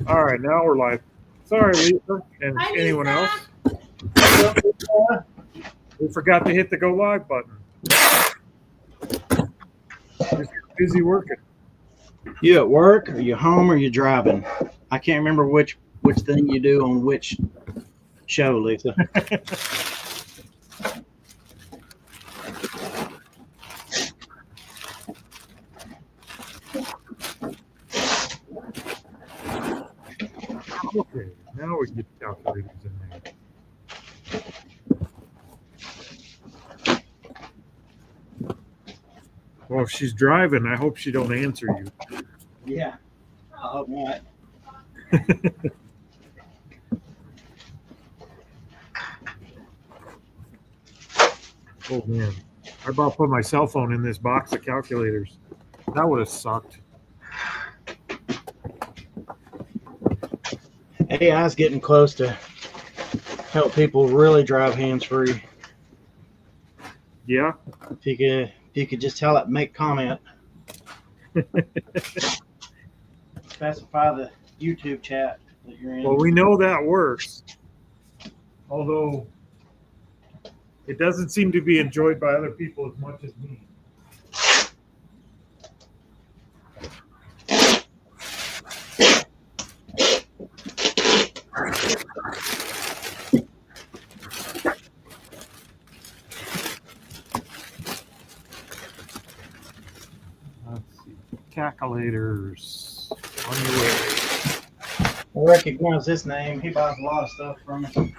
All right, now we're live. Sorry, Lisa, and anyone else. We forgot to hit the go live button. Just busy working. You at work, or you home, or you driving? I can't remember which thing you do on which show, Lisa. Okay, now we get calculators in there. Well, if she's driving, I hope she don't answer you. Yeah, I hope not. Oh man, I about put my cell phone in this box of calculators. That would have sucked. AI is getting close to help people really drive hands free. Yeah. If you could just tell it make comment. Specify the YouTube chat that you're in. Well, we know that works. Although it doesn't seem to be enjoyed by other people as much as me. Let's see. Calculators on your way. I recognize this name. He buys a lot of stuff from me.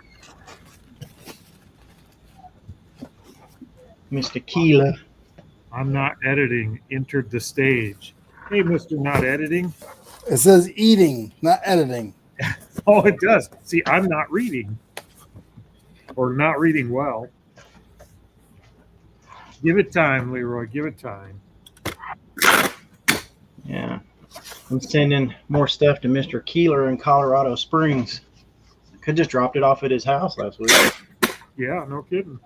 Mr. Keela. I'm not editing. Entered the stage. Hey, Mr. Not Editing. It says eating, not editing. Oh, it does. See, I'm not reading. Or not reading well. Give it time, Leroy. Give it time. Yeah. I'm sending more stuff to Mr. Keeler in Colorado Springs. Could just dropped it off at his house last week. Yeah, no kidding.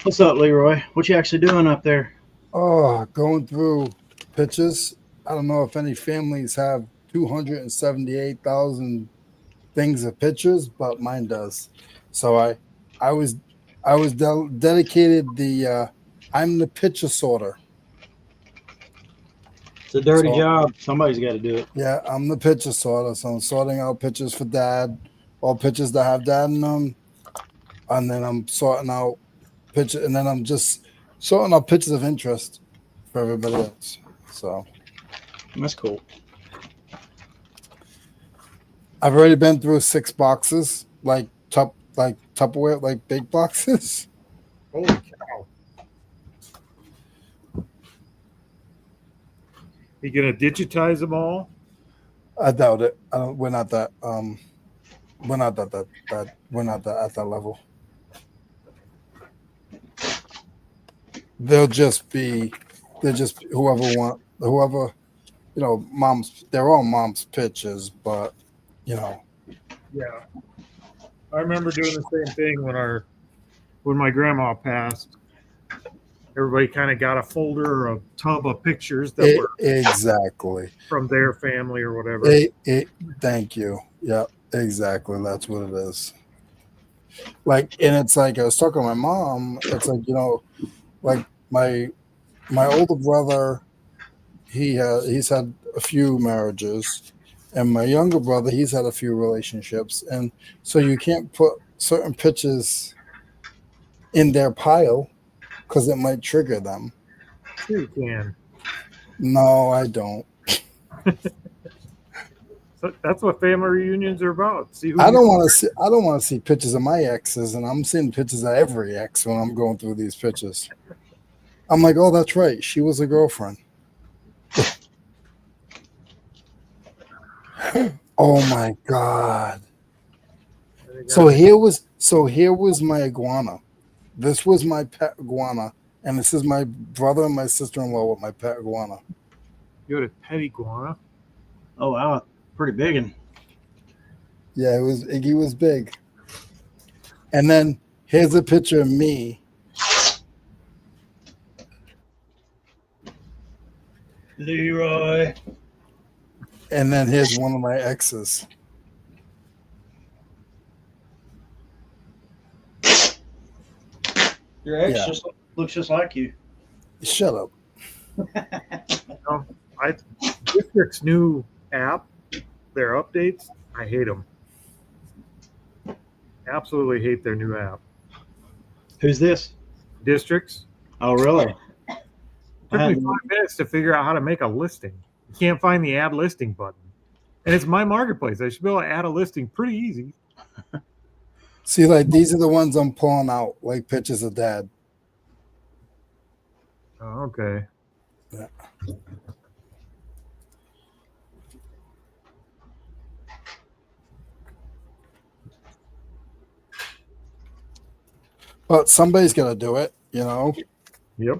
What's up, Leroy? What you actually doing up there? Oh, going through pictures. I don't know if any families have 278,000 things of pictures, but mine does. So I was dedicated the I'm the picture sorter. It's a dirty job. Somebody's got to do it. Yeah, I'm the picture sorter. So I'm sorting out pictures for dad, all pictures that have dad in them, and then I'm sorting out picture, and then I'm just sorting out pictures of interest for everybody else. So that's cool. I've already been through 6 boxes, like Tupperware, like big boxes. Holy cow! You gonna digitize them all? I doubt it. We're not that. We're not that. We're not that at that level. They'll just be whoever, mom's. They're all mom's pictures, but Yeah. I remember doing the same thing when my grandma passed. Everybody kind of got a folder or a tub of pictures that were exactly from their family or whatever. Thank you. Yeah, exactly. That's what it is. Like, and it's like I was talking to my mom. It's like, like my older brother, he's had a few marriages, and my younger brother, he's had a few relationships, and so you can't put certain pictures in their pile because it might trigger them. Sure you can. No, I don't. So that's what family reunions are about. I don't want to see pictures of my exes, and I'm seeing pictures of every ex when I'm going through these pictures. I'm like, oh, that's right. She was a girlfriend. Oh my God. So here was my iguana. This was my pet iguana, and this is my brother and my sister-in-law with my pet iguana. You had a pet iguana? Oh wow, pretty big one. Yeah, Iggy was big. And then here's a picture of me. Leroy. And then here's one of my exes. Your ex Yeah. just looks just like you. Shut up. District's new app, their updates, I hate them. Absolutely hate their new app. Who's this? Districts. Oh, really? Took me 5 minutes to figure out how to make a listing. You can't find the add listing button. And it's my marketplace. I should be able to add a listing pretty easy. See, like these are the ones I'm pulling out, like pictures of Dad. Oh, okay. Yeah. But somebody's gonna do it, you know. Yep.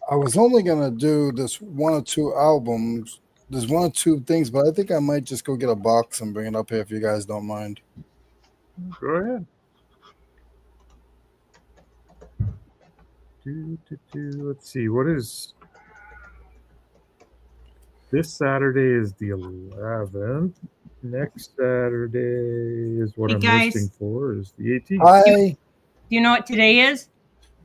I was only gonna do this 1 or 2 albums. There's 1 or 2 things, but I think I might just go get a box and bring it up here if you guys don't mind. Go ahead. Let's see. What is this Saturday? Is the 11th. Next Saturday is what Hey, I'm guys. listing for. Is the 18th. Hi, Do you know what today is?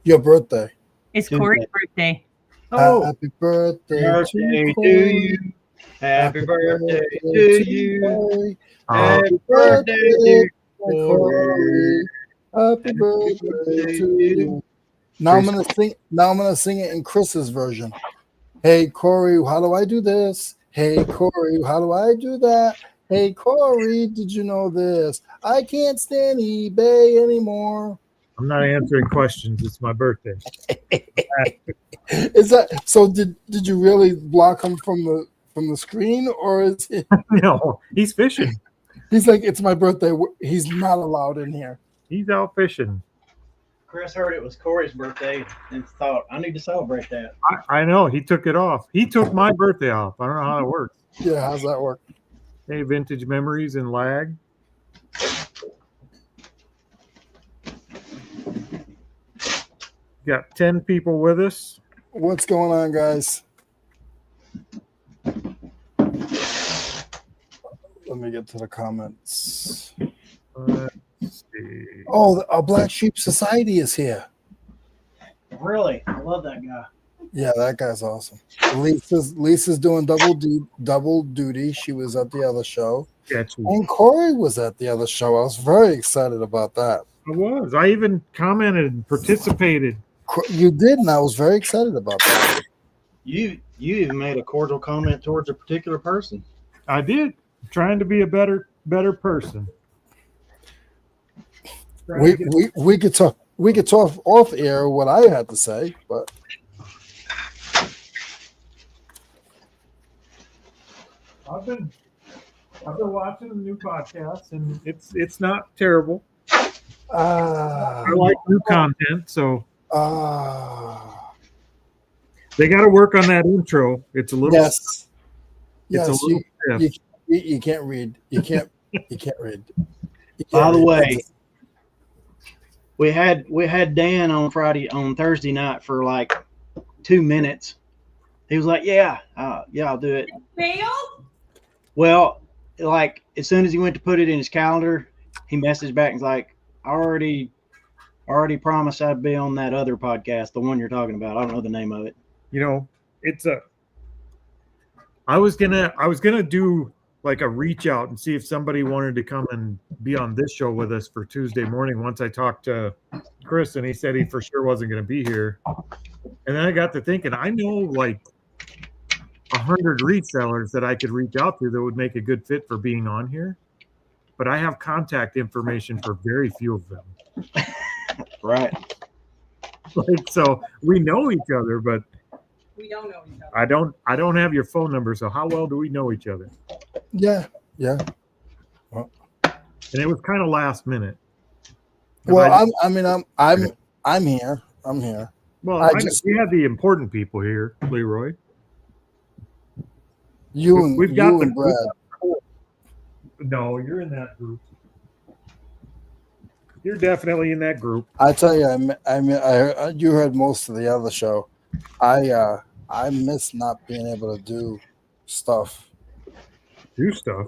your birthday. It's Tuesday. Corey's birthday. Oh, Happy birthday, birthday to to Corey. you. Happy birthday to you. Corey. Happy birthday, dear Corey. Happy birthday to you. Now I'm gonna sing it in Chris's version. Hey Corey, how do I do this? Hey Corey, how do I do that? Hey Corey, did you know this? I can't stand eBay anymore. I'm not answering questions. It's my birthday. Is that so? Did you really block him from the screen, or is it? No, he's fishing. He's like, it's my birthday. He's not allowed in here. He's out fishing. Chris heard it was Corey's birthday and thought, I need to celebrate that. I know. He took it off. He took my birthday off. I don't know how it works. Yeah, how's that work? Hey, vintage memories and lag. Got 10 people with us. What's going on, guys? Let me get to the comments. Let's see. Oh, our Black Sheep Society is here. Really? I love that guy. Yeah, that guy's awesome. Lisa's doing double duty. She was at the other show. Sketchy. And Corey was at the other show. I was very excited about that. I was. I even commented and participated. You did, and I was very excited about that. You even made a cordial comment towards a particular person. I did. Trying to be a better person. We could talk off air what I had to say, but I've been watching the new podcast, and it's not terrible. I like new content, so they got to work on that intro. It's a little yes. It's a little stiff. You can't read. You can't read. By the way, we had Dan on Thursday night for like 2 minutes. He was like, yeah, I'll do it. Failed? Well, like as soon as he went to put it in his calendar, he messaged back and was like, I already promised I'd be on that other podcast, the one you're talking about. I don't know the name of it. You know, I was gonna do like a reach out and see if somebody wanted to come and be on this show with us for Tuesday morning. Once I talked to Chris, and he said he for sure wasn't going to be here. And then I got to thinking, I know like 100 resellers that I could reach out to that would make a good fit for being on here, but I have contact information for very few of them. Right. Like, so we know each other, but We don't know each other. I don't have your phone number. So how well do we know each other? Yeah. And it was kind of last minute. Well, I'm here. I'm here. Well, I just we had the important people here, Leroy. you and Brad. No, you're in that group. You're definitely in that group. I tell you, you heard most of the other show. I miss not being able to do stuff Do stuff.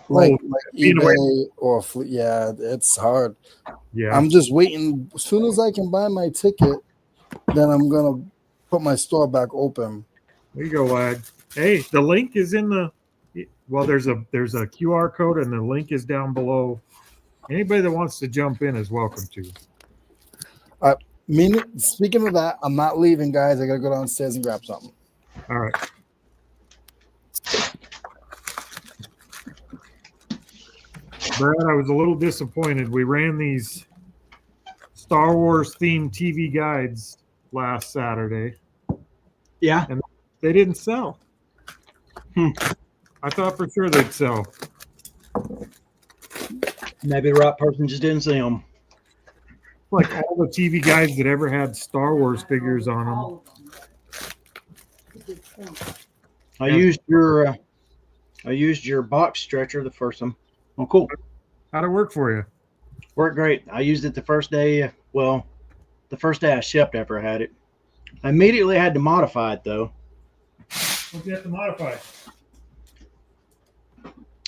like being away. eBay or yeah, it's hard. Yeah. I'm just waiting. As soon as I can buy my ticket, then I'm gonna put my store back open. There you go, lad. Hey, the link is in the. Well, there's a QR code and the link is down below. Anybody that wants to jump in is welcome to. Speaking of that, I'm not leaving, guys. I gotta go downstairs and grab something. All right. Brad, I was a little disappointed. We ran these Star Wars themed TV guides last Saturday. Yeah. And they didn't sell. I thought for sure they'd sell. Maybe the right person just didn't see them. Like all the TV guides that ever had Star Wars figures on them. I used your box stretcher the first time. Oh, cool. How'd it work for you? Worked great. I used it the first day. Well, the first day I shipped after I had it. I immediately had to modify it though. What did you have to modify?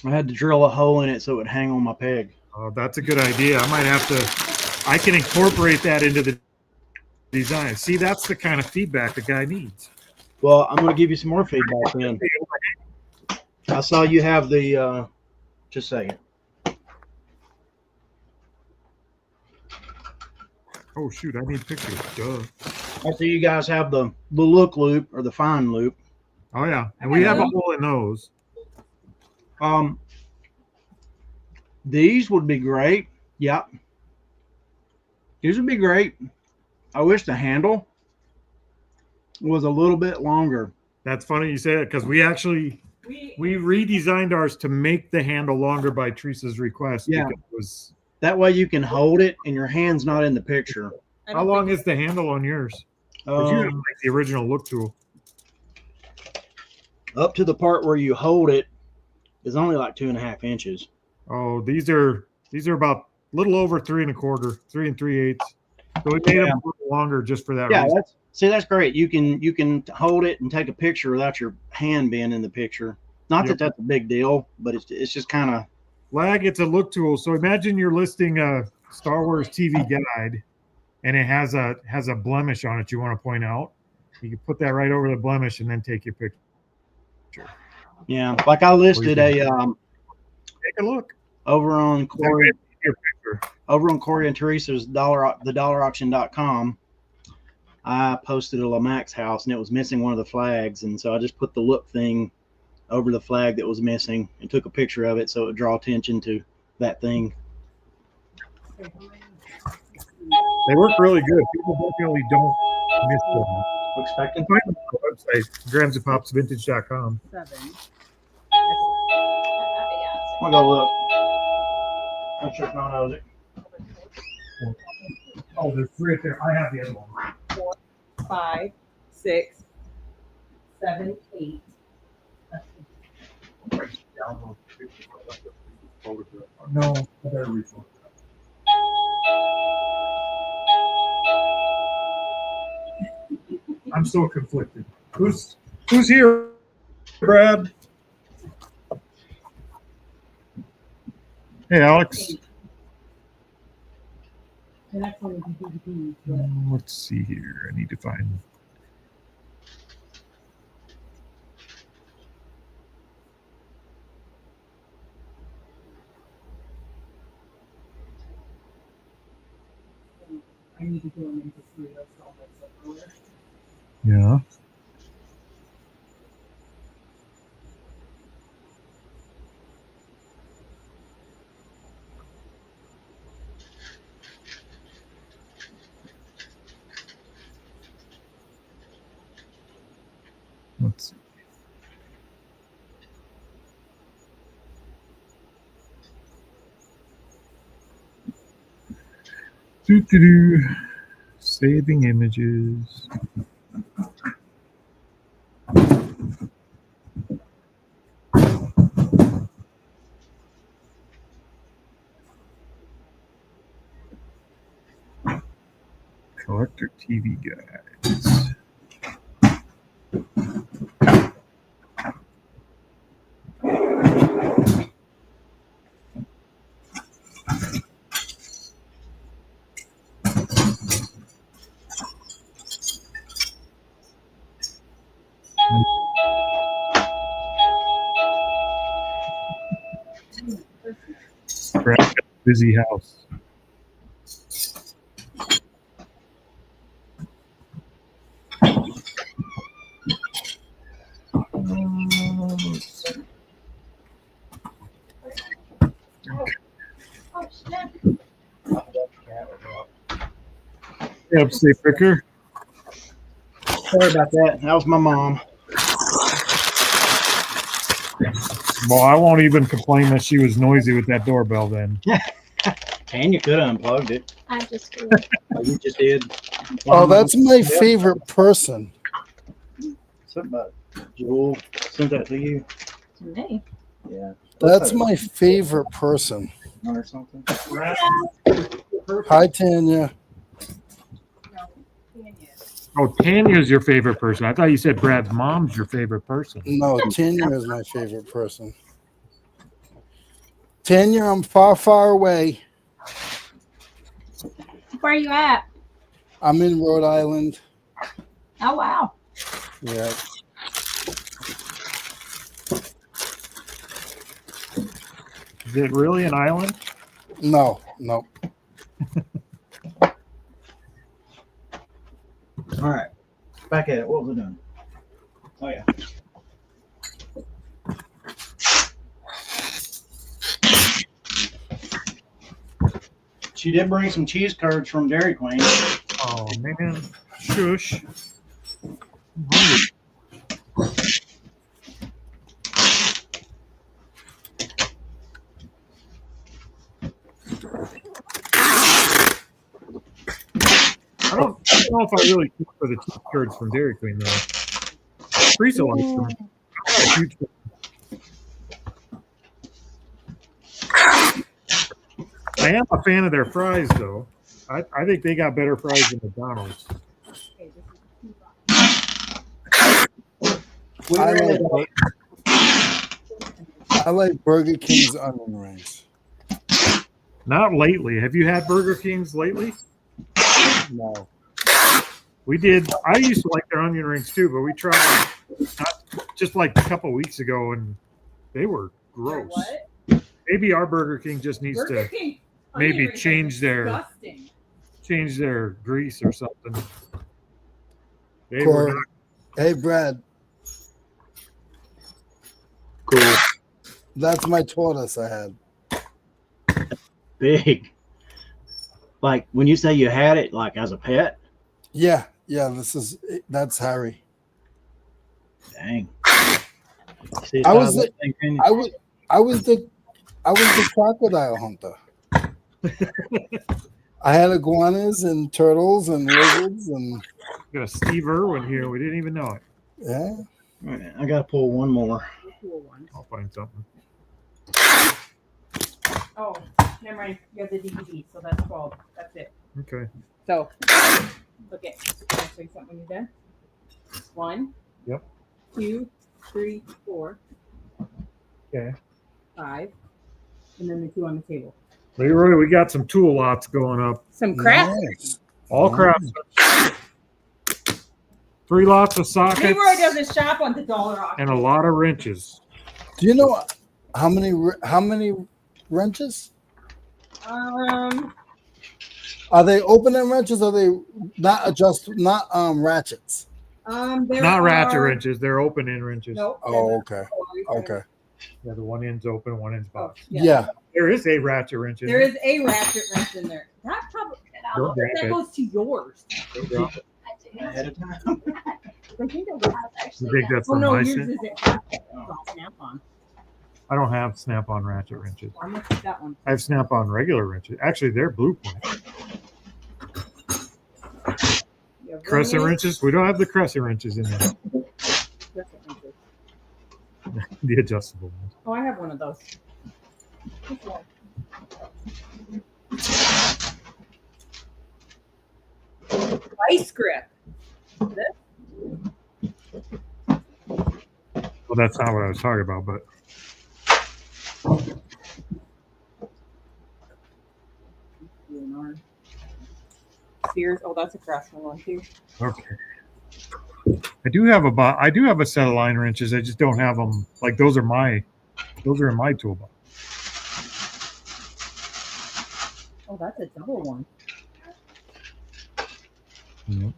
I had to drill a hole in it so it would hang on my peg. Oh, that's a good idea. I might have to. I can incorporate that into the design. See, that's the kind of feedback the guy needs. Well, I'm going to give you some more feedback then. I saw you have the. Just a second. Oh shoot! I need pictures. Duh. I see you guys have the look loop or the fine loop. Oh yeah, and we have a hole in those. These would be great. Yep. These would be great. I wish the handle was a little bit longer. That's funny you say that because we actually we redesigned ours to make the handle longer by Teresa's request. Yeah. Because that way you can hold it and your hand's not in the picture. How long is the handle on yours? Because you have like the original look tool. Up to the part where you hold it is only like 2.5 inches. Oh, these are about a little over 3 1/4, 3 3/8. So we made them a little longer just for that. Yeah, reason. that's great. You can hold it and take a picture without your hand being in the picture. Not that that's a big deal, but it's just kind of lag. It's a look tool. So imagine you're listing a Star Wars TV guide, and it has a blemish on it you want to point out. You can put that right over the blemish and then take your picture. Yeah, like I listed take a look over on Corey. Over on Corey and Teresa's $dollarauction.com, I posted a Lamax house and it was missing one of the flags, and so I just put the look thing over the flag that was missing and took a picture of it so it would draw attention to that thing. They work really good. People definitely don't miss them. Expecting. Find them on the website, gramsandpopsvintage.com. I'll go look. I'm sure no one knows it. Oh, there's 3 right there. I have the other one. 4, 5, 6, 7, 8. No, I better refill. I'm so conflicted. Who's here, Brad? Hey, Alex. Let's see here. I need to find. I need to go into 3 of those. Yeah. Let's see. Doo-doo-doo. Saving images. Collector TV guides. Brad's got a busy house. Yep, say picker. Sorry about that. That was my mom. Well, I won't even complain that she was noisy with that doorbell then. Tanya could have unplugged it. I just do. Oh, you just did. Oh, that's my favorite person. Something about Jewel sent that to you. To me. Yeah. That's my favorite person. Or something. Hi, Tanya. Oh, Tanya's your favorite person. I thought you said Brad's mom's your favorite person. No, Tanya is my favorite person. Tanya, I'm far, far away. Where are you at? I'm in Rhode Island. Oh wow. Yeah. Is it really an island? No. All right. Back at it. What was I doing? Oh, yeah. She did bring some cheese curds from Dairy Queen. Oh, man. Shush. I'm hungry. I don't know if I really care for the cheese curds from Dairy Queen, though. Teresa likes them. I'm not a huge fan. I am a fan of their fries, though. I think they got better fries than McDonald's. I like Burger King's onion rings. Not lately. Have you had Burger King's lately? No. We did. I used to like their onion rings too, but we tried just like a couple weeks ago, and they were gross. What? Maybe our Burger King just needs Burger to King maybe onion rings are change their grease or something. They were Cool. not, Hey, Brad. Cool. That's my tortoise I had. Big. Like when you say you had it, like as a pet. Yeah. That's Harry. Dang. See, I was the, I was the crocodile hunter. I had iguanas and turtles and lizards and got a Steve Irwin here. We didn't even know it. yeah. All right, I gotta pull one more. I'll find something. Oh, never mind. You have the DVD, so that's 12. That's it. Okay. So, look at. Can I show you something when you're done? 1. Yep. 2, 3, 4. Okay. 5. And then the 2 on the table. Leroy, we got some tool lots going up. Some crap. Nice. All crap. 3 lots of sockets Leroy doesn't shop on the dollar auction. and a lot of wrenches. Do you know how many wrenches? Are they opening wrenches? Or are they not ratchets? There Not ratchet are- wrenches. They're open end wrenches. Nope. Oh, okay. Okay. Yeah, the one end's open, one end's Oh, boxed. Yeah. There is a ratchet wrench in There is a ratchet wrench in there. That probably Don't grab that it. goes to yours. Drop it. Ahead of time. I think that was You think that's Oh from no, my yours set? is it Snap-on. I don't have snap-on ratchet wrenches. I'm gonna take that one. I have snap-on regular wrenches. Actually, they're blueprint. You have Crescent one wrenches? We don't have the crescent wrenches in there. minute. Crescent wrenches. The adjustable ones. Oh, I have one of those. Which one? Vice grip. This? Well, that's not what I was talking about, but Sears. Oh, that's a Craftsman one too. okay. I do have a set of line wrenches. I just don't have them. Like those are in my toolbox. Oh, that's a double one. Yep.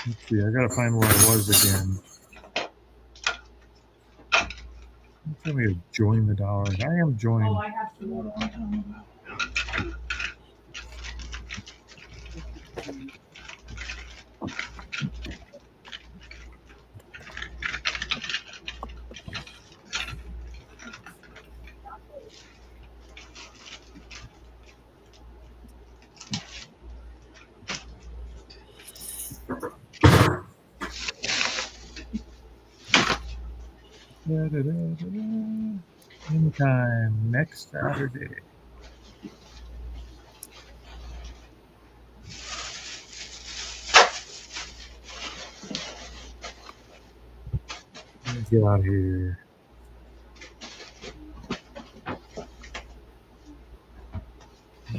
Let's see. I gotta find where I was again. Tell me to join the dollars. I am joined. Oh, I have some more. Anytime next Saturday. Let's get out of here.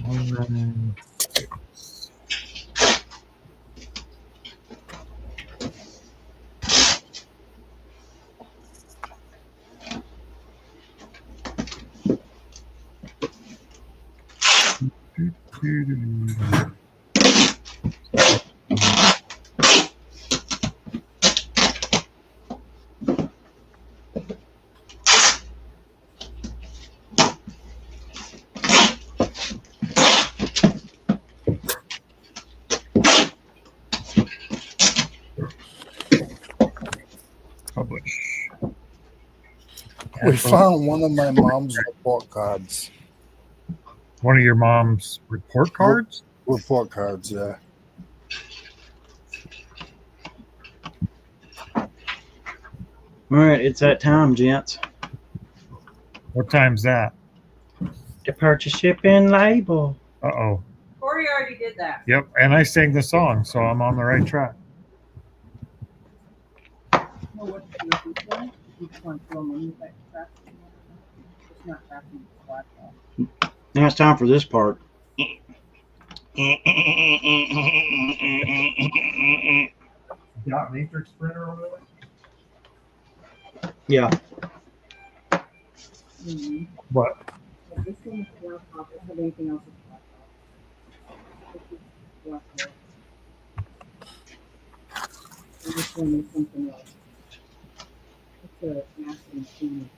One, six. Publish. We found one of my mom's report cards. One of your mom's report cards? Report cards, yeah. All right, it's that time, gents. What time's that? To purchase shipping label. Uh-oh. Corey already did that. Yep, and I sang the song, so I'm on the right track. Oh, what's this one? Each one for a money like Craftsman. It's not Craftsman, it's Blackwell. Now it's time for this part. Got matrix printer over there? Yeah. Mm-hmm. What? Well, this one is Blackwell. It doesn't have anything else that's Blackwell. This is Blackwell. And this one is something else. It's a master machine.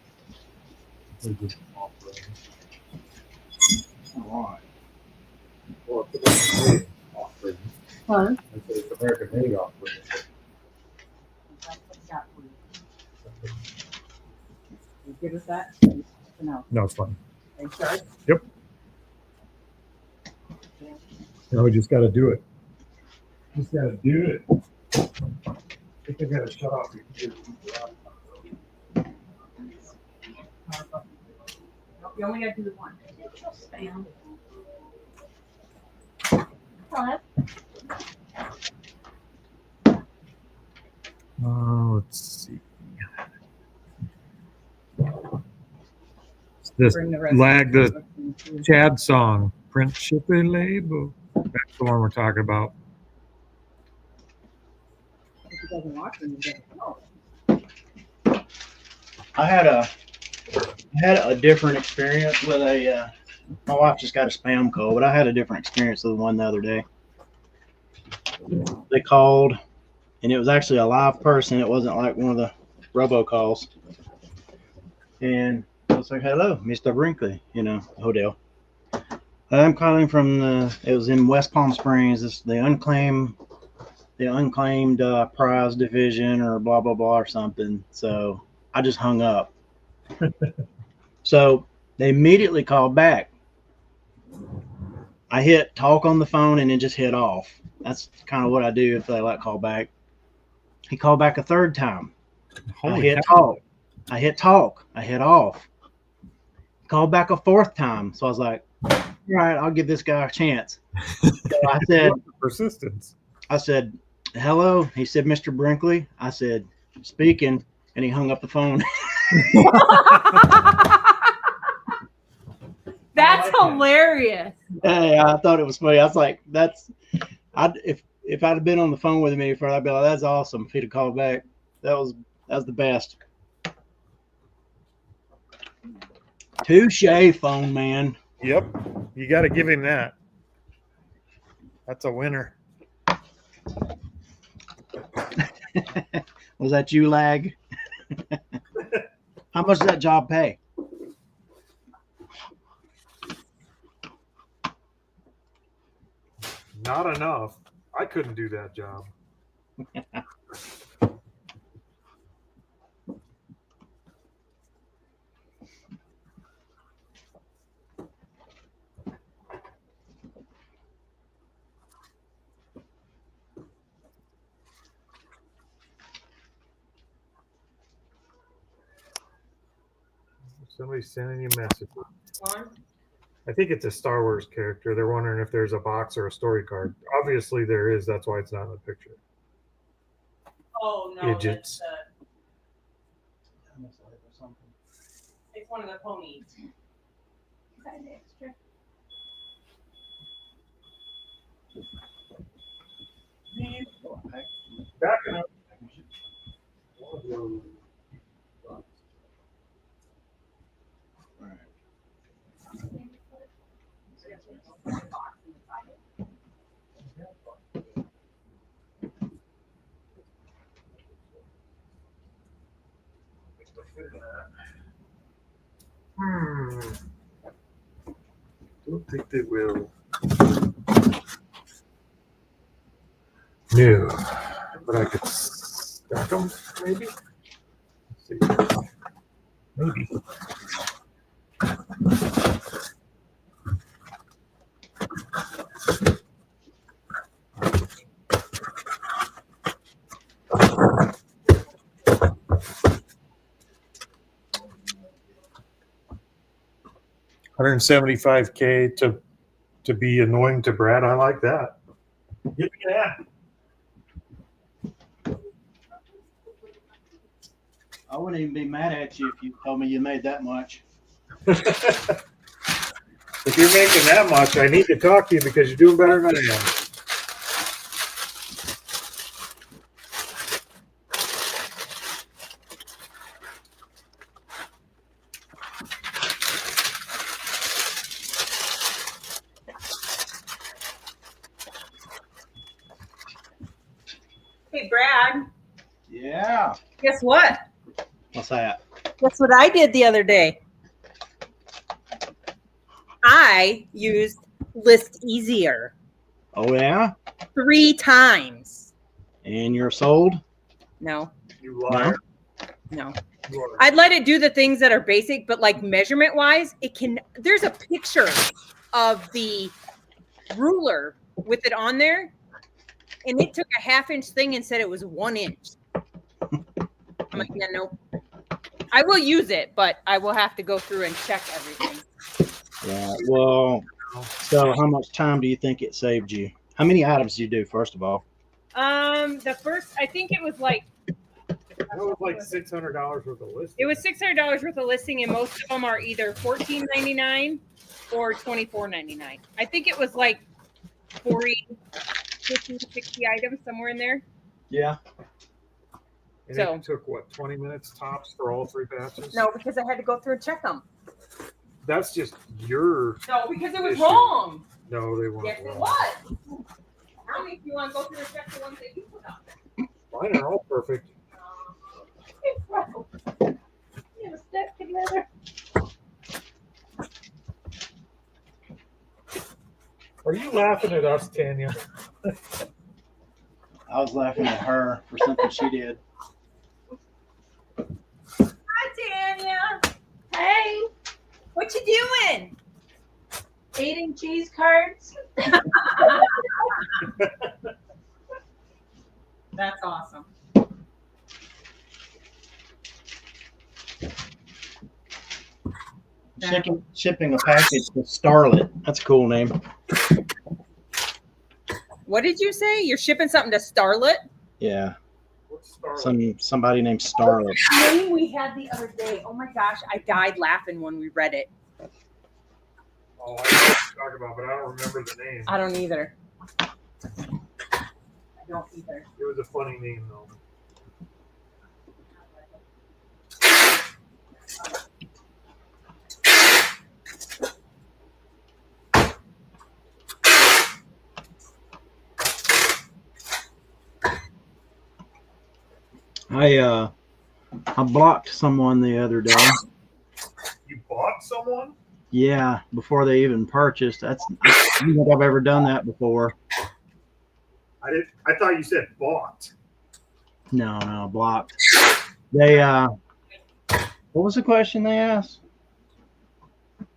Alright. Well, it's American made Huh? It's American made offering. That's what I got for you. You give us that? No. No, it's fine. Are you sure? Yep. No, we just got to do it. Just got to do it. I think I got to shut off your computer. Nope, you only got to do the one. Spam. Hello. Let's see. It's this Bring the rest lag of the the Chad song, print shipping label. That's the one we're talking about. If he doesn't watch them, he doesn't know. I had a different experience with a. My wife just got a spam call, but I had a different experience with one the other day. They called, and it was actually a live person. It wasn't like one of the robocalls. And I was like, "Hello, Mr. Brinkley," Hodel. I'm calling from it was in West Palm Springs. It's the unclaimed prize division or blah, blah, blah or something. So I just hung up. So they immediately called back. I hit talk on the phone and it just hit off. That's kind of what I do if they like call back. He called back a third time. I hit talk. I hit talk. I hit off. Called back a fourth time. So I was like, all right, I'll give this guy a chance. So I said, persistence. I said, hello. He said, Mr. Brinkley. I said, speaking. And he hung up the phone. That's hilarious. Hey, I thought it was funny. I was like, if I'd have been on the phone with him any further, I'd be like, that's awesome. If he'd have called back, that was the best. Touche, phone man. Yep. You got to give him that. That's a winner. Was that you, Lag? How much does that job pay? Not enough. I couldn't do that job. Somebody's sending you a message. I think it's a Star Wars character. They're wondering if there's a box or a story card. Obviously there is. That's why it's not in the picture. Oh no, Idiots. It's one of the ponies. Is that an extra? Backing up. Don't think they will. No, but I could stack them, maybe. Let's see. Maybe. $175K to be annoying to Brad. I like that. Give me that. I wouldn't even be mad at you if you told me you made that much. If you're making that much, I need to talk to you because you're doing better than I am. Hey, Brad. Yeah. Guess what? What's that? Guess what I did the other day? I used List Easier Oh, yeah? 3 times. And you're sold? No, You liar. no. You are. I'd let it do the things that are basic, but like measurement wise, there's a picture of the ruler with it on there, and it took a 1/2 inch thing and said it was 1 inch. I'm like, yeah, nope. I will use it, but I will have to go through and check everything. Yeah. Well, so how much time do you think it saved you? How many items do you do, first of all? The first, I think it was like That was like $600 worth of listing. it was $600 worth of listing, and most of them are either $14.99 or $24.99. I think it was like 40, 50, 60 items somewhere in there. Yeah. And So- it took what, 20 minutes tops for all 3 batches? No, because I had to go through and check them. That's just your. No, because it was Issue. wrong. No, they weren't. Yes, it wrong. was. How many do you want to go through and check the ones that you put up? Mine are all perfect. You have stuck together. Are you laughing at us, Tanya? I was laughing at her for something she did. Hi, Tanya. Hey, What you doing? eating cheese curds. That's awesome. Shipping a package to Starlet. That's a cool name. What did you say? You're shipping something to Starlet? Yeah. What's Starlet? Somebody named Starlet. Name we had the other day. Oh my gosh, I died laughing when we read it. Oh, I know what you're talking about, but I don't remember the name. I don't either. I don't either. It was a funny name though. I blocked someone the other day. You bought someone? Yeah, before they even purchased. I don't think I've ever done that before. I thought you said bought. No, blocked. They what was the question they asked?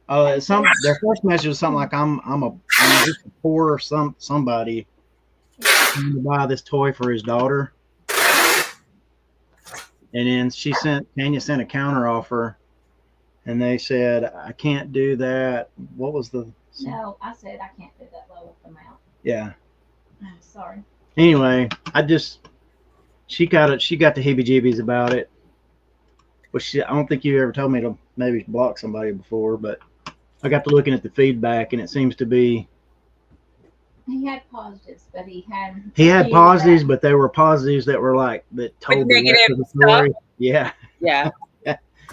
Oh, their first message was something like I'm just a poor somebody trying to buy this toy for his daughter. And then Tanya sent a counter offer, and they said, I can't do that. What was the? No, I said I can't do that low of amount. Yeah. I'm sorry. Anyway, she got the heebie-jeebies about it. Which I don't think you ever told me to maybe block somebody before, but I got to looking at the feedback, and it seems to be. He had positives, but he had positives, but they were positives that were that told the rest of the story. Stuff. Yeah. Yeah.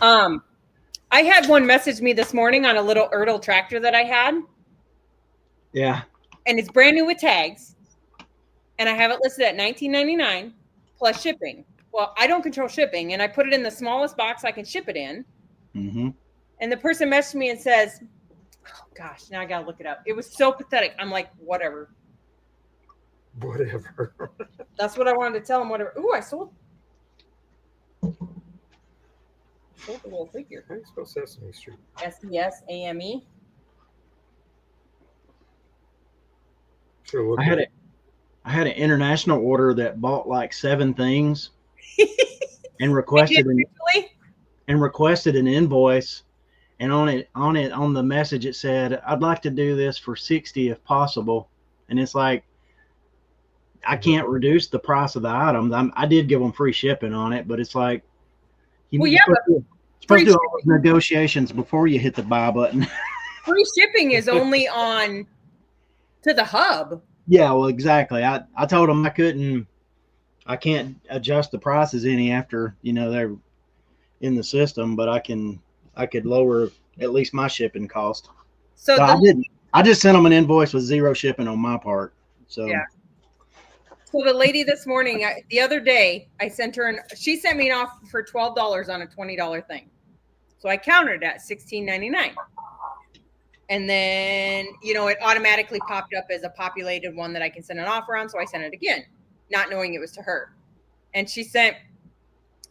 I had one message me this morning on a little Ertl tractor that I had. Yeah. And it's brand new with tags. And I have it listed at $19.99 plus shipping. Well, I don't control shipping, and I put it in the smallest box I can ship it in. Mm-hmm. And the person messaged me and says, oh gosh, now I gotta look it up. It was so pathetic. I'm like, whatever. Whatever. That's what I wanted to tell him. Whatever. Ooh, I sold the little figure. How do you spell Sesame Street? SESAME. Sure, I had an international order that bought like 7 things and requested an invoice. And on the message, it said, I'd like to do this for 60 if possible. And it's like, I can't reduce the price of the item. I did give them free shipping on it, but it's like, you're supposed to do all those negotiations before you hit the buy button. Free shipping is only on to the hub. Yeah, well, exactly. I told them I can't adjust the prices any after, they're in the system, but I could lower at least my shipping cost. So I didn't. I just sent them an invoice with 0 shipping on my part. So yeah. So the lady this morning, the other day, I sent her she sent me an offer for $12 on a $20 thing. So I countered at $16.99. And then, it automatically popped up as a populated one that I can send an offer on. So I sent it again, not knowing it was to her. And she sent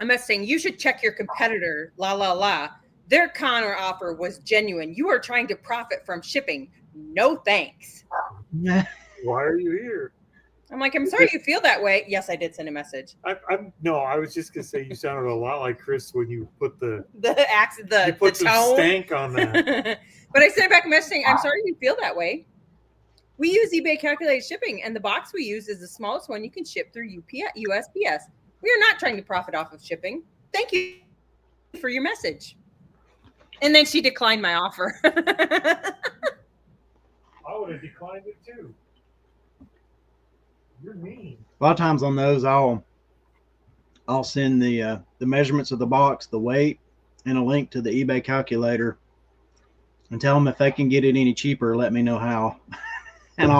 a message saying, you should check your competitor, la, la, la. Their counter offer was genuine. You are trying to profit from shipping. No thanks. Yeah. Why are you here? I'm like, I'm sorry you feel that way. Yes, I did send a message. I was just gonna say you sounded a lot like Chris when you put the tone stank on that. But I sent back a message saying, I'm sorry you feel that way. We use eBay calculated shipping, and the box we use is the smallest one you can ship through USPS. We are not trying to profit off of shipping. Thank you for your message. And then she declined my offer. I would have declined it too. You're mean. A lot of times on those, I'll send the measurements of the box, the weight, and a link to the eBay calculator, and tell them if they can get it any cheaper, let me know how. And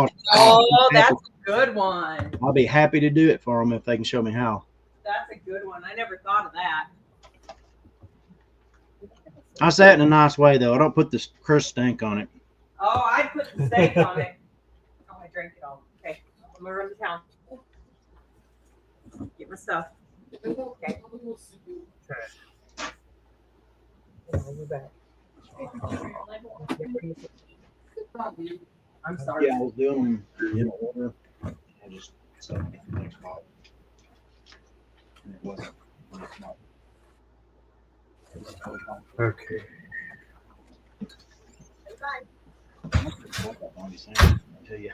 that's a good one. I'll be happy to do it for them if they can show me how. That's a good one. I never thought of that. I say it in a nice way, though. I don't put this Chris stank on it. Oh, I put the steak on it. Oh, I drank it all. Okay, I'm gonna run to town. Get my stuff. Okay. I'll be back. I'm sorry. Yeah, I was doing them in order. I just set them in the next box. And it wasn't. Okay. I tell you.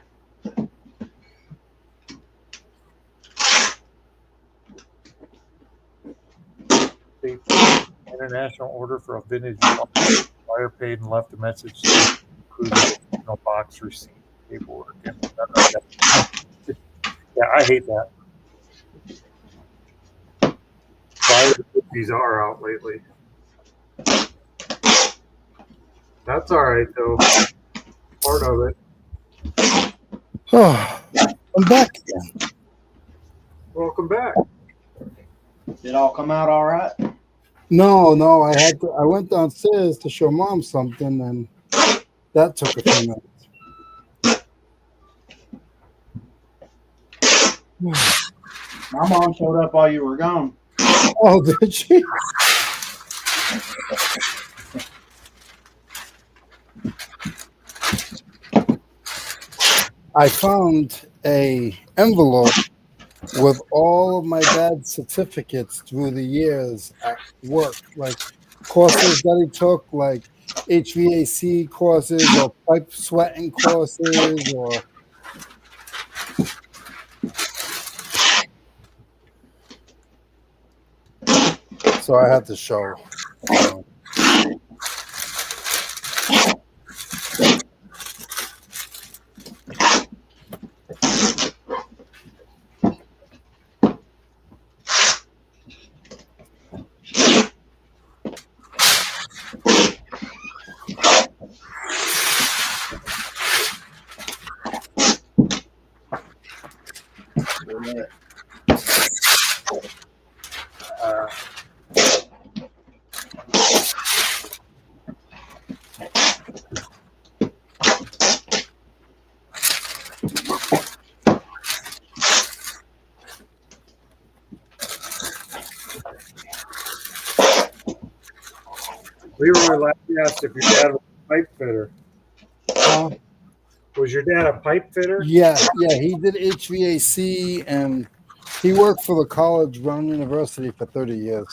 International order for a vintage buyer paid and left a message including no box receipt paperwork. Yeah, I hate that. These are out lately. That's all right though. Part of it. Oh, I'm back again. Welcome back. Did it all come out all right? No, I went downstairs to show mom something, and that took a few minutes. My mom showed up while you were gone. Oh, did she? I found a envelope with all of my dad's certificates through the years at work, like courses that he took, like HVAC courses or pipe sweating courses or so I had to show. Leroy last asked if your dad was a pipe fitter. Was your dad a pipe fitter? Yeah, he did HVAC and he worked for the college, Brown University, for 30 years.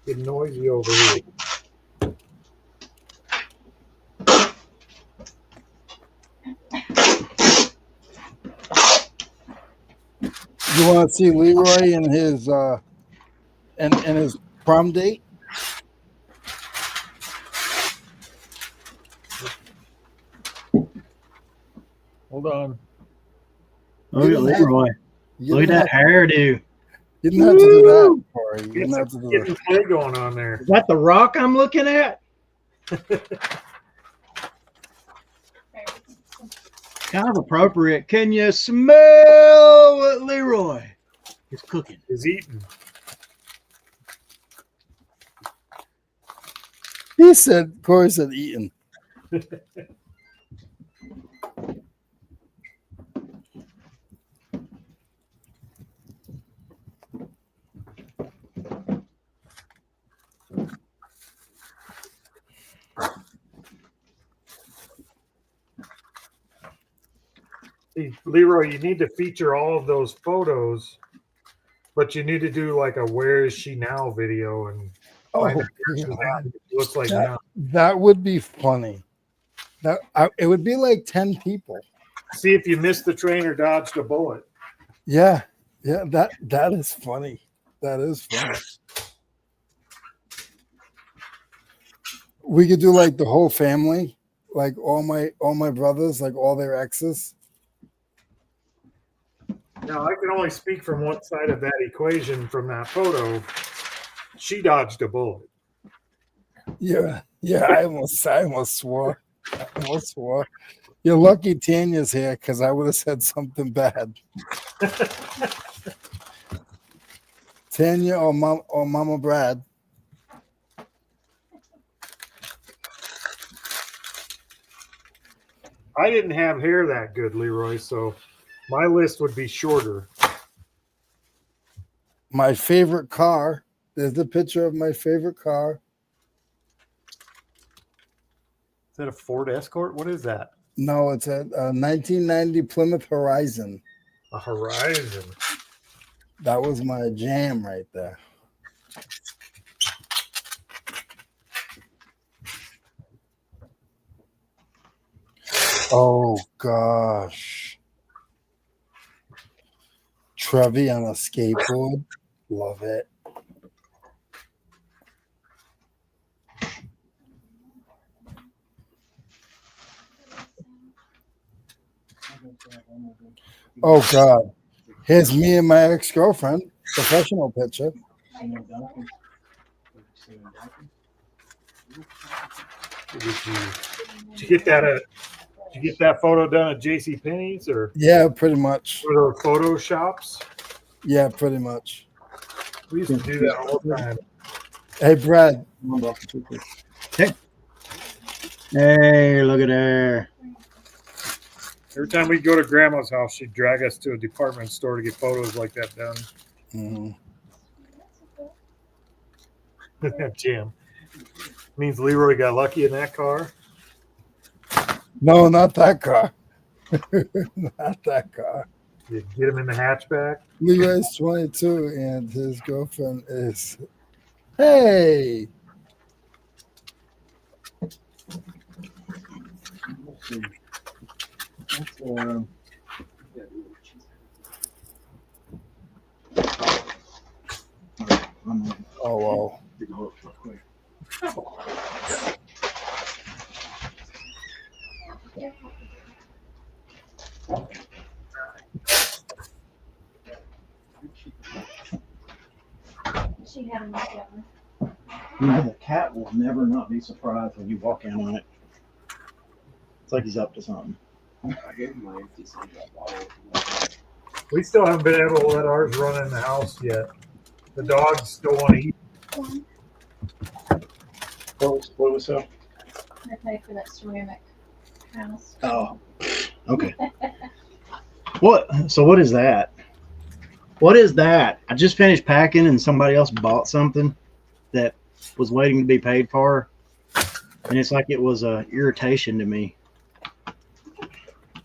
Getting noisy over here. You want to see Leroy and his and his prom date? Hold on. Look at Leroy. Look at that hairdo. You didn't have to do that, Corey. You didn't have to do Getting that. play going on there. Is that the rock I'm looking at? Kind of appropriate. Can you smell what Leroy is cooking? Is eating. Corey said eating. See, Leroy, you need to feature all of those photos, but you need to do like a "Where is she now" video and find out where she's at. It looks like now. That would be funny. It would be like 10 people. See if you missed the train or dodged a bullet. Yeah, that is funny. That is funny. We could do like the whole family, like all my brothers, like all their exes. Now, I can only speak from one side of that equation from that photo. She dodged a bullet. Yeah, I almost swore. You're lucky Tanya's here because I would have said something bad. Tanya or Mama Brad. I didn't have hair that good, Leroy, so my list would be shorter. My favorite car. There's the picture of my favorite car. Is that a Ford Escort? What is that? No, it's a 1990 Plymouth Horizon. A Horizon. That was my jam right there. Oh gosh. Trevi on a skateboard. Love it. Oh God. Here's me and my ex-girlfriend. Professional picture. Did you get that? Did you get that photo done at J.C. Penney's or Yeah, pretty much. those photo shops? Yeah, pretty much. We used to do that all the time. Hey, Brad. Hey. Hey, look at there. Every time we'd go to Grandma's house, she'd drag us to a department store to get photos like that done. Jim. Means Leroy got lucky in that car. No, not that car. Not that car. You get him in the hatchback. Leroy's 22 and his girlfriend is, hey. Oh, wow. She had a look at me. You know, the cat will never not be surprised when you walk in on it. It's like he's up to something. I gave him my empty Sun-Drop bottle. We still haven't been able to let ours run in the house yet. The dogs still want to eat. What was that? I paid for that ceramic house. Oh, okay. What? So what is that? What is that? I just finished packing and somebody else bought something that was waiting to be paid for, and it's like it was a irritation to me.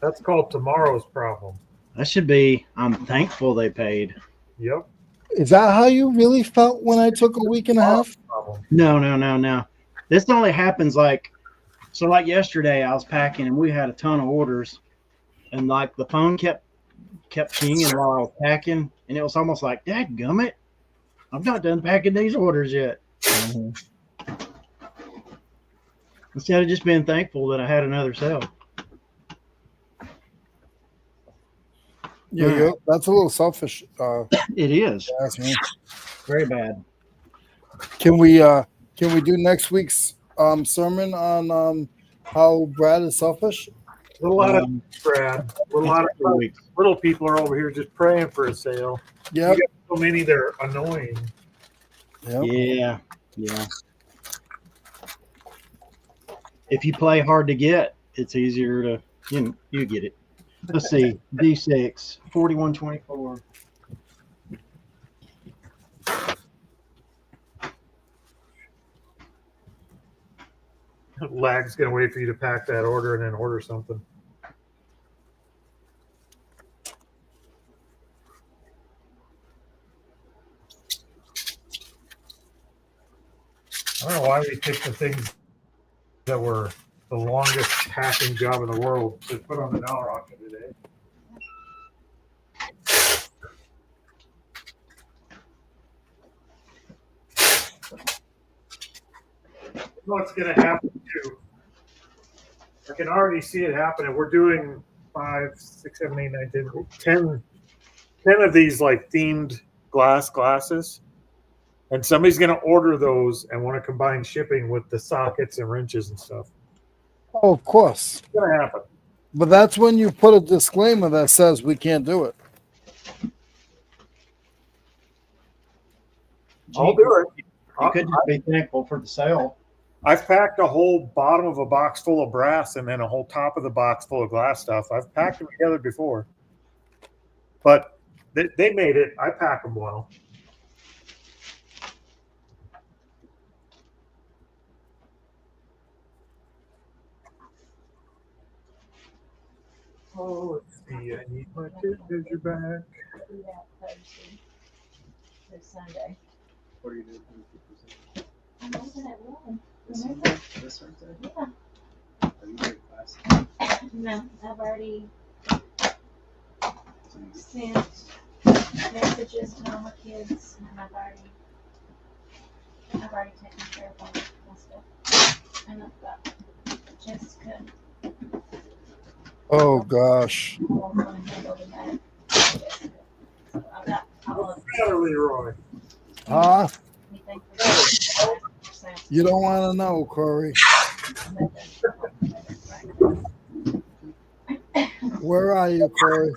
That's called tomorrow's problem. That should be. I'm thankful they paid. Yep. Is that how you really felt when I took a week and a half? Problem. No. This only happens like yesterday I was packing and we had a ton of orders, and like the phone kept pinging while I was packing, and it was almost like, dadgummit, I'm not done packing these orders yet. Instead of just being thankful that I had another sale. Yeah, that's a little selfish. It is. Ask me. Very bad. Can we do next week's sermon on how Brad is selfish? A lot of Brad. A lot of little people are over here just praying for a sale. Yeah. So many that are annoying. Yep. Yeah. If you play hard to get, it's easier to you get it. Let's see. D6 4124. Lag's gonna wait for you to pack that order and then order something. I don't know why we picked the things that were the longest packing job in the world to put on the dollar auction today. What's going to happen too? I can already see it happening. We're doing 5, 6, 7, 8, 9, 10 of these like themed glasses. And somebody's going to order those and want to combine shipping with the sockets and wrenches and stuff. Oh, of course. It's going to happen. But that's when you put a disclaimer that says we can't do it. I'll do it. You could just be thankful for the sale. I've packed a whole bottom of a box full of brass and then a whole top of the box full of glass stuff. I've packed them together before. But they made it. I pack them well. Oh, let's see. I need my tape measure back. Do that Thursday through Sunday. What are you doing? I'm open at 1. This Remember? Sunday? This Thursday? Yeah. Are you doing class? No, I've already So you- sent messages to all my kids, and I've already taken care of all my stuff. And I've got Jessica. Oh gosh. I'm gonna handle the back. Jessica. So I've got all of Better, Leroy. Huh? anything for You don't want to know, Corey. Where are you, Corey?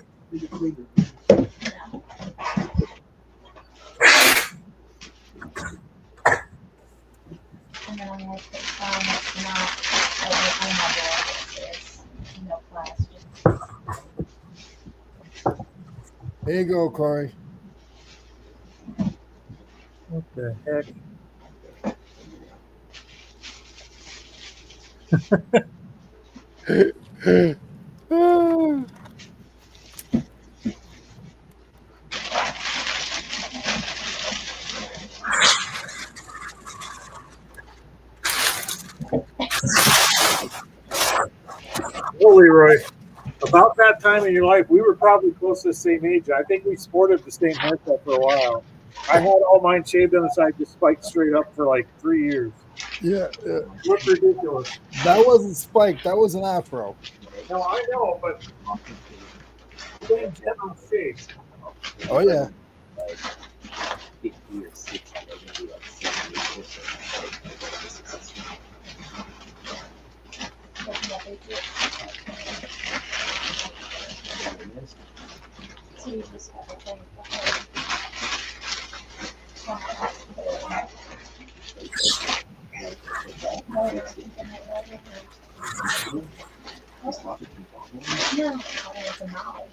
And then I'm gonna put sign that's not on my wall that says no class. Here you go, Corey. What the heck? Well, Leroy, about that time in your life, we were probably close to the same age. I think we sported the same haircut for a while. I had all mine shaved on the side, just spiked straight up for like 3 years. Yeah, Looked ridiculous. that wasn't Spike. That was an afro. No, I know, but same general shape. Oh yeah. Like 50 or 60, maybe like 70 or so. So you just have to think. No, it's a knowledge.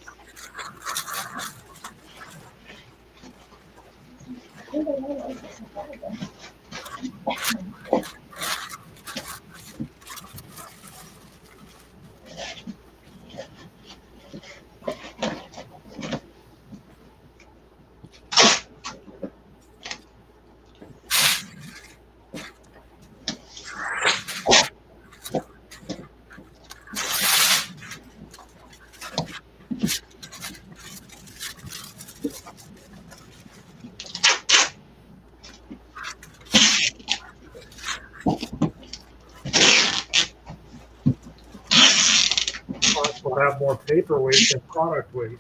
Will have more paper weight than product weight.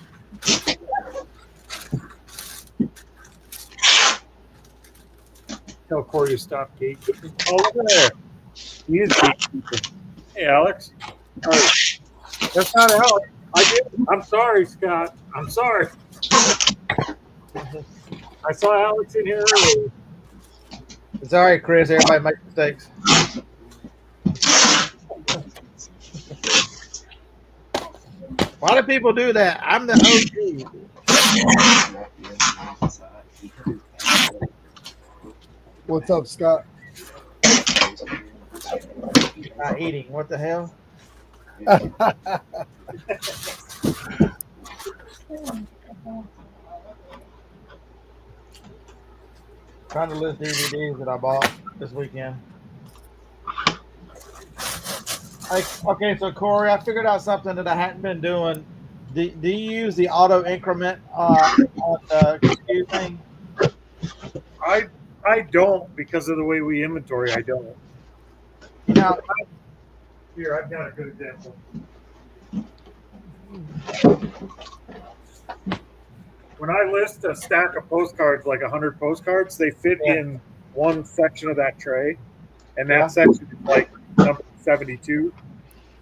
Tell Corey to stop gatekeeping. Oh, look at that. He is gatekeeping. Hey, Alex. All right. That's not Alex. I'm sorry, Scott. I'm sorry. I saw Alex in here earlier. It's all right, Chris. Everybody makes mistakes. Why do people do that? I'm the OG. What's up, Scott? Not eating. What the hell? Trying to list DVDs that I bought this weekend. Okay, so Corey, I figured out something that I hadn't been doing. Do you use the auto increment on the computer thing? I don't because of the way we inventory. I don't. Now, Here, I've got a good example. When I list a stack of postcards, like 100 postcards, they fit in one section of that tray, and that section is like number 72.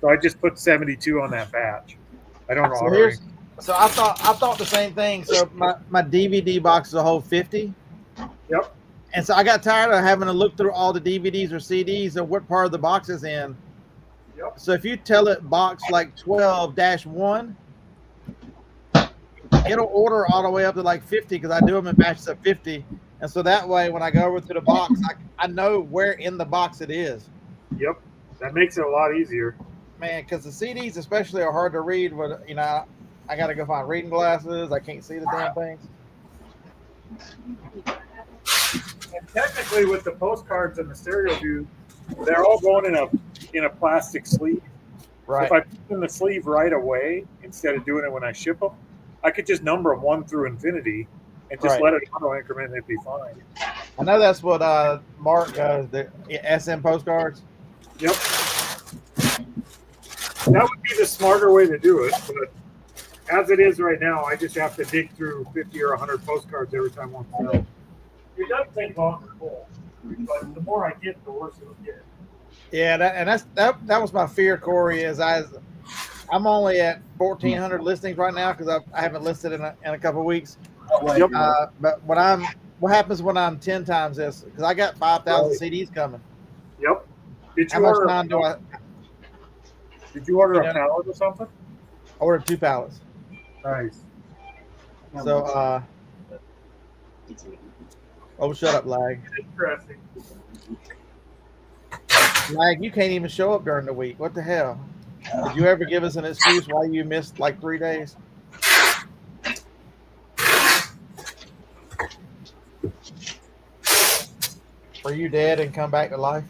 So I just put 72 on that batch. I don't know. So I thought the same thing. So my DVD box is a whole 50. Yep. And so I got tired of having to look through all the DVDs or CDs and what part of the box is in. Yep. So if you tell it box like 12-1, it'll order all the way up to like 50 because I do them in batches of 50. And so that way, when I go over to the box, I know where in the box it is. Yep. That makes it a lot easier. man, because the CDs especially are hard to read. With I got to go find reading glasses. I can't see the damn things. And technically, with the postcards and the stereo view, they're all going in a plastic sleeve. Right. If I put them in the sleeve right away instead of doing it when I ship them, I could just number them 1 through infinity and just let it auto increment and it'd be fine. I know that's what Mark does. The SM postcards. Yep. That would be the smarter way to do it, but as it is right now, I just have to dig through 50 or 100 postcards every time one sells. It does take longer to pull, but the more I get, the worse it'll get. Yeah, that was my fear, Corey. Is I'm only at 1,400 listings right now because I haven't listed in a couple of weeks. Yep. But what happens when I'm 10 times this? Because I got 5,000 CDs coming. Yep. Did How you much order? time do I? Did you order a pallet or something? I ordered 2 pallets. Nice. So, oh, shut up, Lag. Interesting. Lag, you can't even show up during the week. What the hell? Did you ever give us an excuse why you missed like 3 days? Were you dead and come back to life?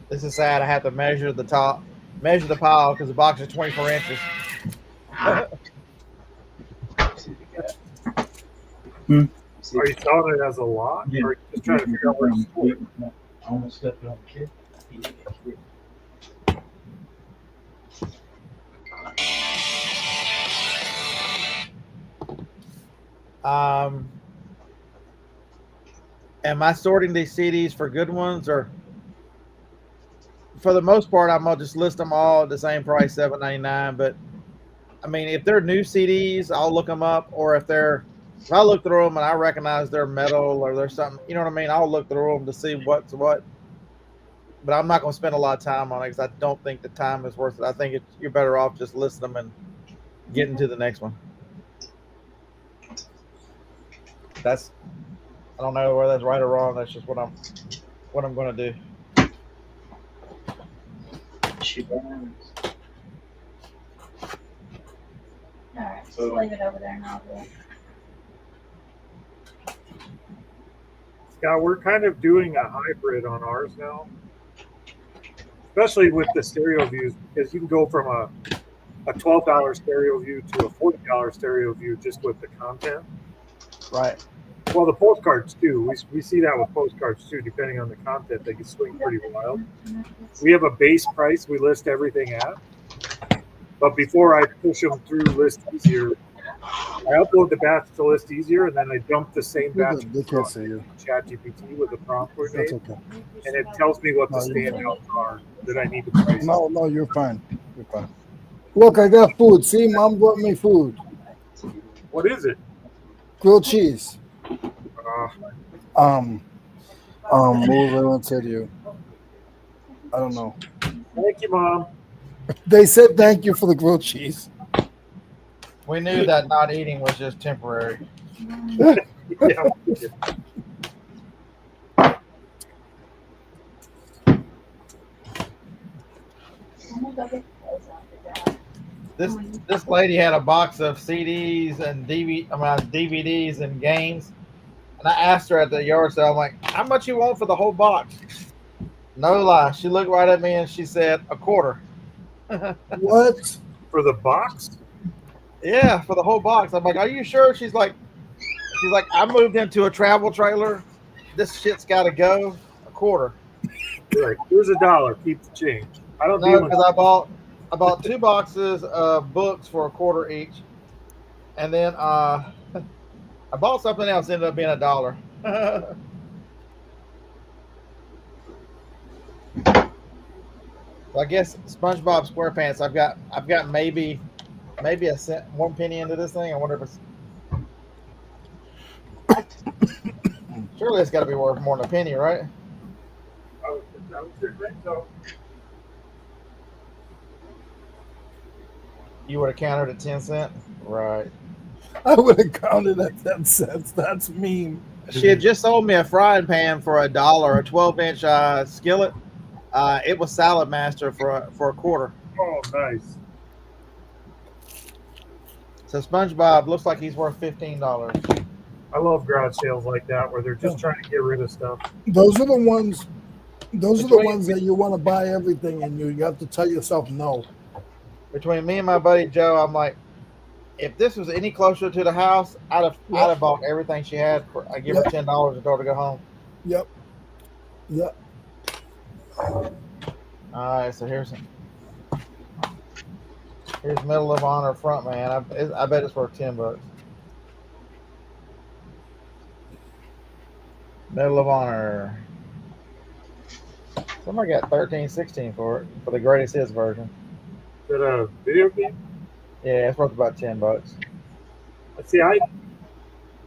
This is sad. I have to measure the pile because the box is 24 inches. Are you selling it as a lot, or are you just trying to figure out where to store it? I almost stepped on the kid. Am I sorting these CDs for good ones, or for the most part, I'm gonna just list them all at the same price, $7.99. But I mean, if they're new CDs, I'll look them up, or if I look through them and I recognize they're metal or there's something, you know what I mean? I'll look through them to see what's what. But I'm not gonna spend a lot of time on it because I don't think the time is worth it. I think you're better off just listing them and getting to the next one. I don't know whether that's right or wrong. That's just what I'm going to do. All right, just leave it over there and I'll do it. Yeah, we're kind of doing a hybrid on ours now, especially with the stereo views, because you can go from a $12 stereo view to a $40 stereo view just with the content. Right. Well, the postcards too. We see that with postcards too. Depending on the content, they can swing pretty wild. We have a base price we list everything at, but before I push them through List Easier, I upload the batch to List Easier, and then I dump the same batch They can't see you. ChatGPT with the prompt we made, That's okay. and it tells me what the standouts are that I need to price. No, you're fine. You're fine. Look, I got food. See, Mom brought me food. What is it? Grilled cheese. Uh, What was I going to tell you? I don't know. Thank you, Mom. They said thank you for the grilled cheese. We knew that not eating was just temporary. Yeah. I'm gonna go get clothes off the dog. This lady had a box of CDs and DVDs and games, and I asked her at the yard sale, I'm like, "How much you want for the whole box?" No lie, she looked right at me and she said, $25. What? For the box? Yeah, for the whole box. I'm like, "Are you sure?" She's like, "I moved into a travel trailer. This shit's got to go. $25." Right. Here's $1. Keep the change. I don't No, deal with because I bought 2 boxes of books for $25 each, and then I bought something else. Ended up being $1. So I guess SpongeBob SquarePants. I've got maybe maybe a cent, 1 penny into this thing. I wonder if it's. Surely it's got to be worth more than a penny, right? I would sure think so. You would have counted at 10 cents, right? I would have counted at 10 cents. That's mean. She had just sold me a frying pan for $1, a 12-inch skillet. It was Salad Master for a quarter. Oh, nice. So SpongeBob looks like he's worth $15. I love garage sales like that where they're just trying to get rid of stuff. Those are the ones. Those are the ones that you want to buy everything, and you have to tell yourself no. Between me and my buddy Joe, I'm like, if this was any closer to the house, I'd have bought everything she had. I give her $10 and told her to go home. Yep. Yep. All right, so here's Medal of Honor front man. I bet it's worth $10. Medal of Honor. Somebody got 13.16 for it for the greatest hits version. Is that a video game? Yeah, it's worth about $10. See,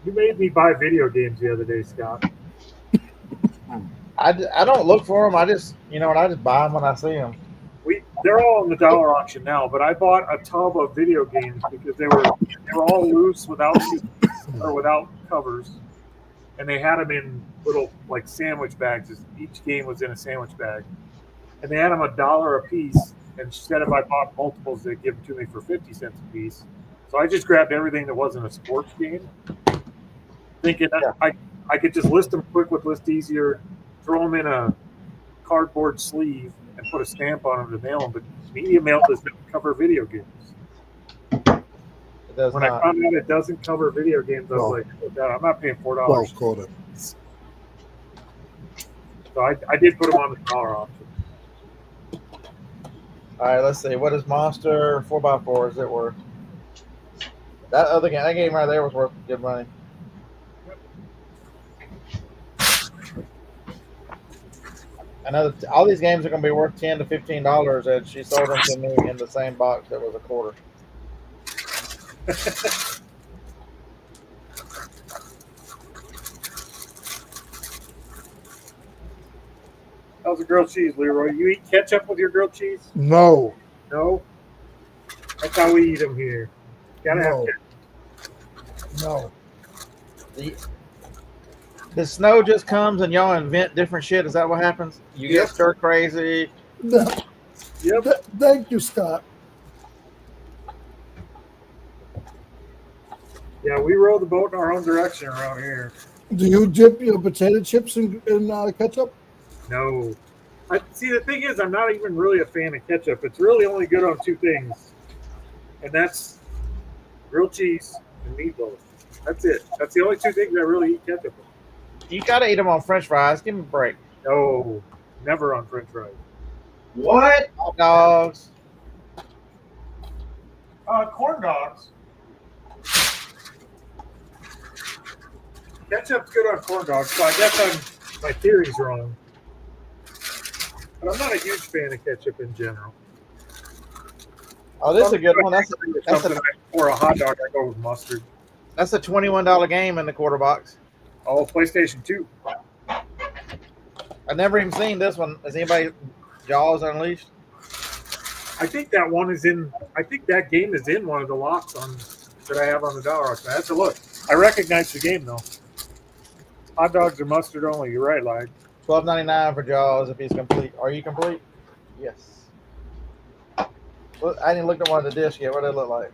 you made me buy video games the other day, Scott. I don't look for them. I just buy them when I see them. They're all on the dollar auction now, but I bought a tub of video games because they were all loose without covers, and they had them in little like sandwich bags. Each game was in a sandwich bag, and they had them $1 a piece. And instead if I bought multiples, they'd give them to me for 50 cents a piece. So I just grabbed everything that wasn't a sports game, thinking I could just list them quick with List Easier, throw them in a cardboard sleeve, and put a stamp on them to mail them. But media mail does not cover video games. It does when not. I found out it doesn't cover video games, I was like, I'm not paying $4. Well quoted. So I did put them on the dollar auction. All right, let's see. What is Monster 4x4? Is it worth? That game right there was worth good money. I know that all these games are going to be worth $10 to $15, and she sold them to me in the same box that was a quarter. How's the grilled cheese, Leroy? You eat ketchup with your grilled cheese? No. No? That's how we eat them here. Gotta have ketchup. No. The snow just comes and y'all invent different shit. Is that what happens? You get stir crazy. No. Yep. Thank you, Scott. Yeah, we row the boat in our own direction around here. Do you dip your potato chips in ketchup? No. See, the thing is, I'm not even really a fan of ketchup. It's really only good on two things, and that's grilled cheese and meatballs. That's it. That's the only two things I really eat ketchup on. You got to eat them on French fries. Give me a break. No, never on French fries. What? Hot dogs. Corn dogs. Ketchup's good on corn dogs, so I guess my theory's wrong. But I'm not a huge fan of ketchup in general. Oh, this is a good one. For a hot dog, I go with mustard. That's a $21 game in the quarter box. Oh, PlayStation 2. I've never even seen this one. Has anybody Jaws Unleashed? I think that one is in. I think that game is in one of the lots that I have on the dollar auction. I have to look. I recognize the game though. Hot dogs are mustard only. You're right, Lag. $12.99 for Jaws if he's complete. Are you complete? Yes. Well, I didn't look at one of the discs yet. What do they look like?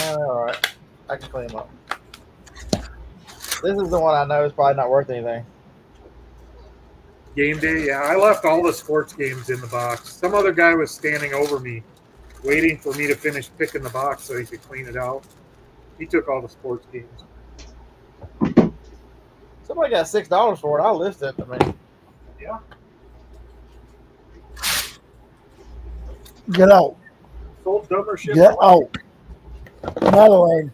All right. I can clean them up. This is the one I know is probably not worth anything. Game day, yeah. I left all the sports games in the box. Some other guy was standing over me, waiting for me to finish picking the box so he could clean it out. He took all the sports games. Somebody got $6 for it. I'll list it. I mean, yeah. Get out. Sold dumber shit. Get out. Madeline.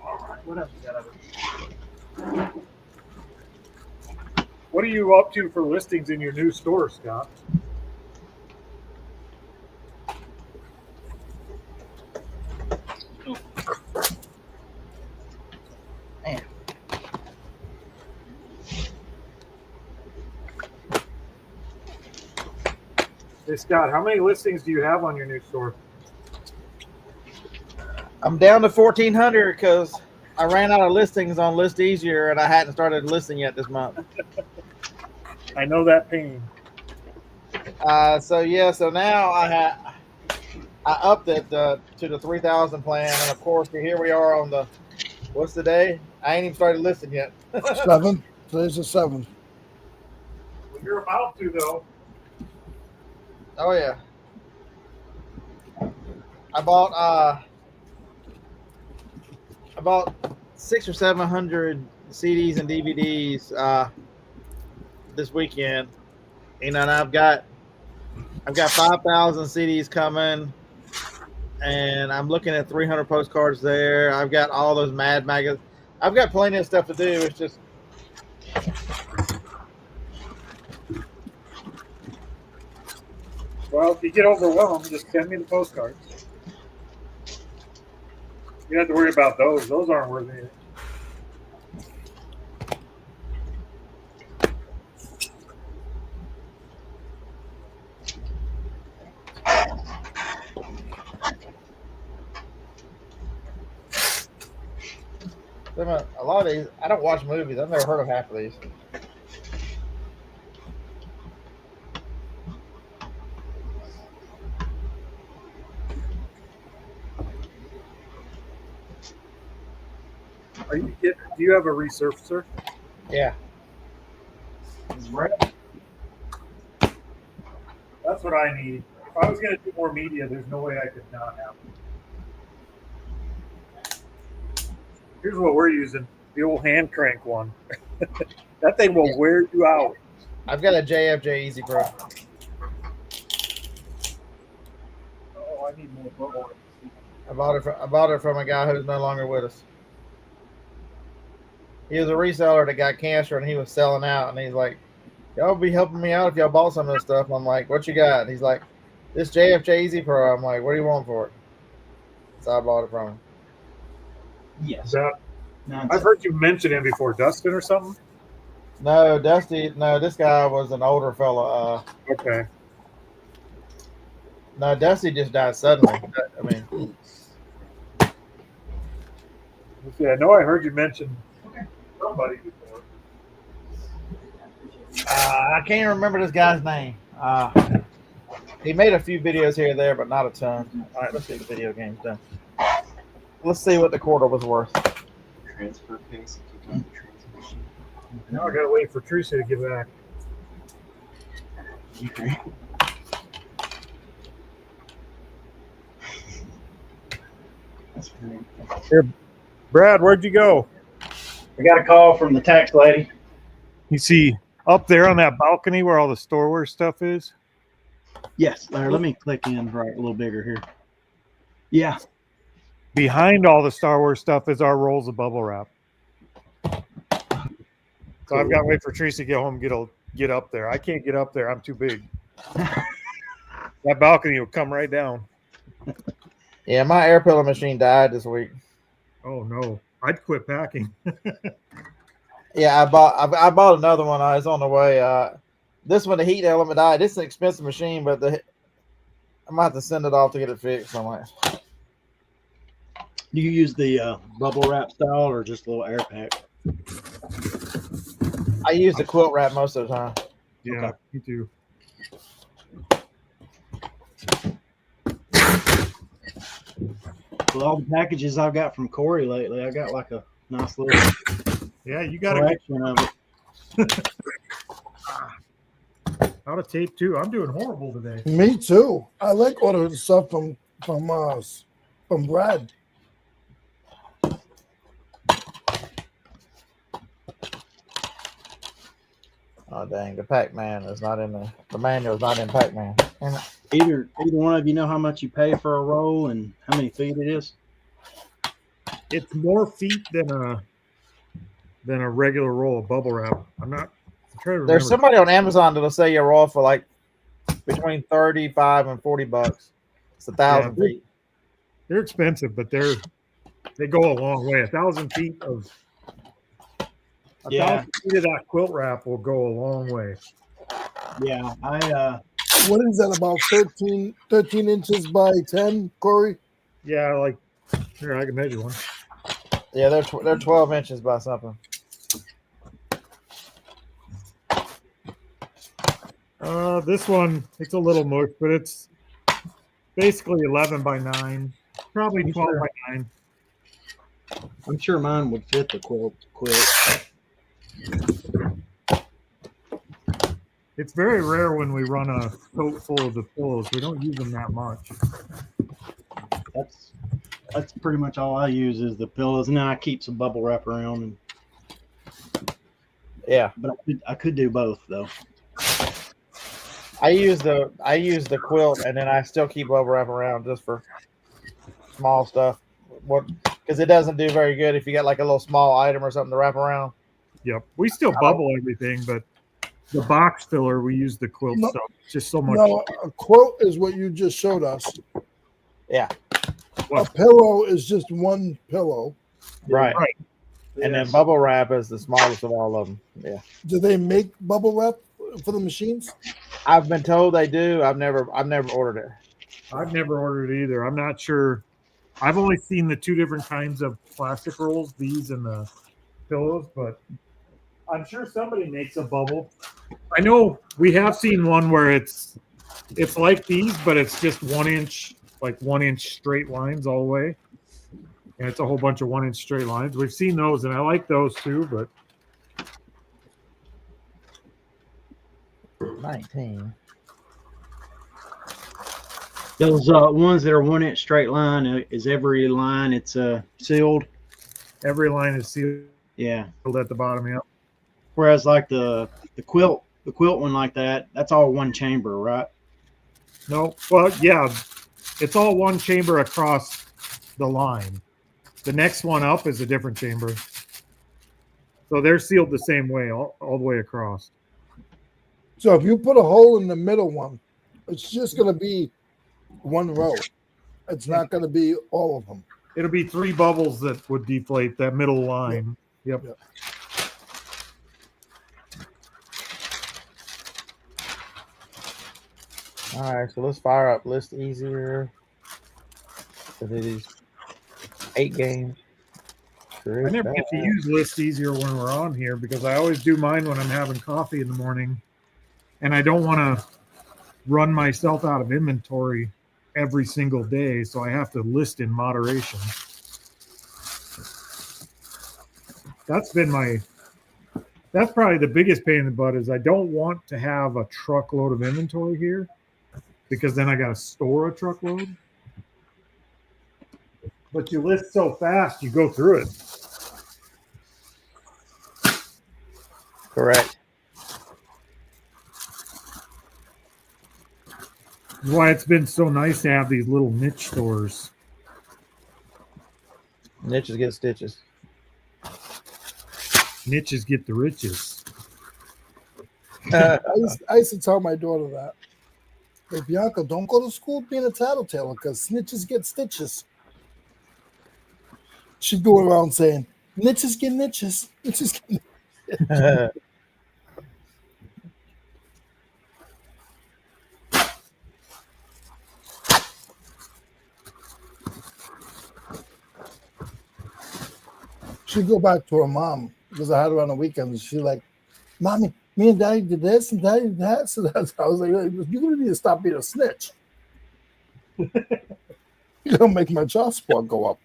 All right. What else we got? What are you up to for listings in your new store, Scott? Man. Hey, Scott, how many listings do you have on your new store? I'm down to 1,400 because I ran out of listings on List Easier and I hadn't started listing yet this month. I know that pain. So now I upped it to the 3,000 plan, and of course here we are on the what's the day? I ain't even started listing yet. 7th. Today's the 7th. Well, you're about to, though. Oh yeah. I bought 600 or 700 CDs and DVDs this weekend, and I've got 5,000 CDs coming, and I'm looking at 300 postcards there. I've got all those Mad magazines. I've got plenty of stuff to do. It's just Well, if you get overwhelmed, just send me the postcards. You don't have to worry about those. Those aren't worth anything. a lot of these. I don't watch movies. I've never heard of half of these. Do you have a resurfacer? Yeah. That's what I need. If I was going to do more media, there's no way I could not have it. Here's what we're using, the old hand crank one. That thing will wear you out. I've got a JFJ Easy Pro. Oh, I need more bubble. I bought it from a guy who's no longer with us. He was a reseller that got cancer, and he was selling out. And he's like, "Y'all be helping me out if y'all bought some of this stuff." I'm like, "What you got?" And he's like, "This JFJ Easy Pro." I'm like, "What do you want for it?" So I bought it from him. Yes. I've heard you mention him before, Dustin or something. No, Dusty. No, this guy was an older fella. Okay. No, Dusty just died suddenly. I mean, Yeah, I know I heard you mention somebody before. I can't remember this guy's name. He made a few videos here and there, but not a ton. All right, let's get the video games done. Let's see what the quarter was worth. Transfer case. If you got the transmission. Now I gotta wait for Teresa to get back. Okay. That's great. Here, Brad, where'd you go? I got a call from the tax lady. You see up there on that balcony where all the storeware stuff is? Yes, Larry, let me click in right a little bigger here. Yeah. Behind all the Star Wars stuff is our rolls of bubble wrap. So I've got to wait for Teresa to get home and get up there. I can't get up there. I'm too big. That balcony will come right down. Yeah, my air pillow machine died this week. Oh no, I'd quit packing. Yeah, I bought another one. It's on the way. This one, the heat element died. It's an expensive machine, but I might have to send it off to get it fixed. I'm like, Do you use the bubble wrap style or just a little air pack? I use the quilt wrap most of the time. Yeah, me too. With all the packages I've got from Corey lately, I got like a nice little Yeah, you got to collection of it. out of tape too. I'm doing horrible today. Me too. I like ordering stuff from Brad. Oh dang, the Pac-Man is not in the manual is not in Pac-Man. And Either one of you know how much you pay for a roll and how many feet it is? It's more feet than a regular roll of bubble wrap. I'm not I'm trying to remember. There's somebody on Amazon that'll sell you a roll for like between $35 and $40. It's 1,000 feet. They're expensive, but they go a long way. 1,000 feet of Yeah. 1,000 feet of that quilt wrap will go a long way. Yeah, What is that, about 13 inches by 10, Corey? Yeah, like here, I can measure one. Yeah, they're 12 inches by something. This one, it's a little mush, but it's basically 11 by 9, probably 12 by 9. I'm sure mine would fit the quilt. It's very rare when we run a tote full of the pillows. We don't use them that much. That's pretty much all I use is the pillows, and then I keep some bubble wrap around. And Yeah, but I could do both though. I use the quilt, and then I still keep bubble wrap around just for small stuff. Because it doesn't do very good if you got like a little small item or something to wrap around. Yep, we still bubble everything, but the box filler we use the quilt stuff. It's just so much. No, a quilt is what you just showed us. Yeah. A pillow is just one pillow. Right. And Yes. then bubble wrap is the smallest of all of them. Yeah. Do they make bubble wrap for the machines? I've been told they do. I've never ordered it. I've never ordered it either. I'm not sure. I've only seen the two different kinds of plastic rolls, these and the pillows, but I'm sure somebody makes a bubble. I know we have seen one where it's like these, but it's just 1 inch, like 1 inch straight lines all the way. And it's a whole bunch of 1 inch straight lines. We've seen those, and I like those too, but 19. Those ones that are 1 inch straight line is every line it's sealed. every line is sealed Yeah. at the bottom. Yeah. Whereas like the quilt one like that, that's all one chamber, right? No, well, yeah, it's all one chamber across the line. The next one up is a different chamber. So they're sealed the same way, all the way across. So if you put a hole in the middle one, it's just going to be one row. It's not going to be all of them. It'll be 3 bubbles that would deflate that middle line. Yep. Yep. All right, so let's fire up List Easier. So these 8 games. I never get to use List Easier when we're on here because I always do mine when I'm having coffee in the morning. And I don't want to run myself out of inventory every single day, so I have to list in moderation. That's probably the biggest pain in the butt is I don't want to have a truckload of inventory here because then I got to store a truckload. But you list so fast, you go through it. Correct. That's why it's been so nice to have these little niche stores. Niches get stitches. Niches get the riches. I used to tell my daughter that. Hey, Bianca, don't go to school being a tattletale because snitches get stitches. She'd go around saying, niches get niches. Niches get niches. She'd go back to her mom because I had her on the weekends. She's like, Mommy, me and Daddy did this and Daddy did that. So that's, I was like, you're going to need to stop being a snitch. You're going to make my child support go up.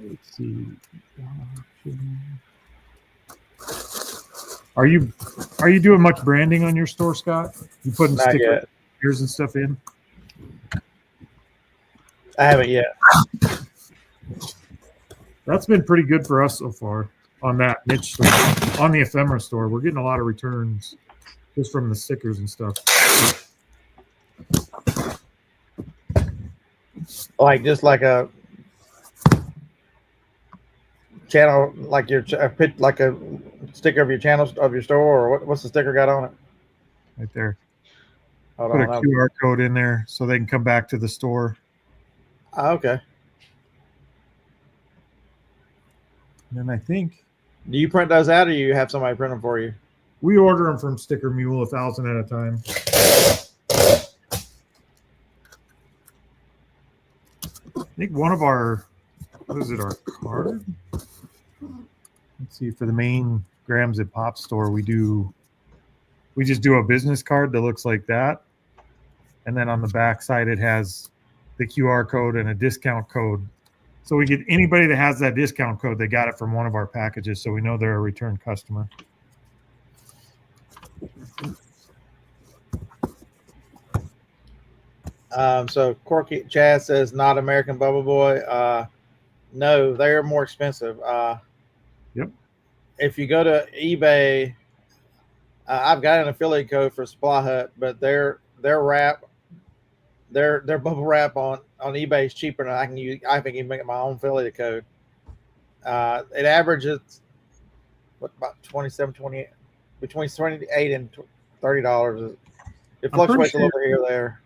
Let's see. Are you doing much branding on your store, Scott? You putting Not stickers yet. and stuff in? I haven't yet. That's been pretty good for us so far on that niche store. On the ephemera store, we're getting a lot of returns. just from the stickers and stuff. Like just like a channel, like your like a sticker of your channel of your store, or what's the sticker got on it? Right there. Hold Put a on. QR code in there so they can come back to the store. Okay. And then I think Do you print those out, or you have somebody print them for you? we order them from Sticker Mule 1,000 at a time. I think one of our, what is it, our card? Let's see, for the main Grams and Pop store, we just do a business card that looks like that. And then on the back side, it has the QR code and a discount code. So we get anybody that has that discount code, they got it from one of our packages. So we know they're a return customer. So Corky Chad says not American Bubble Boy. No, they're more expensive. Yep. If you go to eBay, I've got an affiliate code for Supply Hut, but their wrap, their bubble wrap on eBay is cheaper than I can use. I think you can make my own affiliate code. It averages about 27, 28, between $28 and $30. It fluctuates a little bit here or there.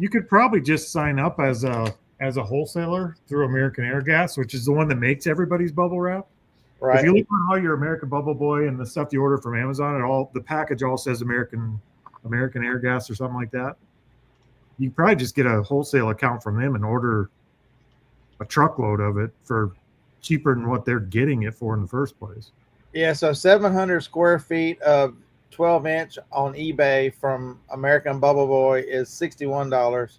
You could probably just sign up as a wholesaler through American Air Gas, which is the one that makes everybody's bubble wrap. Right. If you look at all your American Bubble Boy and the stuff you order from Amazon, the package all says American Air Gas or something like that. You can probably just get a wholesale account from them and order a truckload of it for cheaper than what they're getting it for in the first place. Yeah, so 700 square feet of 12-inch on eBay from American Bubble Boy is $61.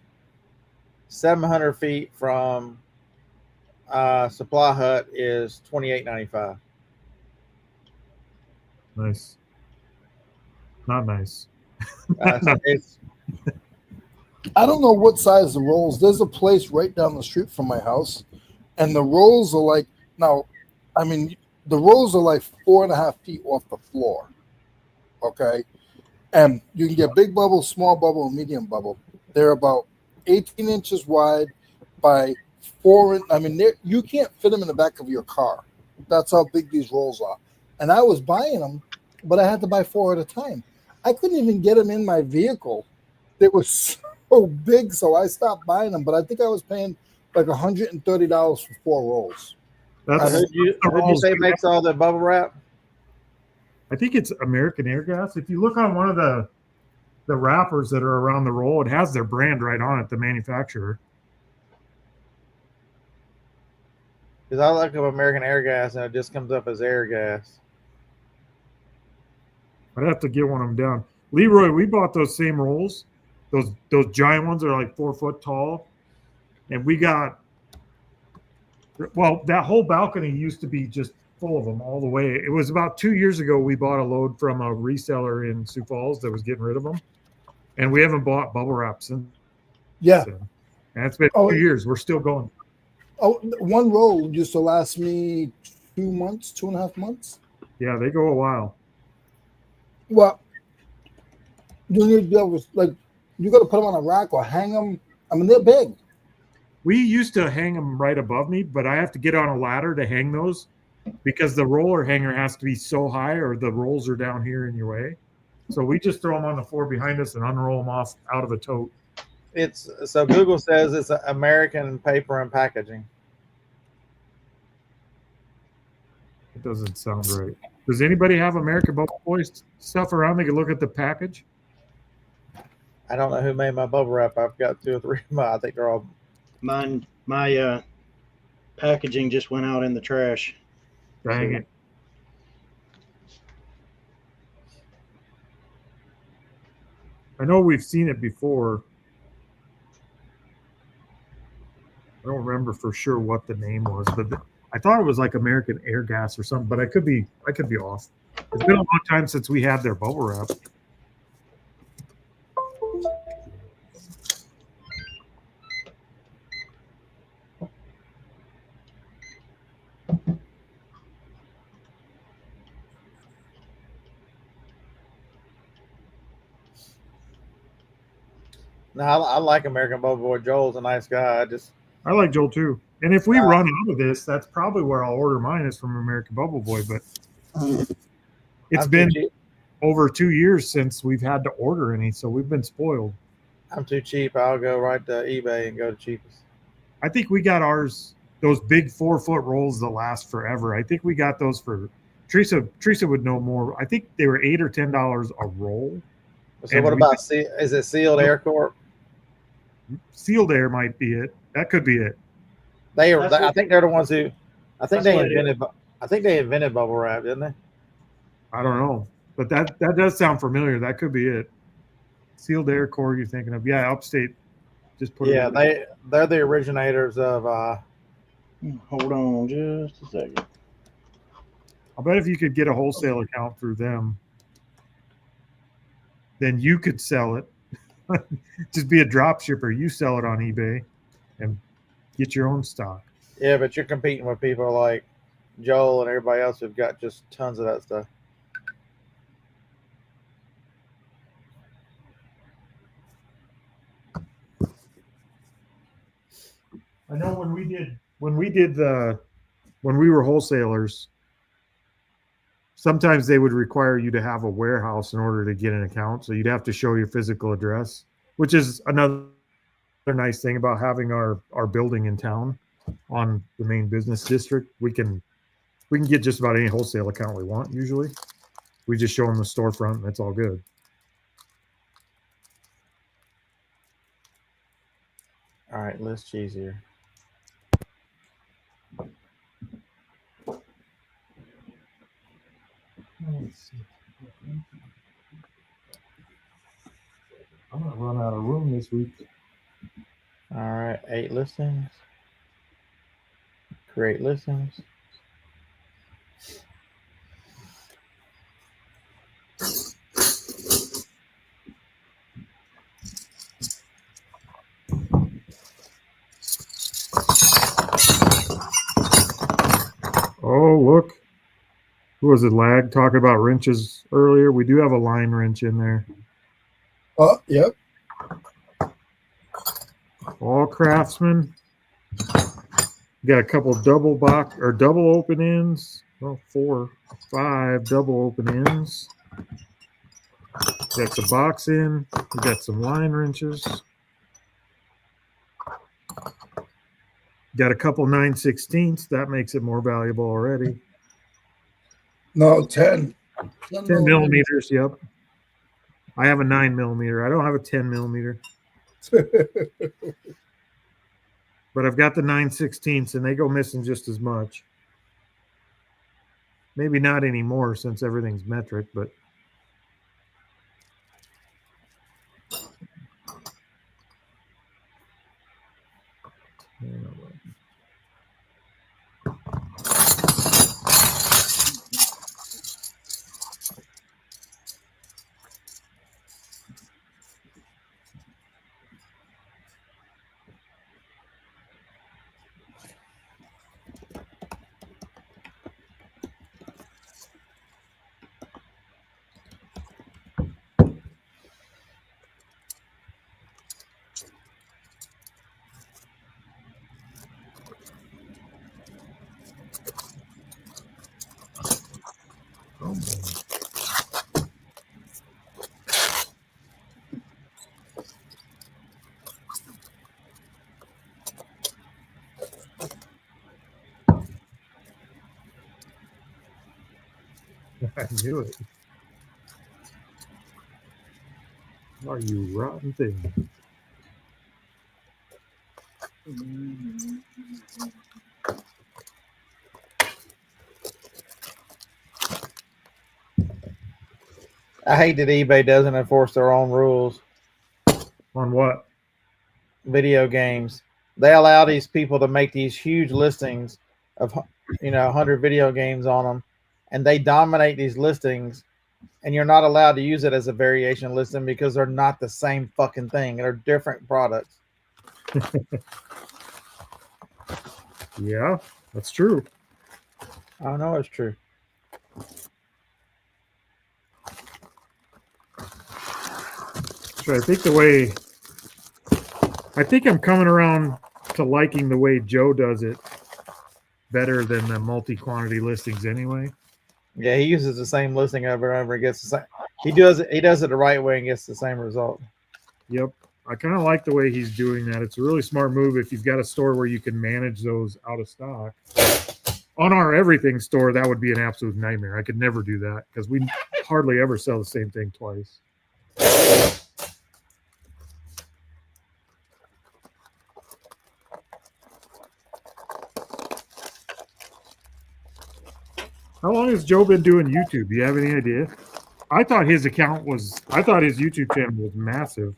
700 feet from Supply Hut is $28.95. Nice. Not nice. It's I don't know what size the rolls. There's a place right down the street from my house, and the rolls are like, now, I mean, the rolls are like 4.5 feet off the floor. Okay. And you can get big bubble, small bubble, and medium bubble. They're about 18 inches wide by 4. I mean, you can't fit them in the back of your car. That's how big these rolls are. And I was buying them, but I had to buy 4 at a time. I couldn't even get them in my vehicle. They were so big, so I stopped buying them. But I think I was paying like $130 for 4 rolls. who'd you say makes all the bubble wrap? I think it's American Air Gas. If you look on one of the wrappers that are around the roll, it has their brand right on it, the manufacturer. Because I look up American Air Gas and it just comes up as Air Gas. I'd have to get one of them down. Leroy, we bought those same rolls. Those giant ones are like 4 foot tall. And we got, well, that whole balcony used to be just full of them all the way. It was about 2 years ago we bought a load from a reseller in Sioux Falls that was getting rid of them. And we haven't bought bubble wrap since. Yeah. And it's been 2 years. We're still going. Oh, one roll used to last me 2 months, 2.5 months. Yeah, they go a while. Well, you need to be able to, like, you got to put them on a rack or hang them. I mean, they're big. We used to hang them right above me, but I have to get on a ladder to hang those because the roller hanger has to be so high or the rolls are down here in your way. So we just throw them on the floor behind us and unroll them off out of a tote. So Google says it's American Paper and Packaging. It doesn't sound right. Does anybody have American Bubble Boy stuff around? They can look at the package. I don't know who made my bubble wrap. I've got 2 or 3 of mine. I think they're all Mine, my packaging just went out in the trash. Dang it. I know we've seen it before. I don't remember for sure what the name was, but I thought it was like American Air Gas or something, but I could be off. It's been a long time since we had their bubble wrap. No, I like American Bubble Boy. Joel's a nice guy. I like Joel too. And if we run out of this, that's probably where I'll order mine is from American Bubble Boy. But it's been over 2 years since we've had to order any, so we've been spoiled. I'm too cheap. I'll go right to eBay and go to cheapest. I think we got ours, those big 4-foot rolls that last forever. I think we got those for Teresa would know more. I think they were $8 or $10 a roll. So And what about is it Sealed Air Corp? Sealed Air might be it. That could be it. I think they're the ones who. I think they invented bubble wrap, didn't they? I don't know, but that does sound familiar. That could be it. Sealed Air Corp you're thinking of? Yeah, Upstate. Just put Yeah, it. they're the originators of. Hold on just a second. I'll bet if you could get a wholesale account through them, then you could sell it. Just be a drop shipper. You sell it on eBay and get your own stock. Yeah, but you're competing with people like Joel and everybody else who've got just tons of that stuff. I know when we were wholesalers, sometimes they would require you to have a warehouse in order to get an account. So you'd have to show your physical address, which is another nice thing about having our building in town on the main business district. We can get just about any wholesale account we want. Usually we just show them the storefront and it's all good. All right, list cheese here. I'm gonna run out of room this week. All right, 8 listings. Create listings. Oh, look. Who was it, Lag, talking about wrenches earlier? We do have a line wrench in there. Oh, yep. All Craftsman. Got a couple double open ends. Well, 4, 5 double open ends. Got some box in. We got some line wrenches. Got a couple 9/16. That makes it more valuable already. No, 10. 10 millimeters, yep. I have a 9 millimeter. I don't have a 10 millimeter. But I've got the 9/16, and they go missing just as much. Maybe not anymore since everything's metric, but I knew it. Are you rotten thing? I hate that eBay doesn't enforce their own rules. On what? Video games. They allow these people to make these huge listings of 100 video games on them, and they dominate these listings, and you're not allowed to use it as a variation listing because they're not the same fucking thing. They're different products. Yeah, that's true. I know it's true. So I think the way I think I'm coming around to liking the way Joe does it better than the multi-quantity listings anyway. Yeah, he uses the same listing over and over. He gets the same. He does it the right way and gets the same result. Yep. I kind of like the way he's doing that. It's a really smart move if you've got a store where you can manage those out of stock. On our everything store, that would be an absolute nightmare. I could never do that because we hardly ever sell the same thing twice. How long has Joe been doing YouTube? Do you have any idea? I thought his YouTube channel was massive.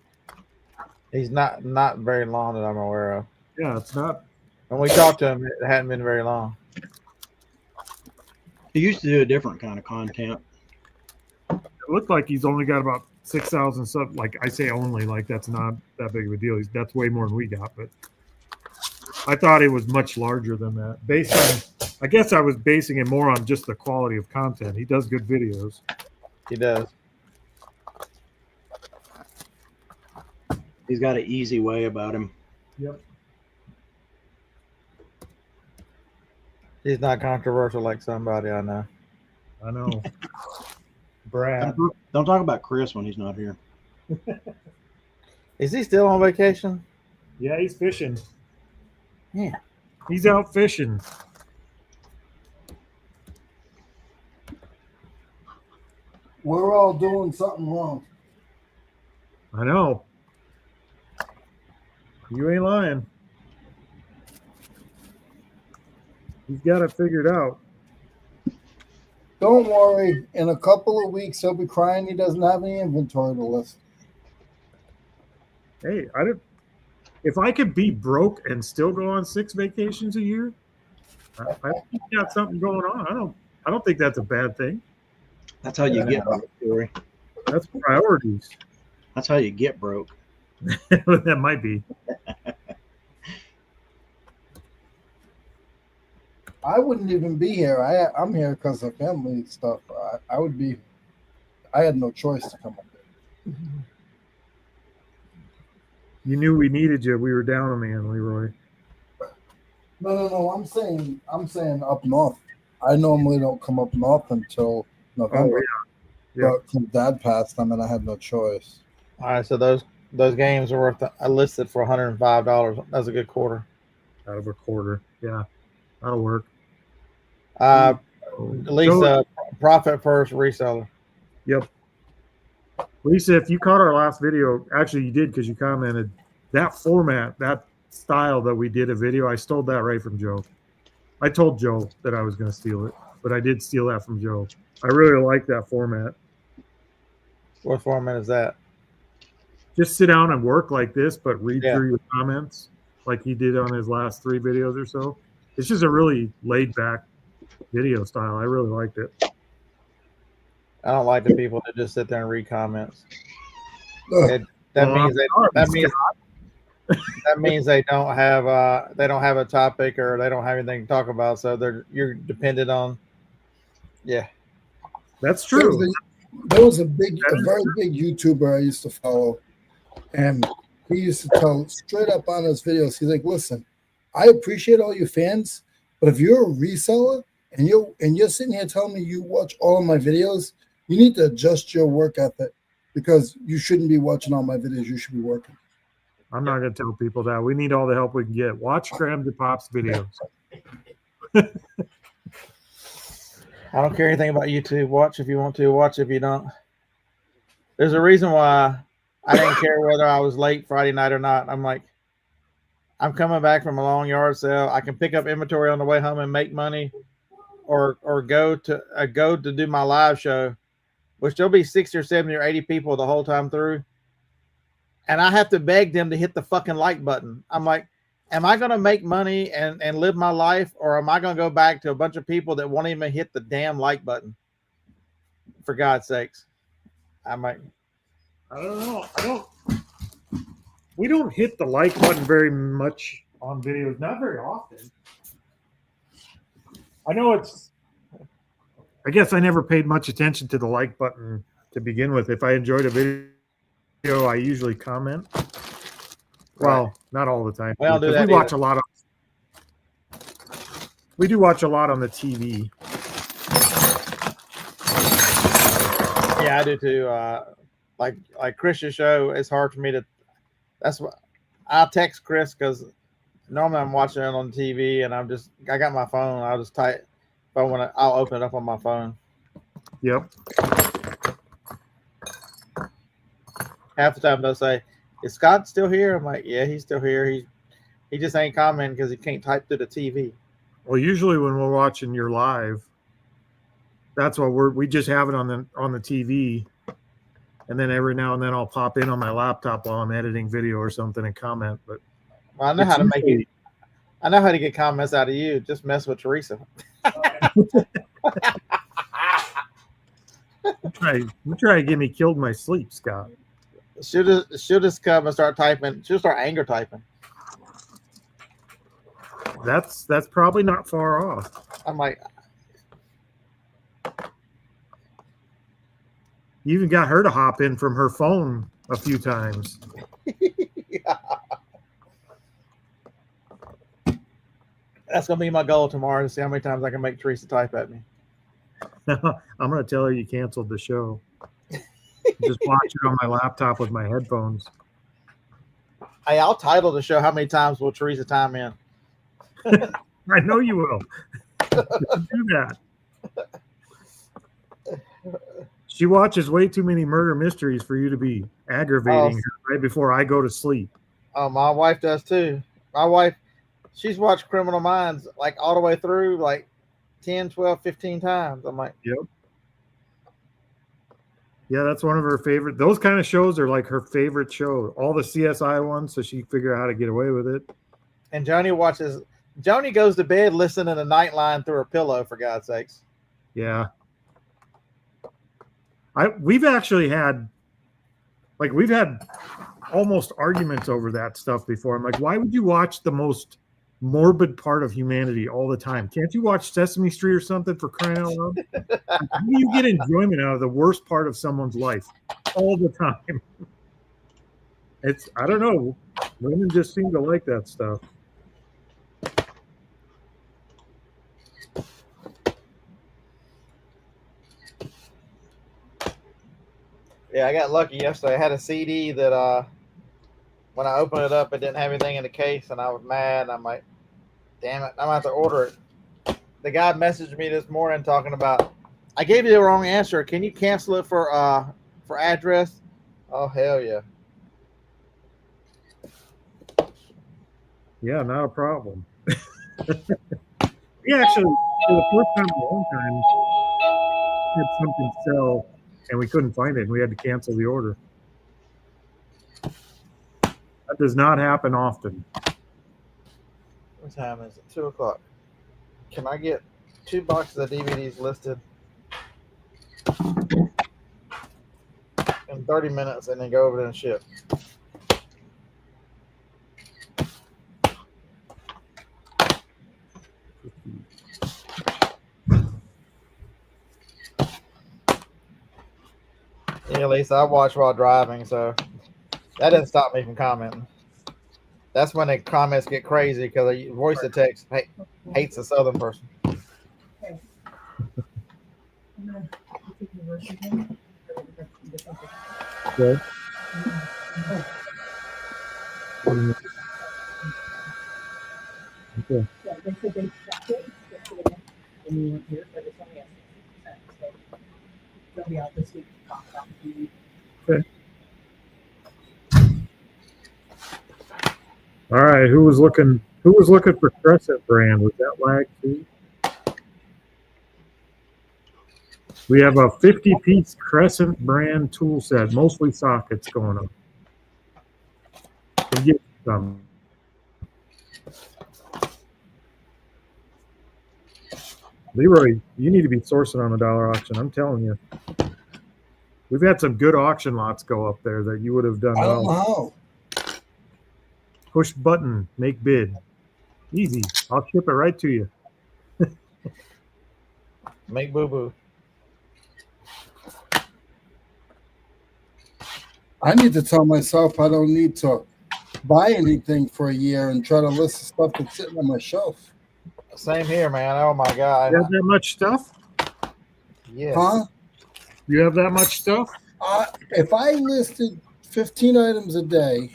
He's not very long that I'm aware of. Yeah, it's not. When we talked to him, it hadn't been very long. He used to do a different kind of content. It looked like he's only got about 6,000 subs. Like I say only, like that's not that big of a deal. That's way more than we got, but I thought it was much larger than that. Based on, I guess I was basing it more on just the quality of content. He does good videos. He does. He's got an easy way about him. Yep. He's not controversial like somebody I know. I know. Brad. Don't talk about Chris when he's not here. Is he still on vacation? Yeah, he's fishing. Yeah. He's out fishing. We're all doing something wrong. I know. You ain't lying. He's got it figured out. Don't worry. In a couple of weeks, he'll be crying he doesn't have any inventory to list. Hey, if I could be broke and still go on 6 vacations a year, I think you got something going on. I don't think that's a bad thing. That's how you get broke, Corey. That's priorities. That's how you get broke. That might be. I wouldn't even be here. I'm here because of family stuff. I would be. I had no choice to come up here. You knew we needed you. We were down on man, Leroy. No. I'm saying up north. I normally don't come up north until November. Oh, yeah. But since Dad passed, I had no choice. All right, so those games are worth. I listed for $105. That's a good quarter. Out of a quarter. Yeah, that'll work. Lisa, profit first reseller. Yep. Lisa, if you caught our last video, actually you did because you commented, that format, that style that we did a video, I stole that right from Joe. I told Joe that I was going to steal it, but I did steal that from Joe. I really like that format. What format is that? Just sit down and work like this, but read Yeah. through your comments like he did on his last 3 videos or so. It's just a really laid back video style. I really liked it. I don't like the people that just sit there and read comments. Ugh. That means they don't have a topic or they don't have anything to talk about. So you're dependent on. Yeah, That's true. There was a very big YouTuber I used to follow, and he used to tell straight up on his videos. He's like, "Listen, I appreciate all your fans, but if you're a reseller and you're sitting here telling me you watch all of my videos, you need to adjust your work ethic because you shouldn't be watching all my videos. You should be working." I'm not going to tell people that. We need all the help we can get. Watch Graham DePop's videos. I don't care anything about YouTube. Watch if you want to. Watch if you don't. There's a reason why I didn't care whether I was late Friday night or not. I'm like, I'm coming back from a long yard sale. I can pick up inventory on the way home and make money, or go to do my live show, which there'll be 60 or 70 or 80 people the whole time through. And I have to beg them to hit the fucking like button. I'm like, am I going to make money and live my life, or am I going to go back to a bunch of people that won't even hit the damn like button? For God's sakes. I'm like, I don't know. We don't hit the like button very much on videos. Not very often. I know I guess I never paid much attention to the like button to begin with. If I enjoyed a video, I usually comment. Well, not all the time. We don't do because that we watch either. a lot of. We do watch a lot on the TV. Yeah, I do too. Like Chris's show, it's hard for me to. That's what I'll text Chris because normally I'm watching it on TV and I got my phone. I'll just type. If I want to, I'll open it up on my phone. Yep. Half the time they'll say, "Is Scott still here?" I'm like, "Yeah, he's still here. He just ain't commenting because he can't type through the TV." Well, usually when we're watching your live, that's what we just have it on the TV, and then every now and then I'll pop in on my laptop while I'm editing video or something and comment. But Well, I know how to make it. I know how to get comments out of you. Just mess with Teresa. You try to get me killed in my sleep, Scott. She'll just come and start typing. She'll start anger typing. That's probably not far off. I'm like, You even got her to hop in from her phone a few times. yeah. That's gonna be my goal tomorrow to see how many times I can make Teresa type at me. I'm gonna tell her you canceled the show. Just watch it on my laptop with my headphones. Hey, I'll title the show "How Many Times Will Teresa Time In?" I know you will. Do that. She watches way too many murder mysteries for you to be aggravating her right before I go to sleep. Oh, my wife does too. My wife, she's watched Criminal Minds like all the way through like 10, 12, 15 times. I'm like, yep. Yeah, that's one of her favorite. Those kind of shows are like her favorite show. All the CSI ones, so she can figure out how to get away with it. And Joni goes to bed listening to Nightline through her pillow, for God's sakes. Yeah. We've actually had almost arguments over that stuff before. I'm like, why would you watch the most morbid part of humanity all the time? Can't you watch Sesame Street or something, for crying out loud? How do you get enjoyment out of the worst part of someone's life all the time? I don't know. Women just seem to like that stuff. Yeah, I got lucky yesterday. I had a CD that when I opened it up, it didn't have anything in the case, and I was mad. I'm like, damn it, I'm gonna have to order it. The guy messaged me this morning talking about, I gave you the wrong answer. Can you cancel it for address? Oh, hell yeah. Yeah, not a problem. We actually, for the first time in a long time, had something sell and we couldn't find it and we had to cancel the order. That does not happen often. What time is it? 2 o'clock. Can I get 2 boxes of DVDs listed in 30 minutes and then go over there and ship? Yeah, Lisa, I watch while driving, so that didn't stop me from commenting. That's when the comments get crazy because the voice to text hates a Southern person. Okay. I'm gonna take the verse again. Okay. Okay. Yeah, they said they checked it yesterday when we weren't here, but it's only at 60%. So they'll be out this week to talk about the Okay. All right. Who was looking for Crescent brand? Was that lag too? We have a 50-piece Crescent brand tool set, mostly sockets going on. We'll get some. Leroy, you need to be sourcing on the dollar auction. I'm telling you. We've had some good auction lots go up there that you would have done I don't well. know. Push button, make bid. Easy. I'll ship it right to you. Make boo-boo. I need to tell myself I don't need to buy anything for a year and try to list the stuff that's sitting on my shelf. Same here, man. Oh my god. You have that much stuff? Yes. Huh? You have that much stuff? If I listed 15 items a day,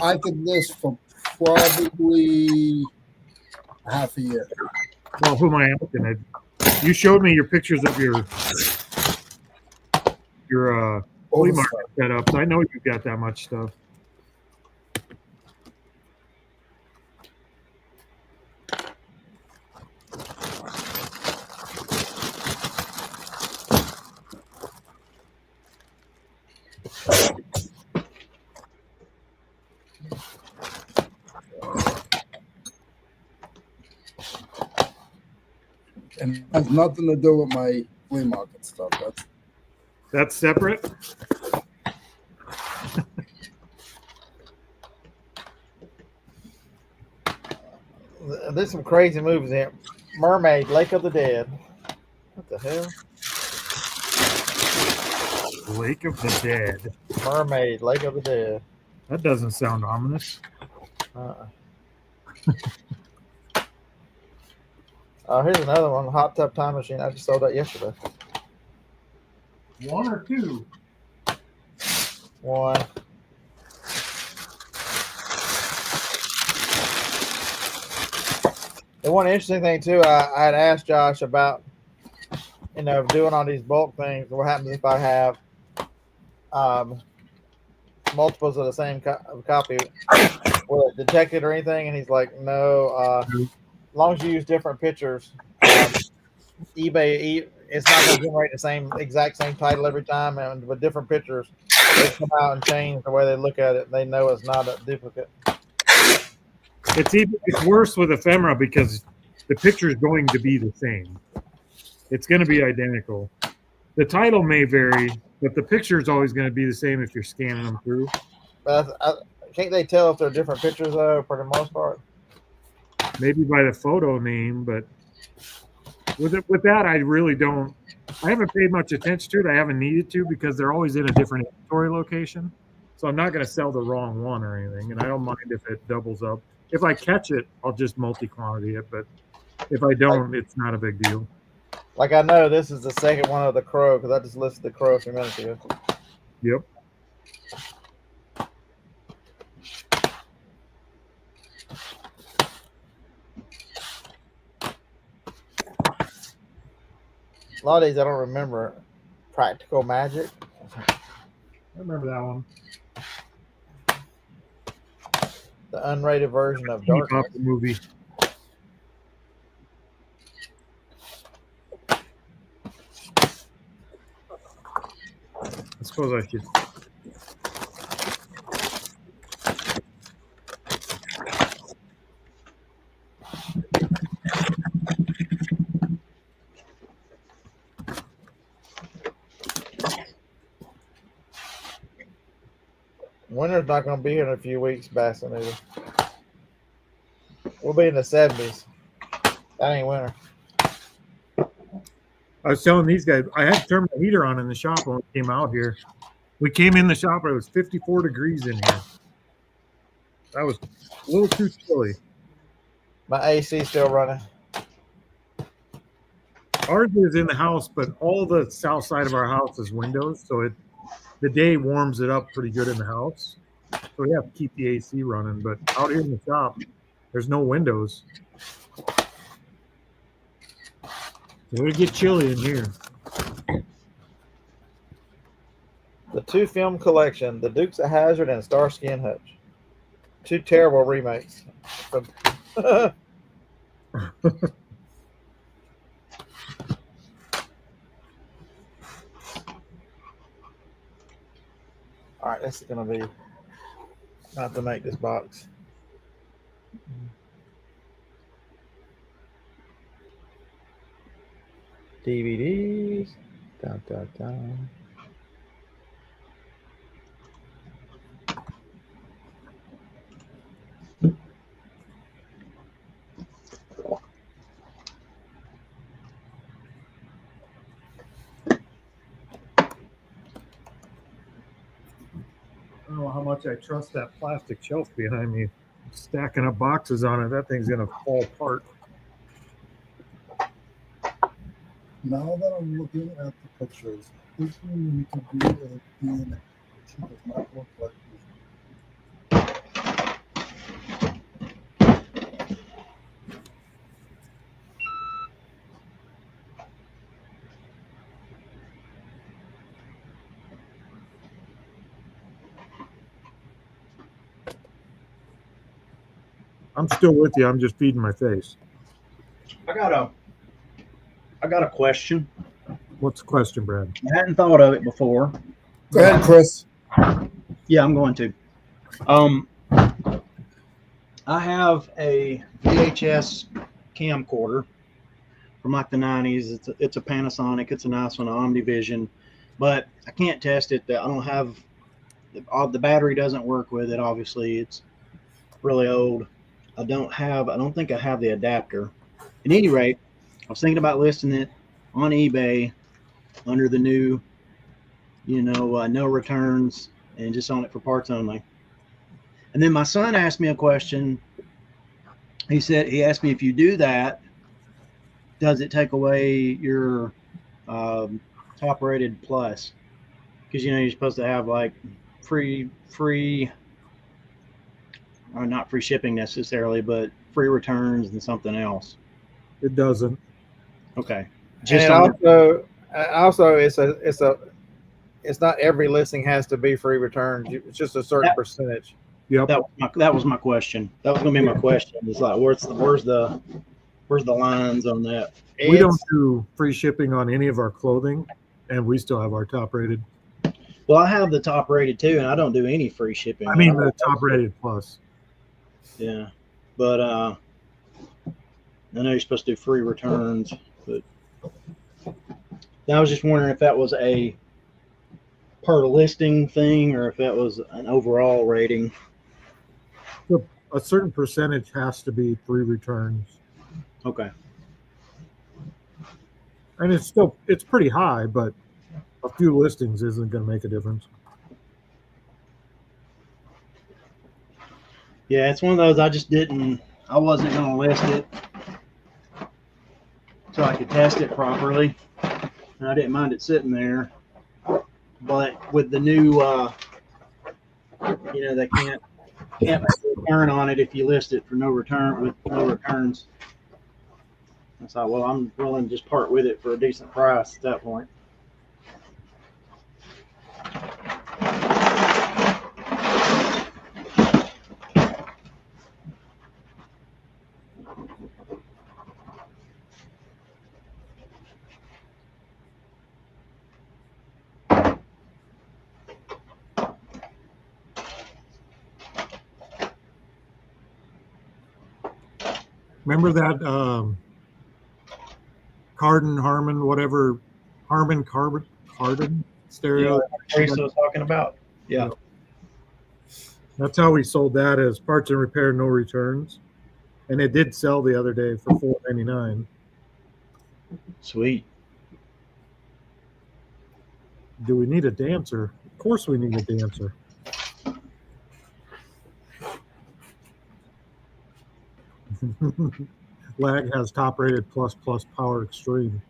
I could list for probably half a year. Well, who am I asking? You showed me your pictures of your flea market setups. I know you've got that much stuff. And it has nothing to do with my flea market stuff. That's separate? There's some crazy movies here. Mermaid, Lake of the Dead. What the hell? Lake of the Dead. Mermaid, Lake of the Dead. That doesn't sound ominous. Here's another one, Hot Tub Time Machine. I just sold that yesterday. One or two? One. The one interesting thing too, I had asked Josh about, doing all these bulk things. What happens if I have multiples of the same copy? Will it detect it or anything? And he's like, no. As long as you use different pictures, eBay, it's not going to generate the exact same title every time, and with different pictures, they come out and change the way they look at it. They know it's not a duplicate. It's worse with ephemera because the picture is going to be the same. It's going to be identical. The title may vary, but the picture is always going to be the same if you're scanning them through. But can't they tell if they're different pictures though, for the most part? Maybe by the photo name, but with that, I really don't. I haven't paid much attention to it. I haven't needed to because they're always in a different inventory location. So I'm not going to sell the wrong one or anything, and I don't mind if it doubles up. If I catch it, I'll just multi-quantity it, but if I don't, it's not a big deal. Like I know this is the second one of the Crow because I just listed the Crow a few minutes ago. Yep. A lot of these I don't remember. Practical Magic. I remember that one. The unrated version of Darkness. The movie. I suppose I should. Winter's not going to be here in a few weeks, Bassin, either. We'll be in the 70s. That ain't winter. I was telling these guys, I had to turn my heater on in the shop when we came out here. We came in the shop, it was 54 degrees in here. That was a little too chilly. My AC still running. Ours is in the house, but all the south side of our house is windows, so the day warms it up pretty good in the house. So we have to keep the AC running. But out here in the shop, there's no windows. So it'll get chilly in here. The two film collection, The Dukes of Hazzard and Starsky and Hutch. Two terrible remakes. All right, this is going to be not to make this box. DVDs. Dun, dun, dun. don't know how much I trust that plastic shelf behind me. Stacking up boxes on it, that thing's gonna fall apart. Now that I'm looking at the pictures, this one need to be in she does not look like this. I'm still with you. I'm just feeding my face. I got a question. What's the question, Brad? I hadn't thought of it before. Go ahead, Chris. Yeah, I'm going to. I have a VHS camcorder from like the 90s. It's a Panasonic. It's a nice one, Omnivision, but I can't test it. I don't have the battery doesn't work with it. Obviously, it's really old. I don't think I have the adapter. At any rate, I was thinking about listing it on eBay under the new, no returns and just on it for parts only. And then my son asked me a question. He asked me, if you do that, does it take away your top rated plus? Because you're supposed to have like free, or not free shipping necessarily, but free returns and something else. It doesn't. Okay. And also it's not every listing has to be free returns. It's just a certain percentage. Yep. That was my question. That was going to be my question. It's like, where's the lines on that? We don't do free shipping on any of our clothing, and we still have our top rated. Well, I have the top rated too, and I don't do any free shipping. I mean, the top rated plus. Yeah, but I know you're supposed to do free returns, but I was just wondering if that was a per listing thing or if that was an overall rating. A certain percentage has to be free returns. Okay. And it's pretty high, but a few listings isn't going to make a difference. Yeah, it's one of those I wasn't going to list it so I could test it properly. And I didn't mind it sitting there. But with the new, they can't make a return on it if you list it for no returns. I thought, well, I'm willing to just part with it for a decent price at that point. Remember that Harman stereo? Teresa was talking about. Yeah. That's how we sold that, as parts and repair, no returns. And it did sell the other day for $4.99. Sweet. Do we need a dancer? Of course we need a dancer. Lag has top rated plus power extreme.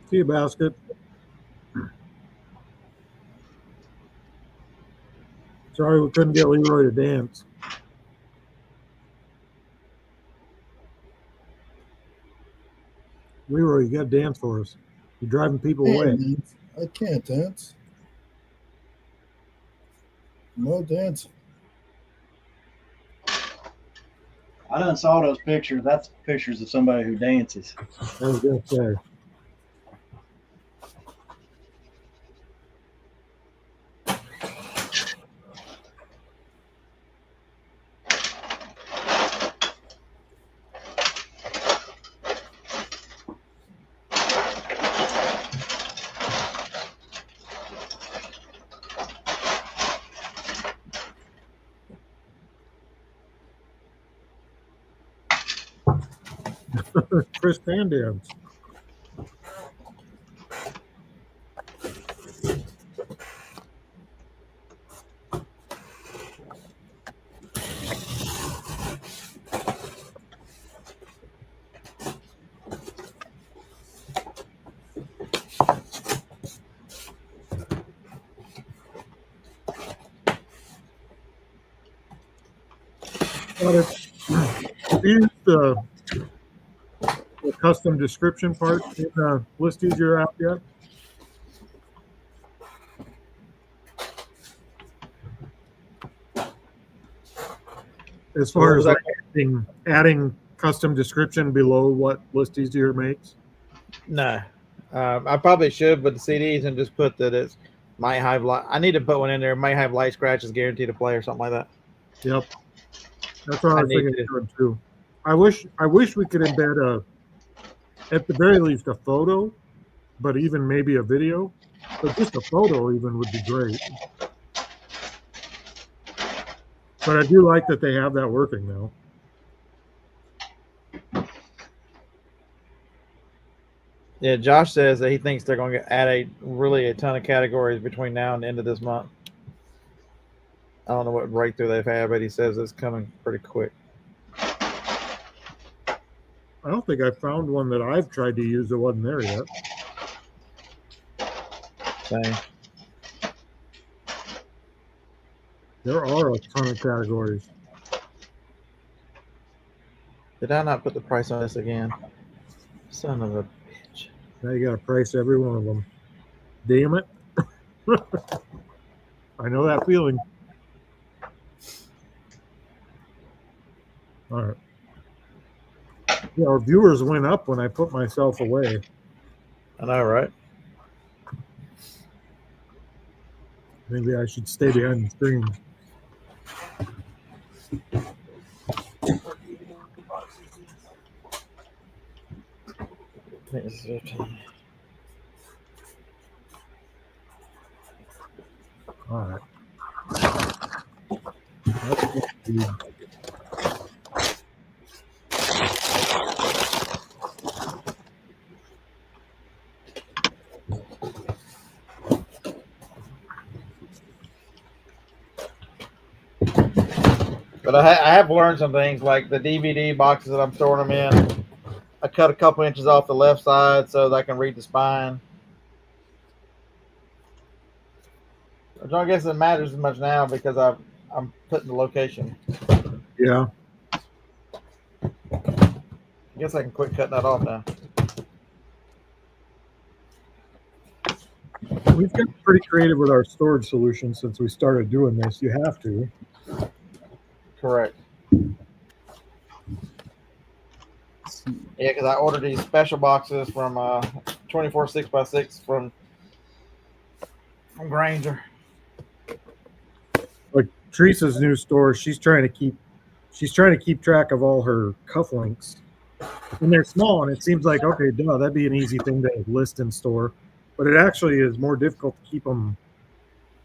See you, Basket. Sorry we couldn't get Leroy to dance. Leroy, you got to dance for us. You're driving people away. I can't dance. No dancing. I done saw those pictures. That's pictures of somebody who dances. I was going to say. Chris Pandans. Got it. Use the custom description part in the List Easier app yet? As far as like adding custom description below what List Easier makes? No. I probably should, but the CDs and just put that it's might have light. I need to put one in there. Might have light scratches guaranteed to play or something like that. Yep. That's what I was thinking too. I wish we could embed at the very least a photo, but even maybe a video. But just a photo even would be great. But I do like that they have that working now. Yeah, Josh says that he thinks they're going to add a ton of categories between now and the end of this month. I don't know what breakthrough they've had, but he says it's coming pretty quick. I don't think I found one that I've tried to use that wasn't there yet. Same. There are a ton of categories. Did I not put the price on this again? Son of a bitch. Now you got to price every one of them. Damn it. I know that feeling. All right. Yeah, our viewers went up when I put myself away. I know, right? Maybe I should stay behind the screen. I think this is 15. All right. But I have learned some things, like the DVD boxes that I'm storing them in. I cut a couple inches off the left side so that I can read the spine. I don't guess it matters as much now because I'm putting the location. Yeah. I guess I can quit cutting that off now. We've gotten pretty creative with our storage solution since we started doing this. You have to. Correct. Yeah, because I ordered these special boxes from 24 6x6 from Granger. Like Teresa's new store, she's trying to keep track of all her cufflinks. And they're small, and it seems like, okay, duh, that'd be an easy thing to list and store. But it actually is more difficult to keep them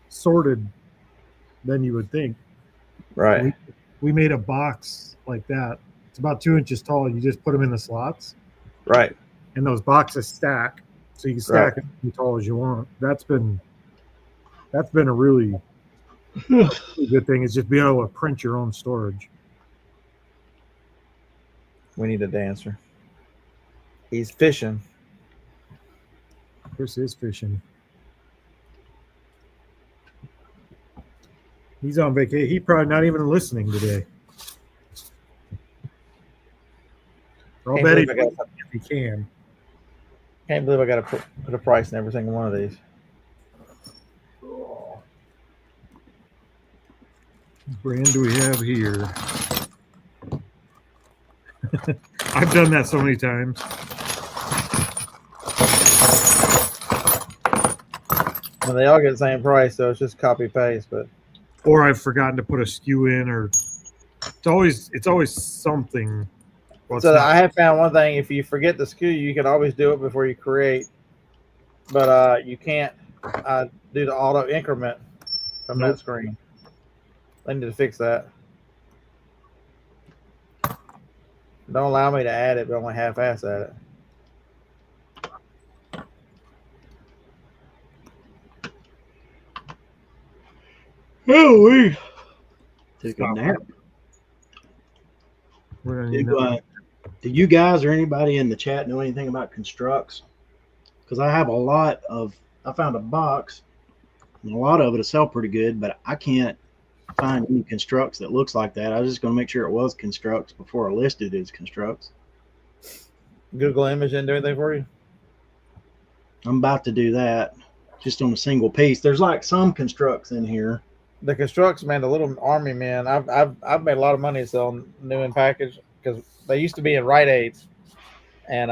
sorted than you would think. Right. We made a box like that. It's about 2 inches tall. You just put them in the slots. Right. And those boxes stack. So you can stack it as tall as you want. That's been a really good thing, is just being able to print your own storage. We need a dancer. He's fishing. Chris is fishing. He's on vacation. He's probably not even listening today. I'll bet if he can. Can't believe I got to put a price in every single one of these. What brand do we have here? I've done that so many times. And they all get the same price, so it's just copy paste. But or I've forgotten to put a SKU in, or it's always something. Well, so I have found one thing: if you forget the SKU, you can always do it before you create, but you can't do the auto increment from that screen. I need to fix that. Don't allow me to add it, but only half-ass at it. Oh, we take a Stop. nap. We're gonna need another- Do you guys or anybody in the chat know anything about constructs? Because I have I found a box, and a lot of it will sell pretty good, but I can't find any constructs that looks like that. I was just going to make sure it was constructs before I listed it as constructs. Google image didn't do anything for you? I'm about to do that just on a single piece. There's like some constructs in here. The constructs, man, the little army men. I've made a lot of money selling new in package because they used to be in Rite Aids, and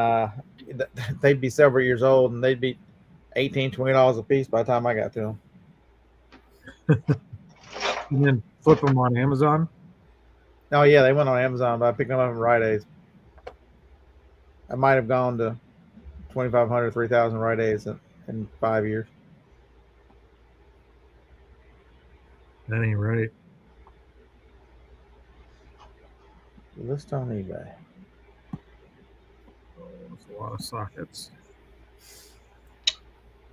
they'd be several years old, and they'd be $18-$20 a piece by the time I got to them. And then flip them on Amazon. Oh yeah, they went on Amazon, but I picked them up from Rite Aids. I might have gone to 2,500, 3,000 Rite Aids in 5 years. That ain't right. List on eBay. Oh, that's a lot of sockets.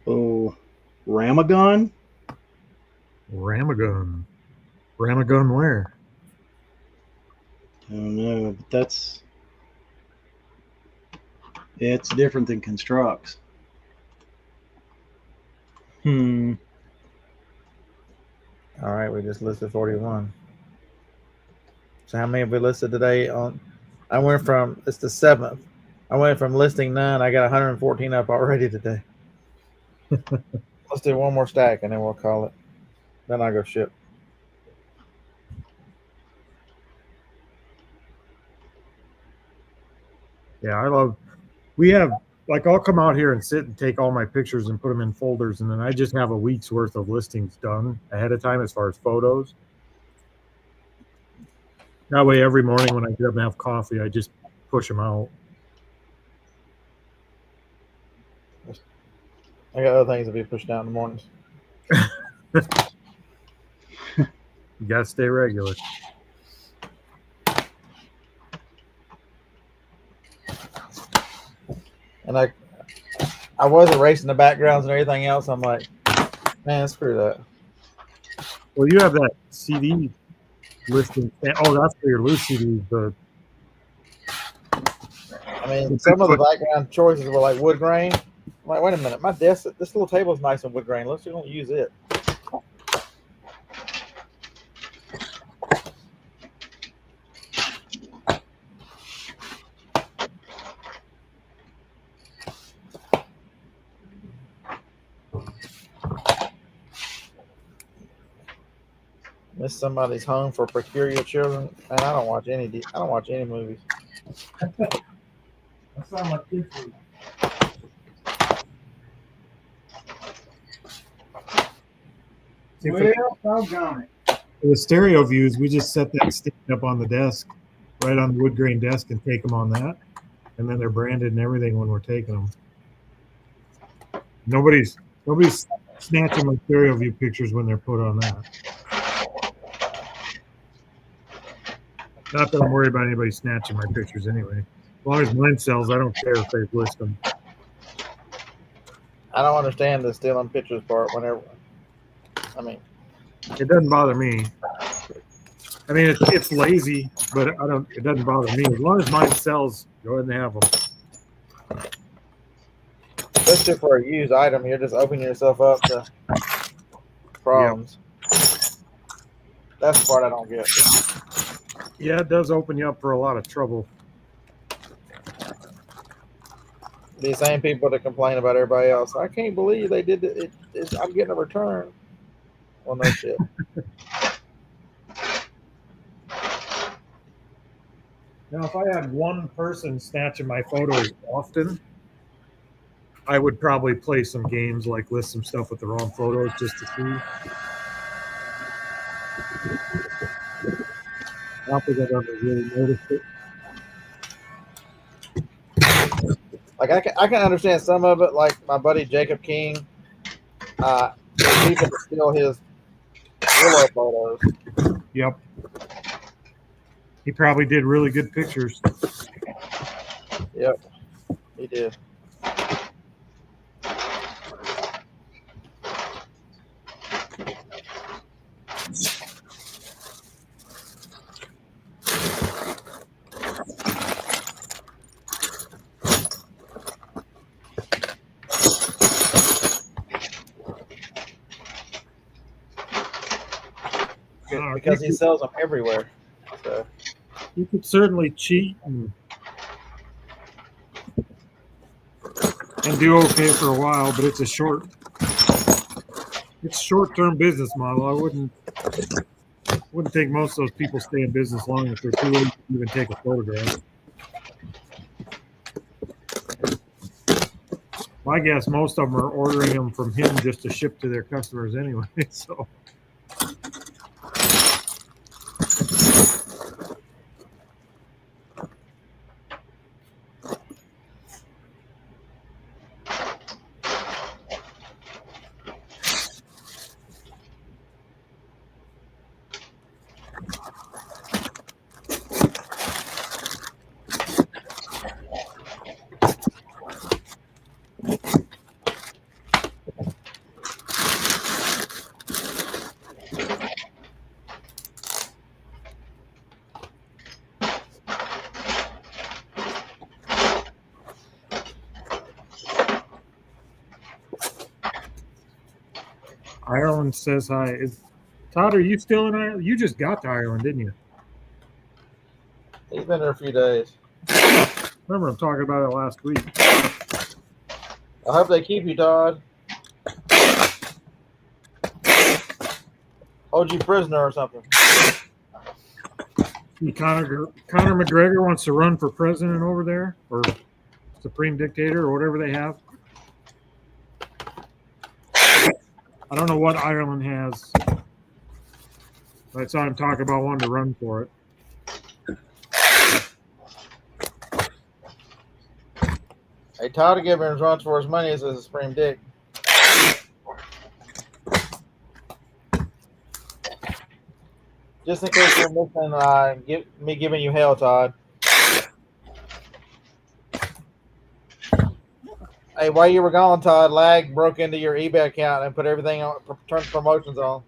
Oh, Ramagun? Ramagun. Ramagun where? I don't know, but it's different than constructs. All right, we just listed 41. So how many have we listed today? It's the 7th. I went from listing none. I got 114 up already today. Let's do one more stack and then we'll call it. Then I'll go ship. Yeah, we have, like, I'll come out here and sit and take all my pictures and put them in folders, and then I just have a week's worth of listings done ahead of time as far as photos. That way, every morning when I get up and have coffee, I just push them out. I got other things to be pushed down in the mornings. You got to stay regular. And I was erasing the backgrounds and everything else. I'm like, man, screw that. Well, you have that CD listing. Oh, that's for your loose CDs. But I mean, some of the background choices were like wood grain. I'm like, wait a minute, my desk, this little table is nice in wood grain. Let's just don't use it. Miss somebody's home for Procure Your Children. Man, I don't watch any movies. that sounds like good food. Well, doggone it. For the stereo views, we just set that stick up on the desk, right on the wood grain desk, and take them on that. And then they're branded and everything when we're taking them. Nobody's snatching my stereo view pictures when they're put on that. Not that I'm worried about anybody snatching my pictures anyway. As long as mine sells, I don't care if they list them. I don't understand the stealing pictures part whenever. I mean, it doesn't bother me. I mean, it's lazy, but it doesn't bother me. As long as mine sells, go ahead and have them. Especially for a used item, you're just opening yourself up to problems. Yep. That's the part I don't get. Yeah, it does open you up for a lot of trouble. These same people that complain about everybody else. I can't believe they did it. I'm getting a return. Well, no shit. Now, if I had one person snatching my photos often, I would probably play some games, like list some stuff with the wrong photos just to see. I don't think I've ever really noticed it. Like I can understand some of it, like my buddy Jacob King. People steal his Willow photos. Yep. He probably did really good pictures. Yep, he did. Because he sells them everywhere. So you could certainly cheat and do okay for a while, but it's short-term business model. I wouldn't think most of those people stay in business long if they're too late to even take a photograph. My guess, most of them are ordering them from him just to ship to their customers anyway. So. Ireland says hi. Todd, are you still in Ireland? You just got to Ireland, didn't you? he's been there a few days. Remember, I'm talking about it last week. I hope they keep you, Todd. Hold you prisoner or something. Conor McGregor wants to run for president over there, or supreme dictator, or whatever they have. I don't know what Ireland has. I saw him talk about wanting to run for it. Hey, Todd Gibbons runs for his money as a supreme dick. Just in case you're missing, me giving you hell, Todd. Hey, while you were gone, Todd, Lag broke into your eBay account and put everything on, turned promotions on.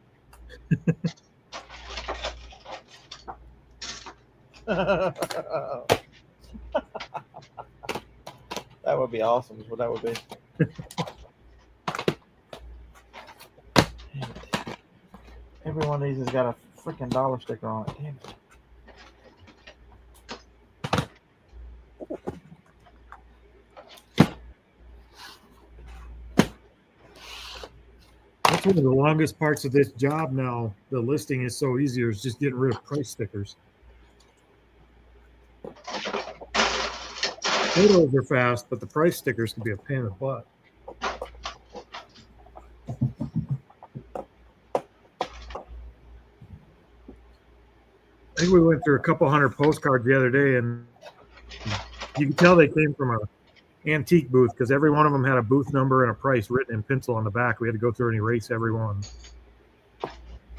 That would be awesome, is what that would be. Every one of these has got a freaking dollar sticker on it. Damn it. That's one of the longest parts of this job now. The listing is so easier. It's just getting rid of price stickers. Photos are fast, but the price stickers can be a pain in the butt. I think we went through a couple hundred postcards the other day, and you can tell they came from an antique booth because every one of them had a booth number and a price written in pencil on the back. We had to go through and erase every one.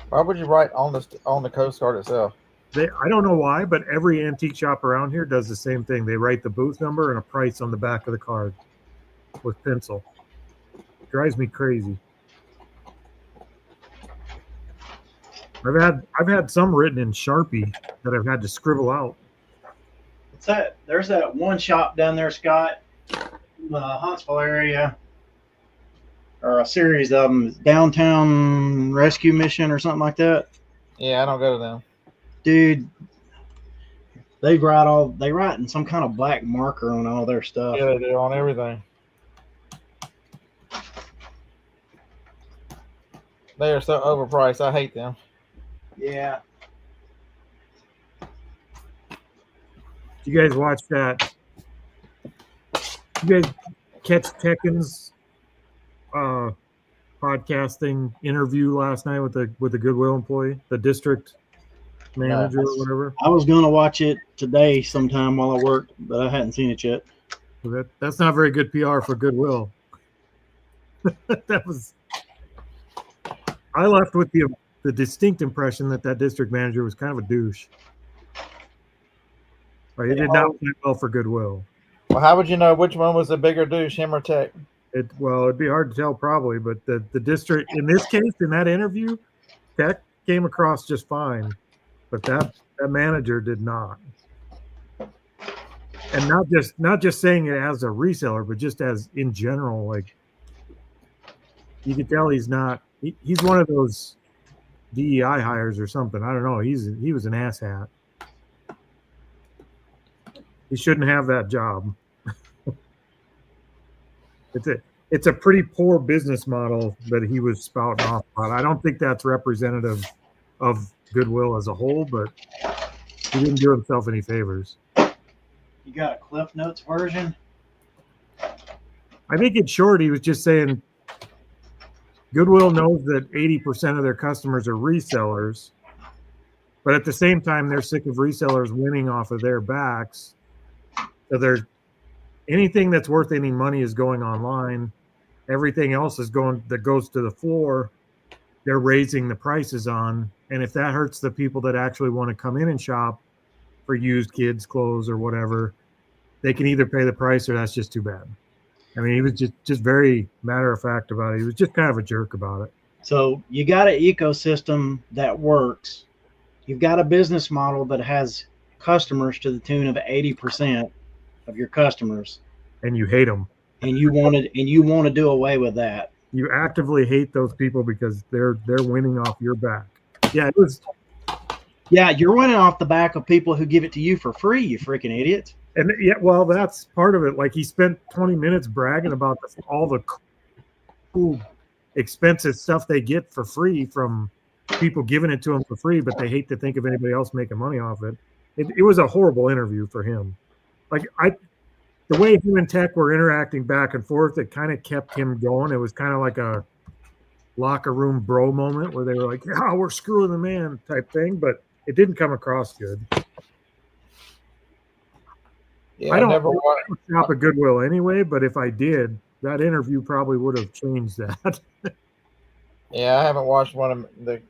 Why would you write on the postcard itself? I don't know why, but every antique shop around here does the same thing. They write the booth number and a price on the back of the card with pencil. It drives me crazy. I've had some written in Sharpie that I've had to scribble out. What's that? There's that one shop down there, Scott, in the Huntsville area, or a series of them, Downtown Rescue Mission or something like that. Yeah, I don't go to them. Dude, they write in some kind of black marker on all their stuff. Yeah, they do on everything. They are so overpriced. I hate them. Yeah. You guys watch that? You guys catch Tekken's podcasting interview last night with the Goodwill employee, the district manager or whatever? I was gonna watch it today sometime while I worked, but I hadn't seen it yet. Well, that's not very good PR for Goodwill. I left with the distinct impression that district manager was kind of a douche. But he did not play well for Goodwill. Well, how would you know which one was the bigger douche, him or Tech? It'd be hard to tell probably, but the district in this case, in that interview, Tech came across just fine, but that manager did not. And not just saying it as a reseller, but just as in general, like you could tell he's not. He's one of those DEI hires or something. I don't know. He was an asshat. He shouldn't have that job. It's a pretty poor business model that he was spouting off about. I don't think that's representative of Goodwill as a whole, but he didn't do himself any favors. You got a Cliff Notes version? I think in short, he was just saying Goodwill knows that 80% of their customers are resellers, but at the same time, they're sick of resellers winning off of their backs. So anything that's worth any money is going online. Everything else that goes to the floor, they're raising the prices on. And if that hurts the people that actually want to come in and shop for used kids' clothes or whatever, they can either pay the price or that's just too bad. I mean, he was just very matter of fact about it. He was just kind of a jerk about it. So you got an ecosystem that works. You've got a business model that has customers to the tune of 80% of your customers. And you hate them. And you want to do away with that. You actively hate those people because they're winning off your back. Yeah, it was. Yeah, you're winning off the back of people who give it to you for free, you freaking idiots. And yeah, well, that's part of it. Like he spent 20 minutes bragging about all the cool, expensive stuff they get for free from people giving it to them for free, but they hate to think of anybody else making money off it. It was a horrible interview for him. Like the way him and Tech were interacting back and forth, it kind of kept him going. It was kind of like a locker room bro moment where they were like, "Yeah, we're screwing the man" type thing, but it didn't come across good. Yeah, I don't shop at Goodwill anyway, but if I did, that interview probably would have changed that. Yeah, I haven't watched one of the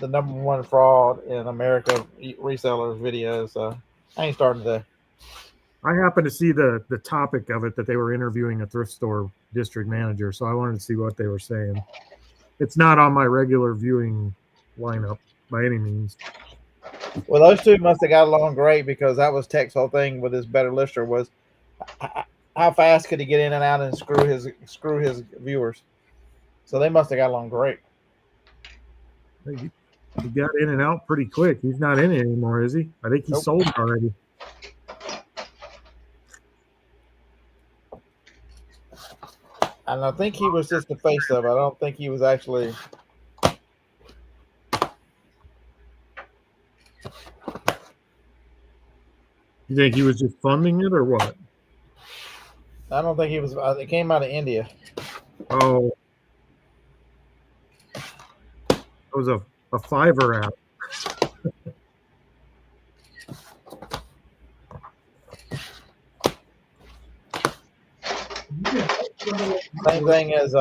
number one fraud in America resellers videos, so I ain't starting today. I happened to see the topic of it that they were interviewing a thrift store district manager, so I wanted to see what they were saying. It's not on my regular viewing lineup by any means. Well, those two must have got along great because that was Tech's whole thing with his better lister was how fast could he get in and out and screw his viewers. So they must have got along great. He got in and out pretty quick. He's not in it anymore, is he? I think he sold it already. And I think he was just the face of it. I don't think he was actually. You think he was just funding it or what? I don't think he was. It came out of India. Oh. It was a Fiverr app. Same thing as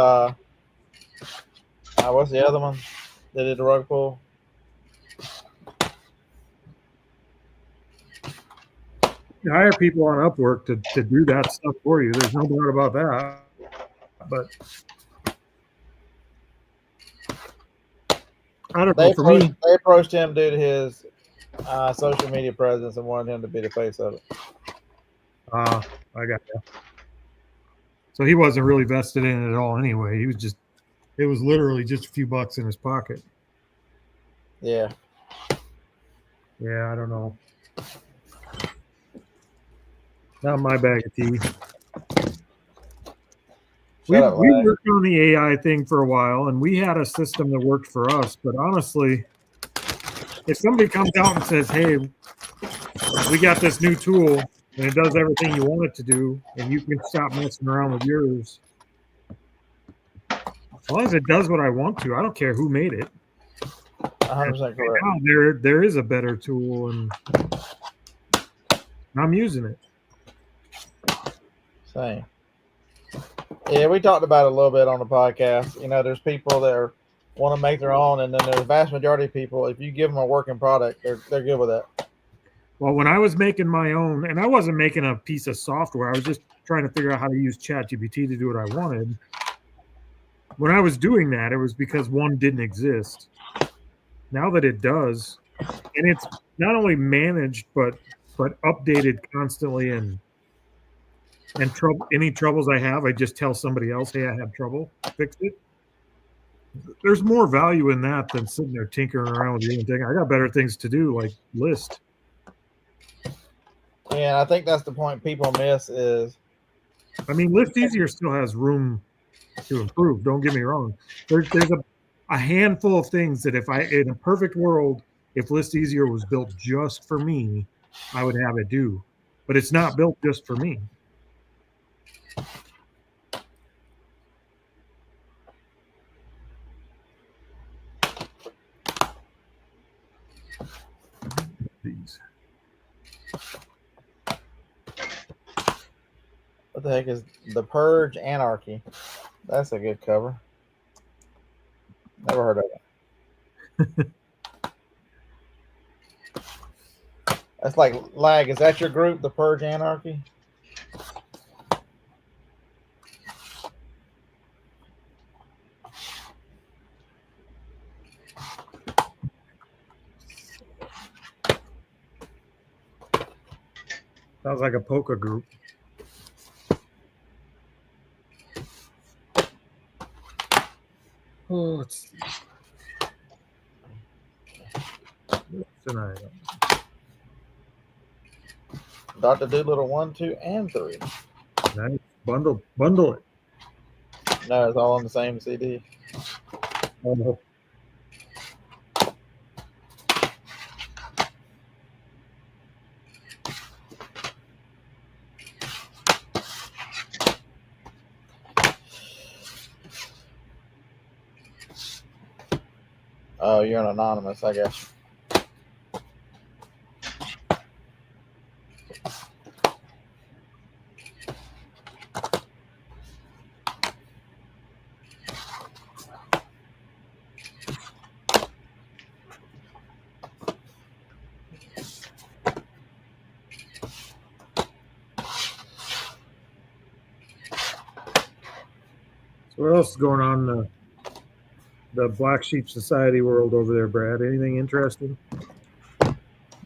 what's the other one that did the rug pull? You hire people on Upwork to do that stuff for you. There's no doubt about that. But I don't know. For me, they approached him due to his social media presence and wanted him to be the face of it. I got you. So he wasn't really vested in it at all anyway. He was just, it was literally just a few bucks in his pocket. Yeah. Yeah, I don't know. Not my bag of tea. We worked on the AI thing for a while, and we had a system that worked for us. But honestly, if somebody comes out and says, "Hey, we got this new tool, and it does everything you want it to do, and you can stop messing around with yours," as long as it does what I want to, I don't care who made it. 100% correct. Now, there is a better tool, and I'm using it. Same. Yeah, we talked about it a little bit on the podcast. You know, there's people that want to make their own, and then there's a vast majority of people, if you give them a working product, they're good with that. Well, when I was making my own, and I wasn't making a piece of software, I was just trying to figure out how to use ChatGPT to do what I wanted. When I was doing that, it was because one didn't exist. Now that it does, and it's not only managed but updated constantly, and any troubles I have, I just tell somebody else, hey, I had trouble, fix it. There's more value in that than sitting there tinkering around with the thing. I got better things to do, like list. And I think that's the point people miss is, I mean, List Easier still has room to improve. Don't get me wrong. There's a handful of things that if in a perfect world, if List Easier was built just for me, I would have it do. But it's not built just for me. These. what the heck is The Purge Anarchy? That's a good cover. Never heard of it. That's like Lag. Is that your group, The Purge Anarchy? Sounds like a polka group. Oh, let's see. What's an item? Dr. Doolittle 1, 2, and 3. Nice. Bundle it. No, it's all on the same CD. Oh, Oh, you're an anonymous, I guess. so what else is going on in the Black Sheep Society world over there, Brad? Anything interesting?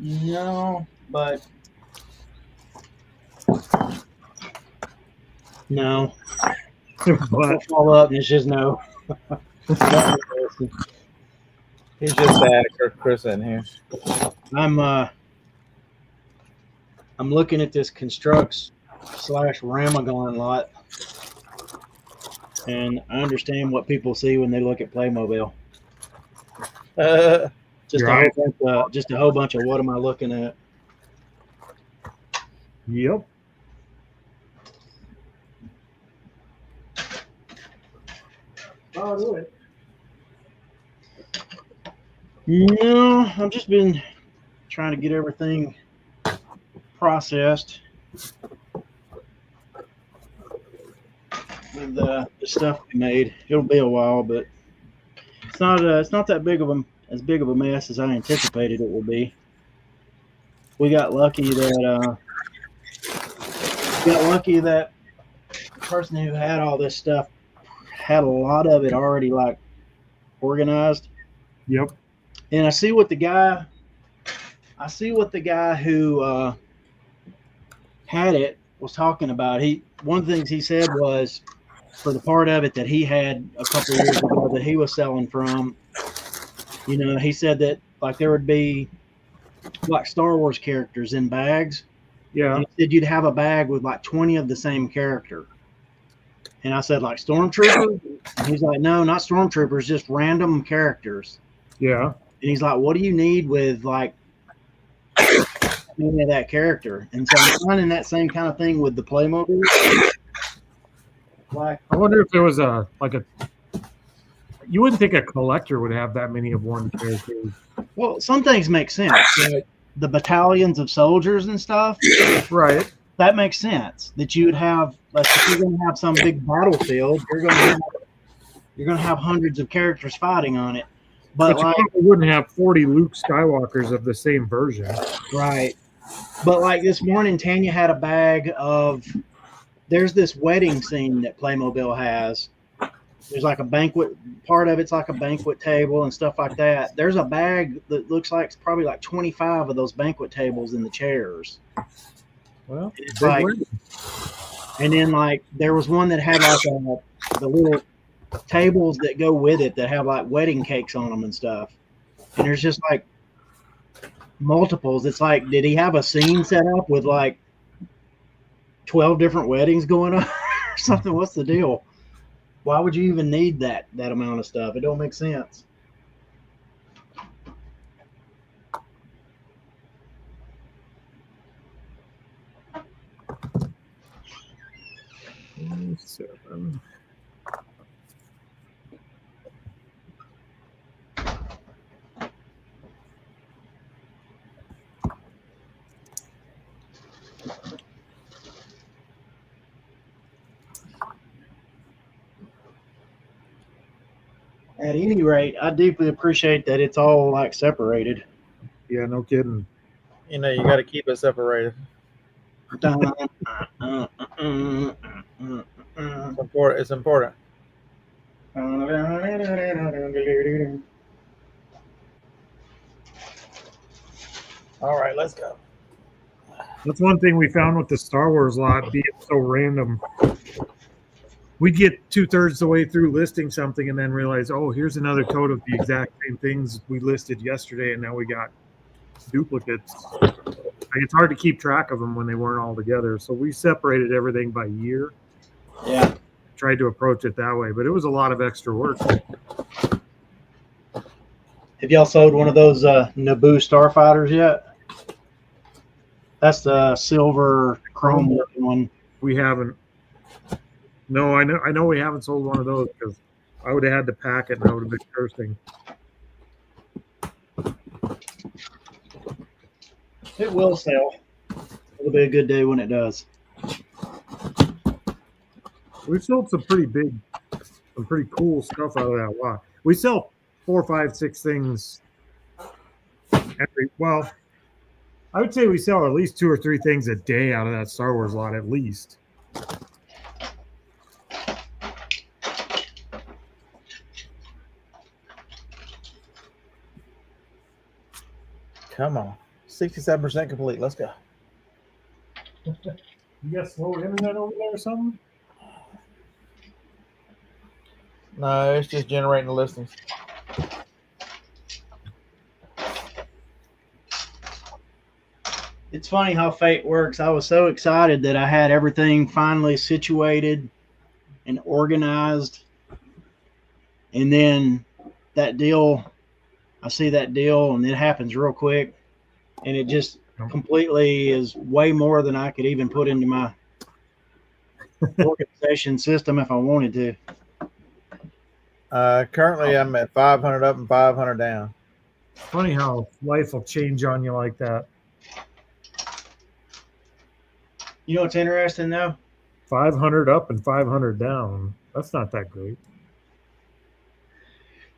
No, but no. What? I'll follow up and it's just no. He's just sad Chris in here. I'm looking at this Constructs / Ramagon lot, and I understand what people see when they look at Playmobil. Just a whole bunch of what am I looking at? Yep. I'll do it. No, I've just been trying to get everything processed with the stuff we made. It'll be a while, but it's not that big of a mess as I anticipated it would be. We got lucky that the person who had all this stuff had a lot of it already like organized. Yep. And I see what the guy who had it was talking about. One of the things he said was for the part of it that he had a couple of years ago that he was selling from, he said that like there would be like Star Wars characters in bags. Yeah. And he said you'd have a bag with like 20 of the same character. And I said, like Stormtroopers? And he's like, no, not Stormtroopers, just random characters. Yeah. And he's like, what do you need with like any of that character? And so I'm finding that same kind of thing with the Playmobil. Like, I wonder if there was you wouldn't think a collector would have that many of one character. well, some things make sense. Like the battalions of soldiers and stuff. Right. That makes sense. That you would have, like, if you're going to have some big battlefield, you're going to have hundreds of characters fighting on it. But you like, probably wouldn't have 40 Luke Skywalkers of the same version. right. But like this morning, Tanya had a bag of. There's this wedding scene that Playmobil has. There's like a banquet. Part of it's like a banquet table and stuff like that. There's a bag that looks like it's probably like 25 of those banquet tables in the chairs. Well, It's big like, win. and then like there was one that had like the little tables that go with it that have like wedding cakes on them and stuff. And there's just like multiples. It's like, did he have a scene set up with like 12 different weddings going on or something? What's the deal? Why would you even need that amount of stuff? It don't make sense. Seven. At any rate, I deeply appreciate that it's all like separated. Yeah, no kidding. You know, you got to keep it separated. It's It's important. It's important. All right, let's go. That's one thing we found with the Star Wars lot being so random. We'd get 2/3 the way through listing something and then realize, oh, here's another tote of the exact same things we listed yesterday, and now we got duplicates. Like, it's hard to keep track of them when they weren't all together. So we separated everything by year. Yeah. Tried to approach it that way, but it was a lot of extra work. Have y'all sold one of those Naboo starfighters yet? That's the silver chrome looking one. We haven't. No, I know we haven't sold one of those because I would have had to pack it and I would have been cursing. It will sell. It'll be a good day when it does. We've sold some pretty cool stuff out of that lot. We sell 4, 5, 6 things well, I would say we sell at least 2 or 3 things a day out of that Star Wars lot, at least. Come on. 67% complete. Let's go. You got slow internet over there or something? No, it's just generating the listings. It's funny how fate works. I was so excited that I had everything finally situated and organized. And then that deal, I see that deal and it happens real quick. And it just completely is way more than I could even put into my organization system if I wanted to. Currently, I'm at 500 up and 500 down. Funny how life will change on you like that. You know what's interesting though? 500 up and 500 down. That's not that great.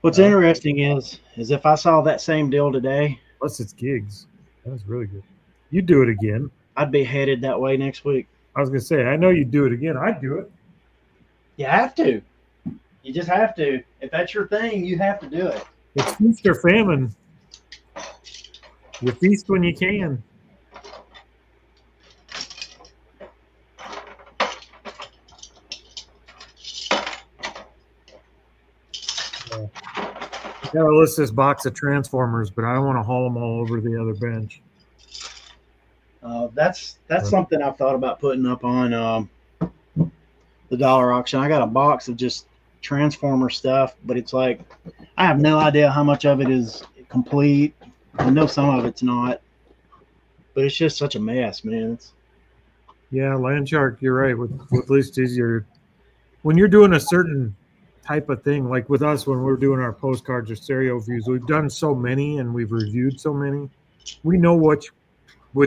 What's interesting is if I saw that same deal today, Plus it's gigs. That's really good. You do it again. I'd be headed that way next week. I was gonna say, I know you'd do it again. I'd do it. You have to. You just have to. If that's your thing, you have to do it. It's feast or famine. You feast when you can. I gotta list this box of Transformers, but I don't want to haul them all over the other bench. That's something I've thought about putting up on the dollar auction. I got a box of just Transformer stuff, but it's like I have no idea how much of it is complete. I know some of it's not, but it's just such a mess, man. Yeah, Landshark, you're right. With list easier when you're doing a certain type of thing, like with us when we're doing our postcards or stereo views, we've done so many and we've reviewed so many. We know which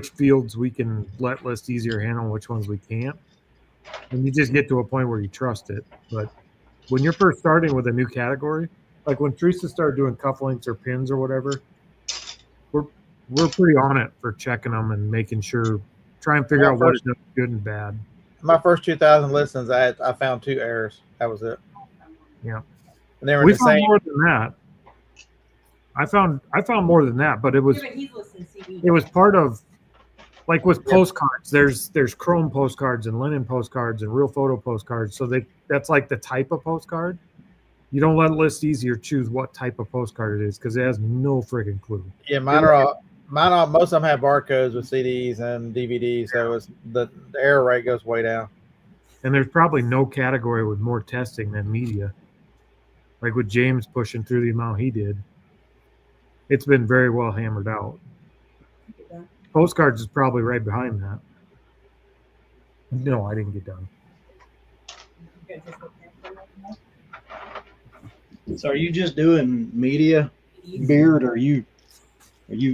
fields we can let list easier handle, which ones we can't. And you just get to a point where you trust it. But when you're first starting with a new category, like when Teresa started doing cufflinks or pins or whatever, we're pretty on it for checking them and making sure, try and figure out what is good and bad. My first 2,000 listens, I found 2 errors. That was it. Yeah. And they were We the found same. more than that. I found more than that, but it was Yeah, but he's listening to CD. it was part of, like with postcards. There's chrome postcards and linen postcards and real photo postcards. So that's like the type of postcard. You don't let List Easier choose what type of postcard it is because it has no friggin' clue. Yeah, mine are most of them have barcodes with CDs and DVDs, so it's the error rate goes way down. And there's probably no category with more testing than media. Like with James pushing through the amount he did, it's been very well hammered out. Postcards is probably right behind that. No, I didn't get done. So are you just doing media, Beard, or you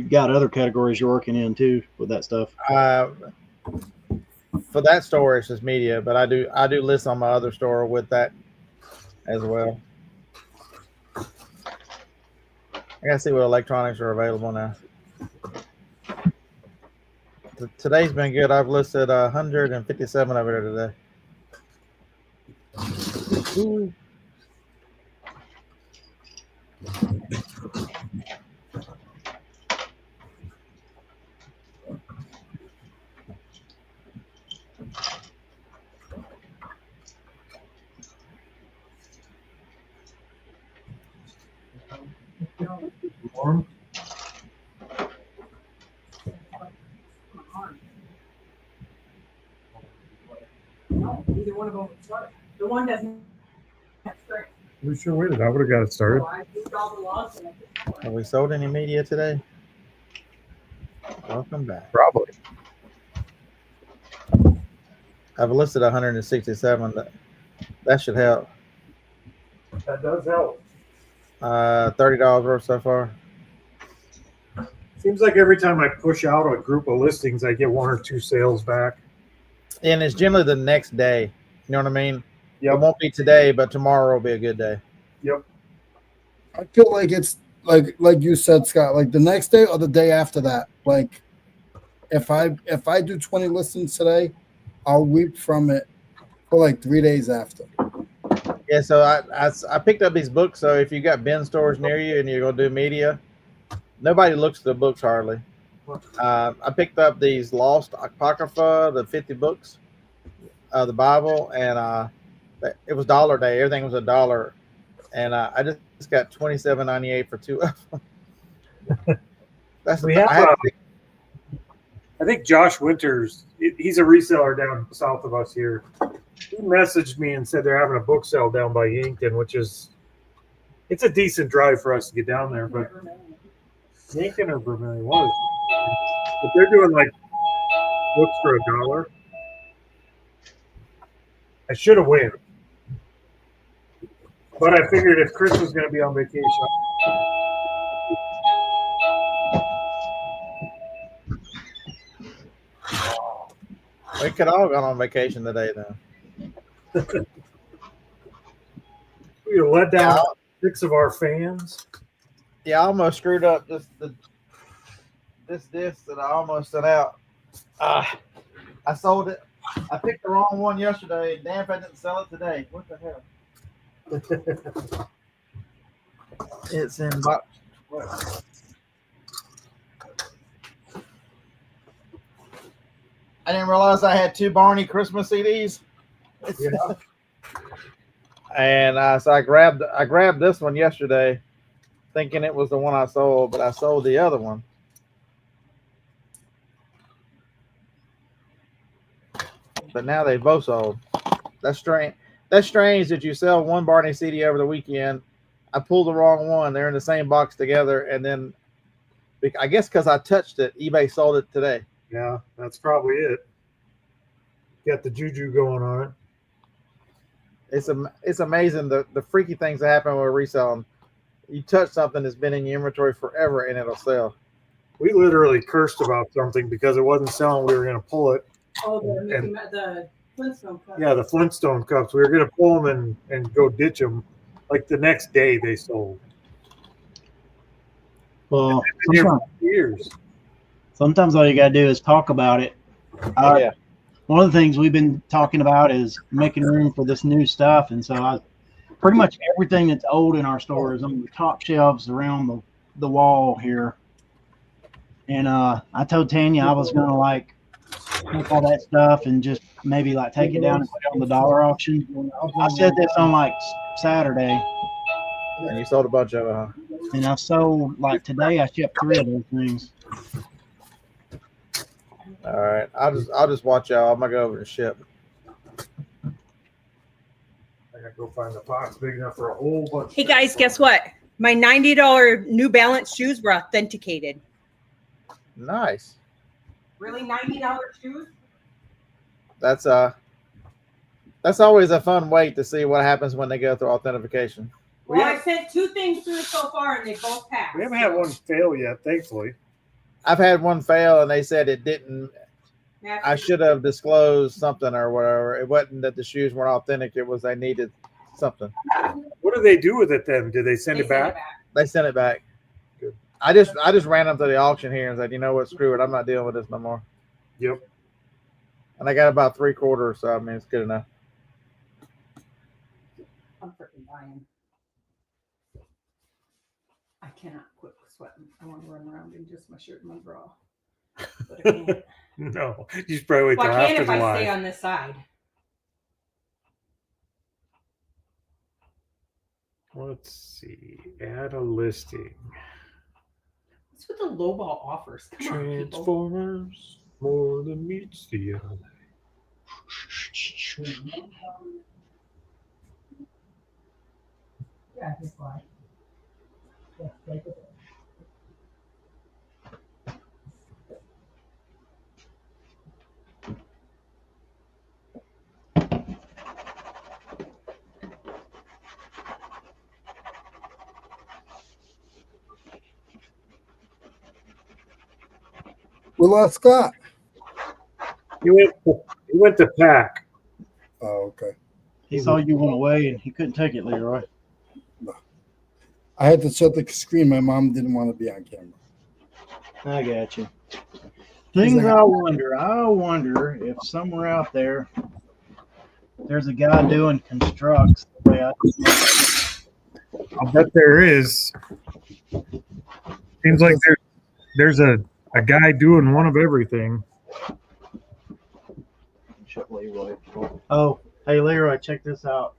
got other categories you're working in too with that stuff? For that store, it's just media, but I do list on my other store with that as well. I gotta see what electronics are available now. Today's been good. I've listed 157 over there today. Ooh. Warm? No, either one of them would start. The one doesn't have strength. We sure waited. I would have got it started. So I moved all the logs and I put Have we sold any media today? Welcome back. Probably. I've listed 167. That should help. That does help. $30 worth so far. Seems like every time I push out a group of listings, I get 1 or 2 sales back. And it's generally the next day. You know what I mean? Yep. It won't be today, but tomorrow will be a good day. Yep. I feel like it's like you said, Scott, like the next day or the day after that. Like if I do 20 listings today, I'll reap from it for like 3 days after. Yeah, so I picked up these books. So if you got bin stores near you and you're gonna do media, nobody looks at the books hardly. I picked up these Lost Apocrypha, the 50 books, the Bible, and it was $1 day. Everything was $1, and I just got $27.98 for 2 of them. That's We have, I think Josh Winters, he's a reseller down south of us here. He messaged me and said they're having a book sale down by Yankton, which is, it's a decent drive for us to get down there, but Yankton or Vermillion was. But they're doing like books for $1. I should have went. But I figured if Chris was going to be on vacation. We could all gone on vacation today, then. We let down 6 of our fans. Yeah, I almost screwed up this disc that I almost sent out. I sold it. I picked the wrong one yesterday. Damn if I didn't sell it today. What the hell? It's in box. I didn't realize I had 2 Barney Christmas CDs. Yeah. And so I grabbed this one yesterday, thinking it was the one I sold, but I sold the other one. But now they both sold. That's strange. That's strange that you sell one Barney CD over the weekend. I pulled the wrong one. They're in the same box together, and then I guess because I touched it, eBay sold it today. Yeah, that's probably it. Got the juju going on it. It's amazing the freaky things that happen with reselling. You touch something that's been in your inventory forever, and it'll sell. We literally cursed about something because it wasn't selling. We were going to pull it. Oh, the Flintstone cup. Yeah, the Flintstone cups. We were going to pull them and go ditch them. Like the next day, they sold. Well, Been here for years. Sometimes all you gotta do is talk about it. Yeah. One of the things we've been talking about is making room for this new stuff, and so pretty much everything that's old in our store is on the top shelves around the wall here. And I told Tanya I was gonna like take all that stuff and just maybe like take it down and put it on the dollar auction. I said this on like Saturday, And you sold a bunch of it, huh? and I sold like today. I shipped 3 of those things. All right. I'll just watch y'all. I'm gonna go over and ship. I gotta go find a box big enough for a whole bunch. Hey guys, guess what? My $90 New Balance shoes were authenticated. Nice. Really, $90 shoes? That's always a fun wait to see what happens when they go through authentication. Well, I sent 2 things through so far, and they both passed. We haven't had one fail yet, thankfully. I've had one fail, and they said it didn't. I should have disclosed something or whatever. It wasn't that the shoes weren't authentic. It was they needed something. What do they do with it then? Do they send it back? They sent it back. Good. I just ran up to the auction here and said, you know what, screw it. I'm not dealing with this no more. Yep. And I got about 3/4, so I mean it's good enough. I'm freaking dying. I cannot quit sweating. I want to run around in just my shirt and my bra. But I can't. No, you should probably wait Well, till I can after if the I stay live. on this side. Let's see. Add a listing. What's with the lowball offers? Come on, people. Transformers, more than meets the eye. Yeah, he's like, yeah, take it. We lost Scott. He went to pack. Oh, okay. He saw you went away, and he couldn't take it, Leroy. I had to shut the screen. My mom didn't want to be on camera. I got you. Things I wonder if somewhere out there there's a guy doing constructs the way I I'll bet there is. Seems like there's a guy doing one of everything. Leroy. Oh, hey Leroy, check this out.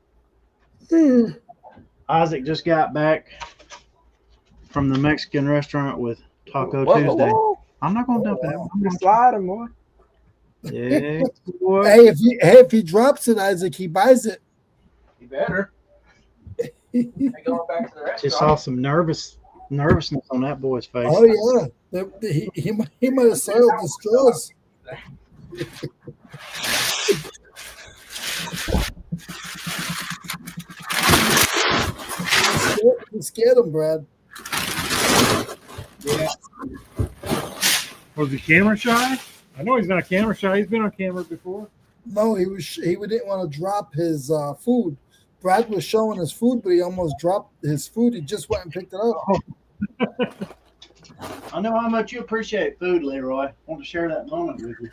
Isaac just got back from the Mexican restaurant with Taco Tuesday. Whoa. I'm not gonna dump it. I'm You're gonna sliding, boy. Yeah, boy. Hey, if he drops it, Isaac, he buys it. You better. Ain't going back to the restaurant. Just saw some nervousness on that boy's face. Oh yeah, he might have soiled the straws. You scared him, Brad. Yeah. Was he camera shy? I know he's not camera shy. He's been on camera before. No, he didn't want to drop his food. Brad was showing his food, but he almost dropped his food. He just went and picked it up. I know how much you appreciate food, Leroy. I want to share that moment with you.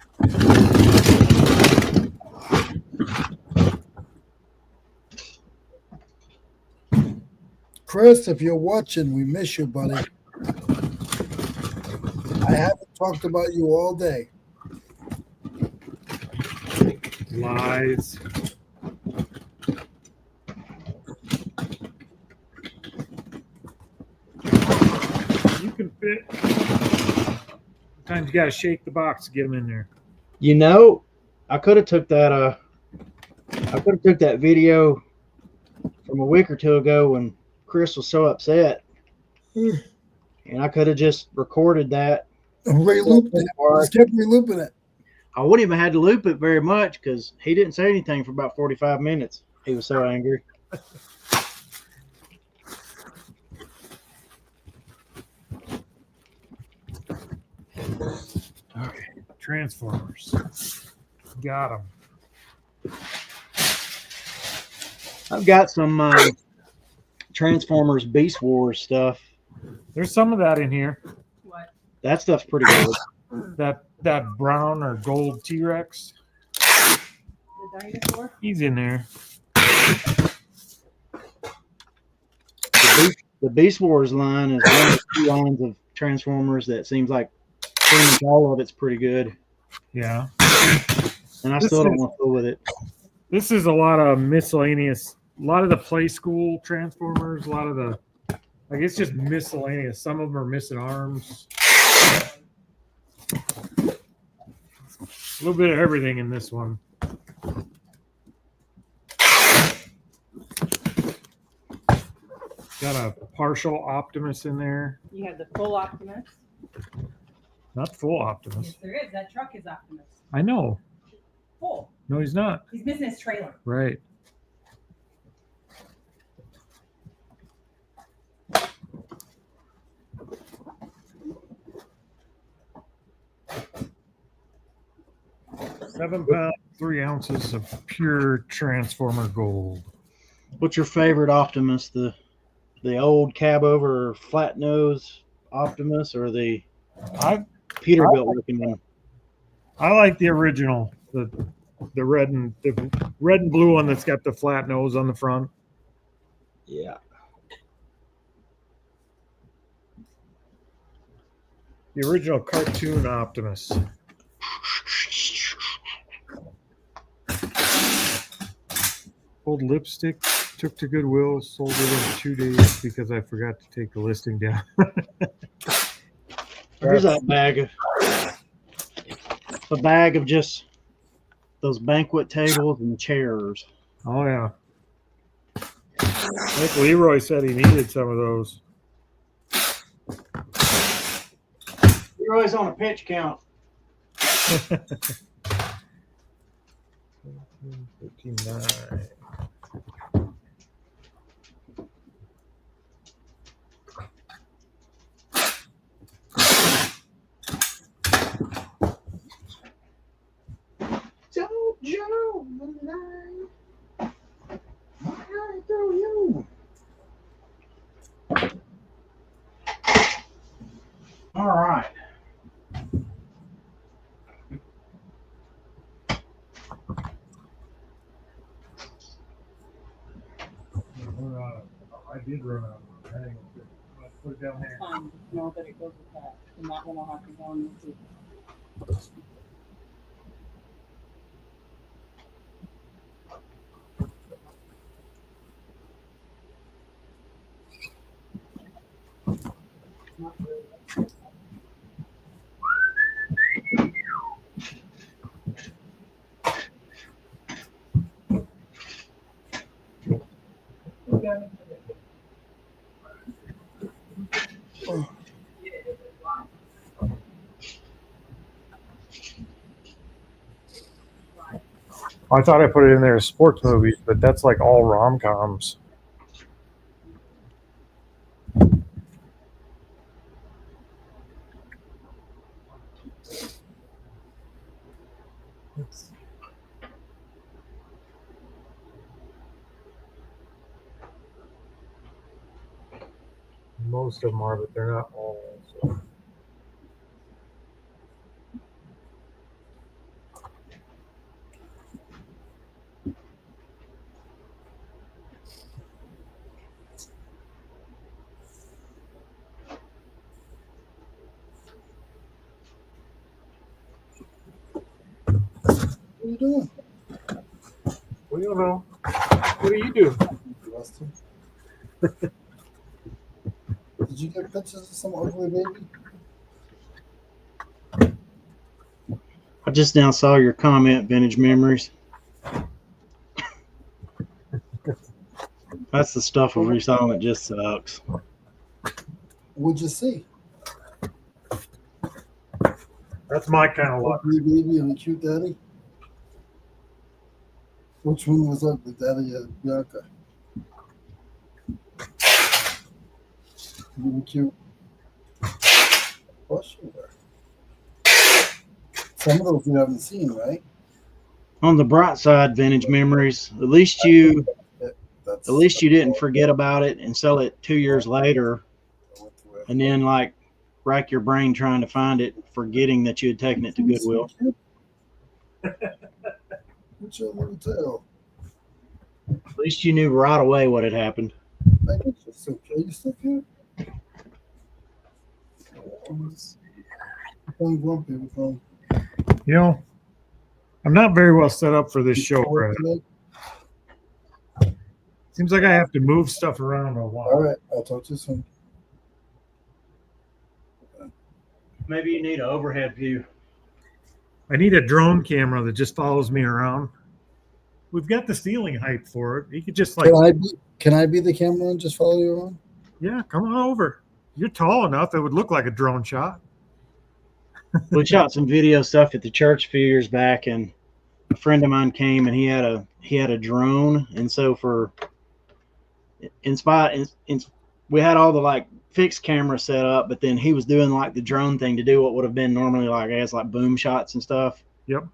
Chris, if you're watching, we miss you, buddy. I haven't talked about you all day. Lies. You can fit. Sometimes you gotta shake the box to get them in there. You know, I could have took that video from a week or two ago when Chris was so upset. And I could have just recorded that. Re-looped it. Just kept re-looping it. I wouldn't even had to loop it very much because he didn't say anything for about 45 minutes. He was so angry. Okay, Transformers. Got them. I've got some Transformers Beast Wars stuff. There's some of that in here. What? That stuff's pretty good. that brown or gold T-Rex. The dinosaur. He's in there. The Beast Wars line is one of the two lines of Transformers that seems like pretty much all of it's pretty good, Yeah. and I This still don't is- want to fool with it. This is a lot of miscellaneous, a lot of the play school Transformers, a lot of the, like, it's just miscellaneous. Some of them are missing arms. A little bit of everything in this one. Got a partial Optimus in there. You have the full Optimus. Not full Optimus. Yes, there is. That truck is Optimus. I know. Full. No, he's not. He's missing his trailer. Right. £7, 3 ounces of pure Transformer gold. What's your favorite Optimus? The old cab over flat nose Optimus, or the I Peterbilt looking one? I like the original, the red and blue one that's got the flat nose on the front. Yeah. The original cartoon Optimus. Old lipstick, took to Goodwill, sold it in 2 days because I forgot to take the listing down. There's that bag of just those banquet tables and chairs. Oh yeah. I think Leroy said he needed some of those. Leroy's on a pitch count. 59. Joe, the line. Right through you. All right. I did run out. Hang on. Let's put it down there. Know that it goes with that. And that one will have to go in the too. I thought I put it in there as sports movies, but that's like all rom-coms. Most of them are, but they're not all. So. What are you doing? Well, you know. What do you do? Rusty? Did you get pictures of some ugly baby? I just now saw your comment, Vintage Memories. That's the stuff of reselling that just sucks. What'd you see? That's my kind of luck. Ugly baby and a cute daddy? Which one was ugly, daddy or Bianca? You were cute. Of course you were. Some of those you haven't seen, right? On the bright side, Vintage Memories, at least you didn't forget about it and sell it 2 years later, and then like rack your brain trying to find it, forgetting that you had taken it to Goodwill. What's your little tail? At least you knew right away what had happened. I guess you're still, are you still here? Let's see. I'm grumpy with them. You know, I'm not very well set up for this show, Brad. Seems like I have to move stuff around a lot. All right, I'll talk to you soon. Maybe you need an overhead view. I need a drone camera that just follows me around. We've got the ceiling height for it. You could just like, Can I be the camera and just follow you around? yeah, come on over. You're tall enough; it would look like a drone shot. We shot some video stuff at the church a few years back, and a friend of mine came and he had a drone, and so we had all the like fixed camera set up, but then he was doing like the drone thing to do what would have been normally like, I guess, like boom shots and stuff. Yep.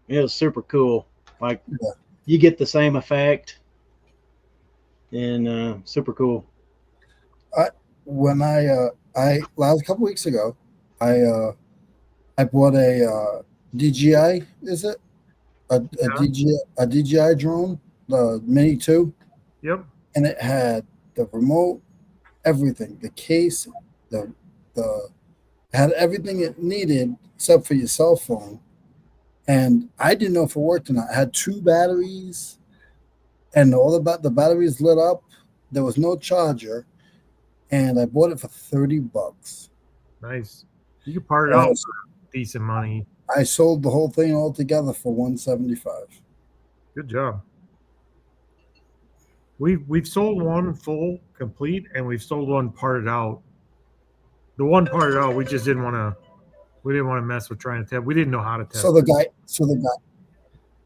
It was super cool. Like, Yeah. you get the same effect, and super cool. When I last couple weeks ago, I bought a DJI. Is it a DJI drone, the Mini 2, Yep. and it had the remote, everything, the case, the had everything it needed except for your cell phone. And I didn't know if it worked or not. It had 2 batteries, and all the batteries lit up. There was no charger, and I bought it for $30. Nice. You could part it out for decent money. I sold the whole thing all together for $175. Good job. We've sold one full complete, and we've sold one parted out. The one parted out, we just didn't want to mess with trying to test. We didn't know how to test. So the guy,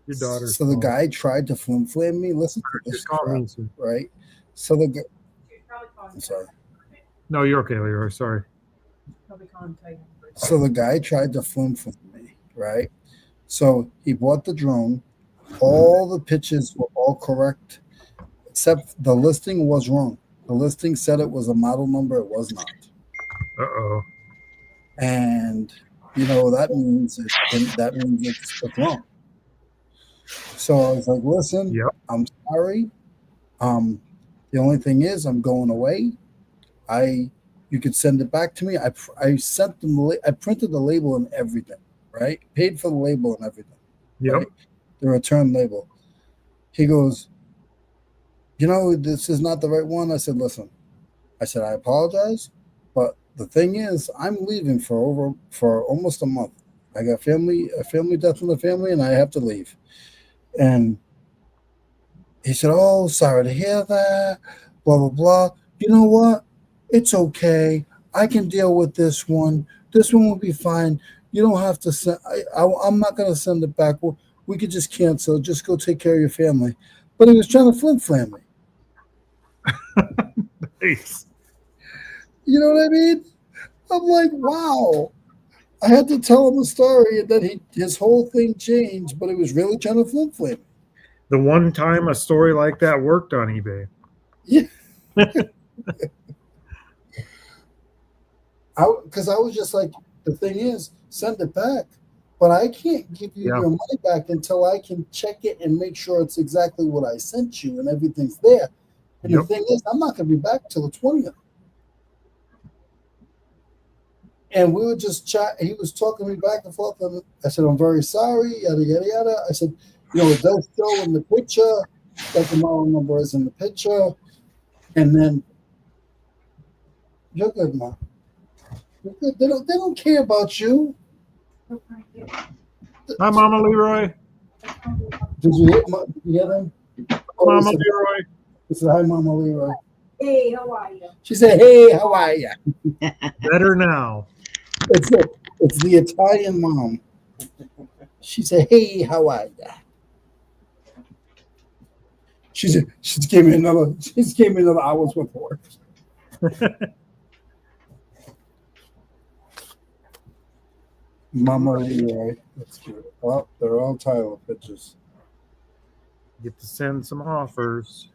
Your daughter. so the guy tried to flim me. Listen to this Just call crap, me soon. right? So the guy, I'm sorry. No, you're okay, Leroy. Sorry. Probably calling Titan. So the guy tried to flim me, right? So he bought the drone. All the pictures were all correct, except the listing was wrong. The listing said it was a model number. It was not. Uh-oh. And that means it's wrong. So I was like, listen, Yep. I'm sorry. The only thing is I'm going away. You could send it back to me. I sent them. I printed the label and everything, right? Paid for the label and everything. Yep. Right? The return label. He goes, this is not the right one. I said, listen. I said, I apologize, but the thing is, I'm leaving for almost a month. I got a family death in the family, and I have to leave. And he said, oh, sorry to hear that, blah, blah, blah. You know what? It's okay. I can deal with this one. This one will be fine. You don't have to send. I'm not going to send it back. We could just cancel. Just go take care of your family. But he was trying to flim me. Nice. You know what I mean? I'm like, wow. I had to tell him a story, and then his whole thing changed, but he was really trying to flim me. The one time a story like that worked on eBay. Yeah. Because I was just like, the thing is, send it back. But I can't give you your money back until I can check it and make sure it's exactly what I sent you and everything's there. And the thing is, I'm not going to be back till the 20th. And we were just chat. He was talking to me back and forth. And I said, I'm very sorry, yada, yada, yada. I said, it does show in the picture that the model number is in the picture. And then, you're good, Mom. You're good. They don't care about you. Hi, Mama Leroy. Did you hear them? Mama Leroy. He said, hi, Mama Leroy. Hey, how are you? She said, hey, how are you? Better now. It's the Italian mom. She said, hey, how are you? She gave me another hour's worth of work. Mama Leroy. That's cute. Well, they're all Tyler pictures. Get to send some offers.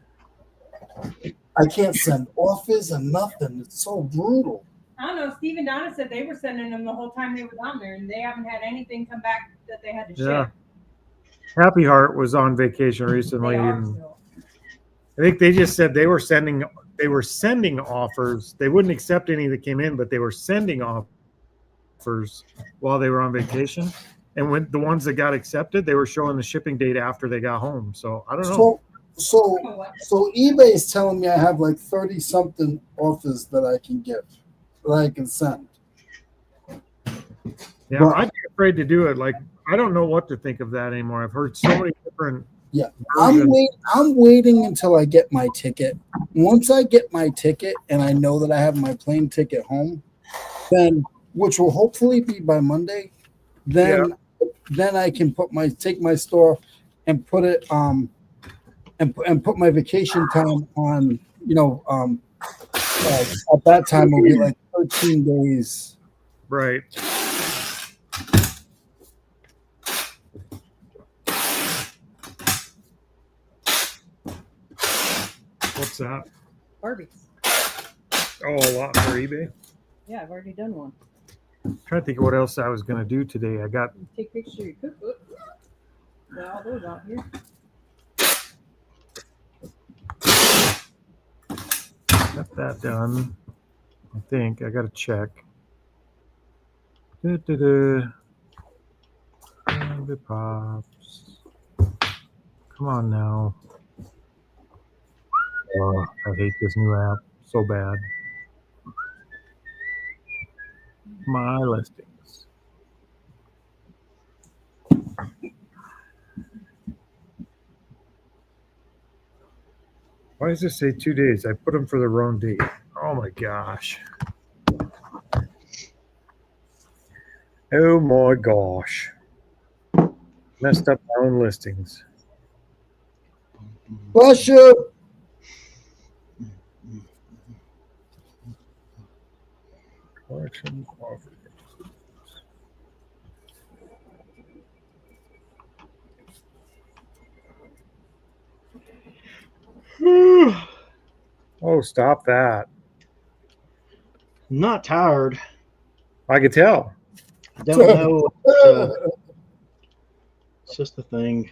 I can't send offers or nothing. It's so brutal. I don't know. Steve and Donna said they were sending them the whole time they were down there, and they haven't had anything come back that they had to Yeah. ship. Happy Heart was on vacation recently, They are and still. I think they just said they were sending offers. They wouldn't accept any that came in, but they were sending offers while they were on vacation. And when the ones that got accepted, they were showing the shipping date after they got home. So I don't know. So eBay is telling me I have like 30 something offers that I can give, that I can send. Yeah, But- I'd be afraid to do it. Like, I don't know what to think of that anymore. I've heard so many different. Yeah, versions. I'm waiting until I get my ticket. Once I get my ticket and I know that I have my plane ticket home, then which will hopefully be by Monday, then I can take my store and put it and put my vacation time on. At that time it'll be like 13 days. Right. What's that? Barbies. Oh, a lot for eBay. Yeah, I've already done one. Trying to think of what else I was going to do today. I got You take pictures of your cookbook. Got all those out here. that done. I think I got to check. The pops. Come on now. Oh, I hate this new app so bad. My listings. Why does this say 2 days? I put them for the wrong date. Oh my gosh. Oh my gosh. Messed up my own listings. Bless you. Collection offers. Oh, stop that. I'm not tired. I could tell. I don't know. It's just a thing.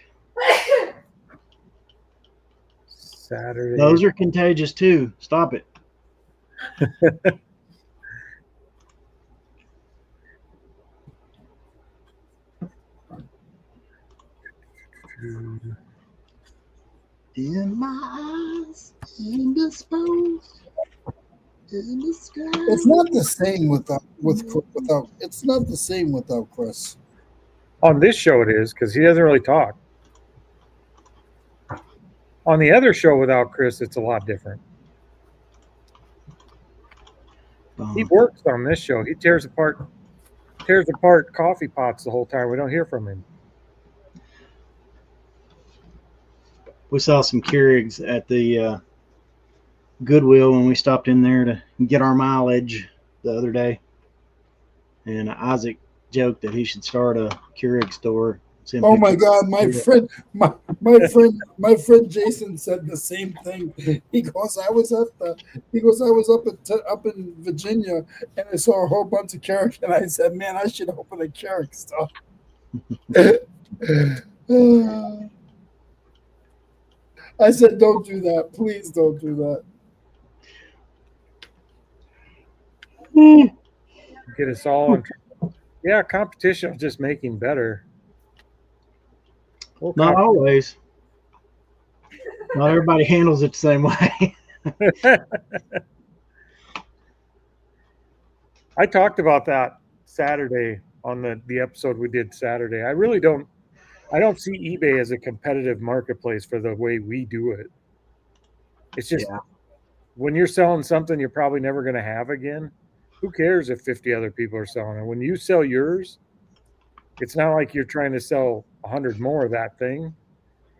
Saturday. Those are contagious too. Stop it. In my eyes, indisposed, in the sky. It's not the same without. It's not the same without Chris. On this show, it is because he doesn't really talk. On the other show without Chris, it's a lot different. He works on this show. He tears apart coffee pots the whole time. We don't hear from him. We saw some Keurigs at the Goodwill when we stopped in there to get our mileage the other day. And Isaac joked that he should start a Keurig store. Oh my God, my friend Jason said the same thing. He goes, I was up in Virginia and I saw a whole bunch of Keurig and I said, man, I should open a Keurig store. I said, don't do that. Please don't do that. Get us all in trouble. Yeah, competition is just making better. Not always. Not everybody handles it the same way. I talked about that Saturday on the episode we did Saturday. I don't see eBay as a competitive marketplace for the way we do it. It's just when you're selling something you're probably never going to have again, who cares if 50 other people are selling it? When you sell yours, it's not like you're trying to sell 100 more of that thing.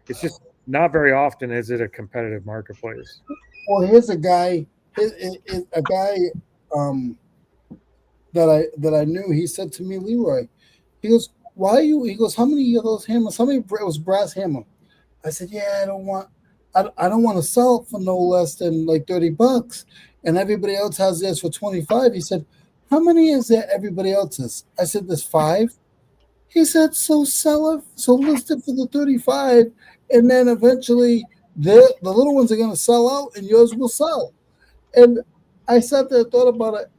It's just not very often is it a competitive marketplace. Well, here's a guy, that I knew. He said to me, Leroy, he goes, why are you? He goes, how many of those hammers? How many? It was brass hammer. I said, yeah, I don't want to sell it for no less than like $30, and everybody else has this for 25. He said, how many is there everybody else's? I said, there's 5. He said, so list it for the 35, and then eventually the little ones are going to sell out and yours will sell. And I sat there and thought about it.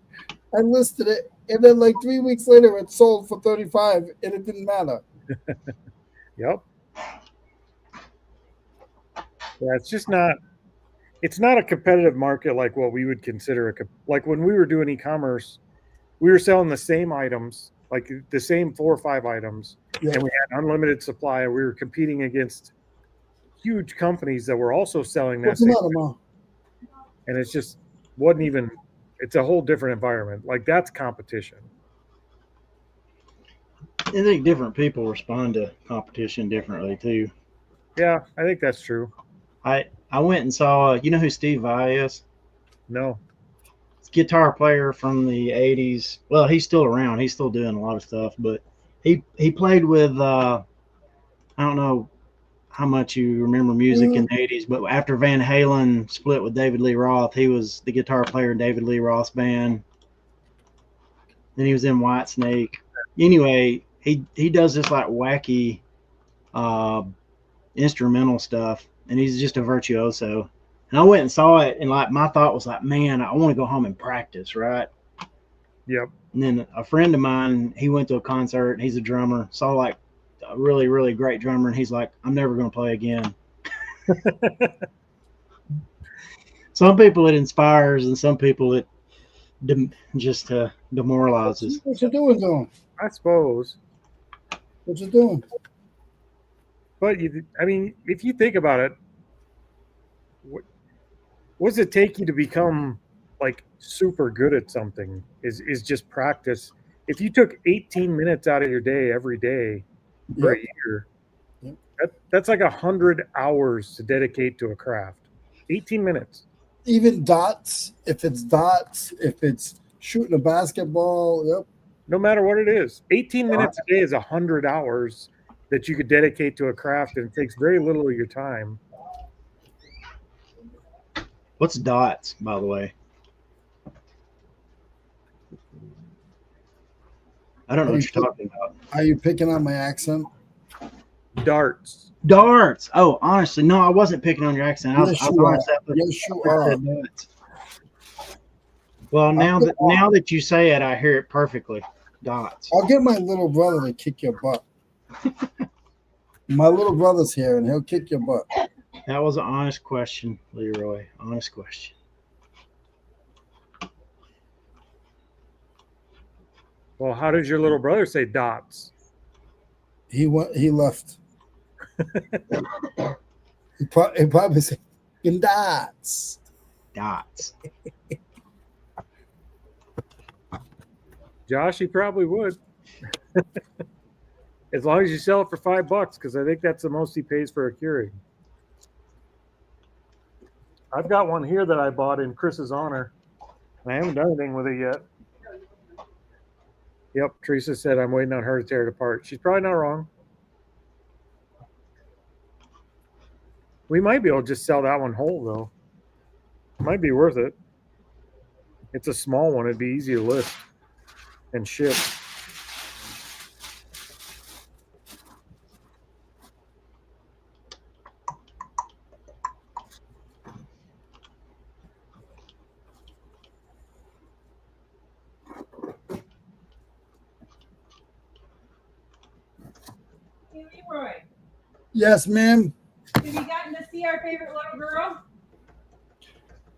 I listed it, and then like 3 weeks later it sold for 35, and it didn't matter. Yep. Yeah, it's not a competitive market like what we would consider like when we were doing e-commerce, we were selling the same items, like the same 4 or 5 items, Yeah. and we had unlimited supply. We were competing against huge companies that were also selling that What's the same, matter, Ma? and it's just wasn't even. It's a whole different environment. Like that's competition. I think different people respond to competition differently too. Yeah, I think that's true. I went and saw. You know who Steve Vai is? No. He's a guitar player from the '80s. Well, he's still around. He's still doing a lot of stuff, but he played with. I don't know how much you remember music in the '80s, but after Van Halen split with David Lee Roth, he was the guitar player in David Lee Roth's band. Then he was in Whitesnake. Anyway, he does this like wacky instrumental stuff, and he's just a virtuoso. And I went and saw it, and like my thought was like, man, I want to go home and practice, right? Yep. And then a friend of mine, he went to a concert. He's a drummer. Saw like a really, really great drummer, and he's like, I'm never going to play again. Some people it inspires, and some people it just demoralizes. What you doing, Don? I suppose. What you doing? But I mean, if you think about it, what does it take you to become like super good at something? Is just practice. If you took 18 minutes out of your day every day for a year, that's like 100 hours to dedicate to a craft. 18 minutes. Even dots, if it's shooting a basketball, yep. No matter what it is, 18 minutes a day is 100 hours that you could dedicate to a craft, and it takes very little of your time. What's dots, by the way? I don't know what you're talking about. Are you picking on my accent? Darts. Darts. Oh, honestly, no, I wasn't picking on your accent. Yes, you are. Yes, you are. Well, now that you say it, I hear it perfectly. Dots. I'll get my little brother to kick your butt. My little brother's here, and he'll kick your butt. That was an honest question, Leroy. Honest question. Well, how does your little brother say dots? He left. he probably said dots. Dots. Josh, he probably would. As long as you sell it for $5, because I think that's the most he pays for a Keurig. I've got one here that I bought in Chris's honor. I haven't done anything with it yet. Yep, Teresa said I'm waiting on her to tear it apart. She's probably not wrong. We might be able to just sell that one whole, though. It might be worth it. It's a small one. It'd be easy to list and ship. Hey, Leroy, Yes, ma'am. have you gotten to see our favorite little girl?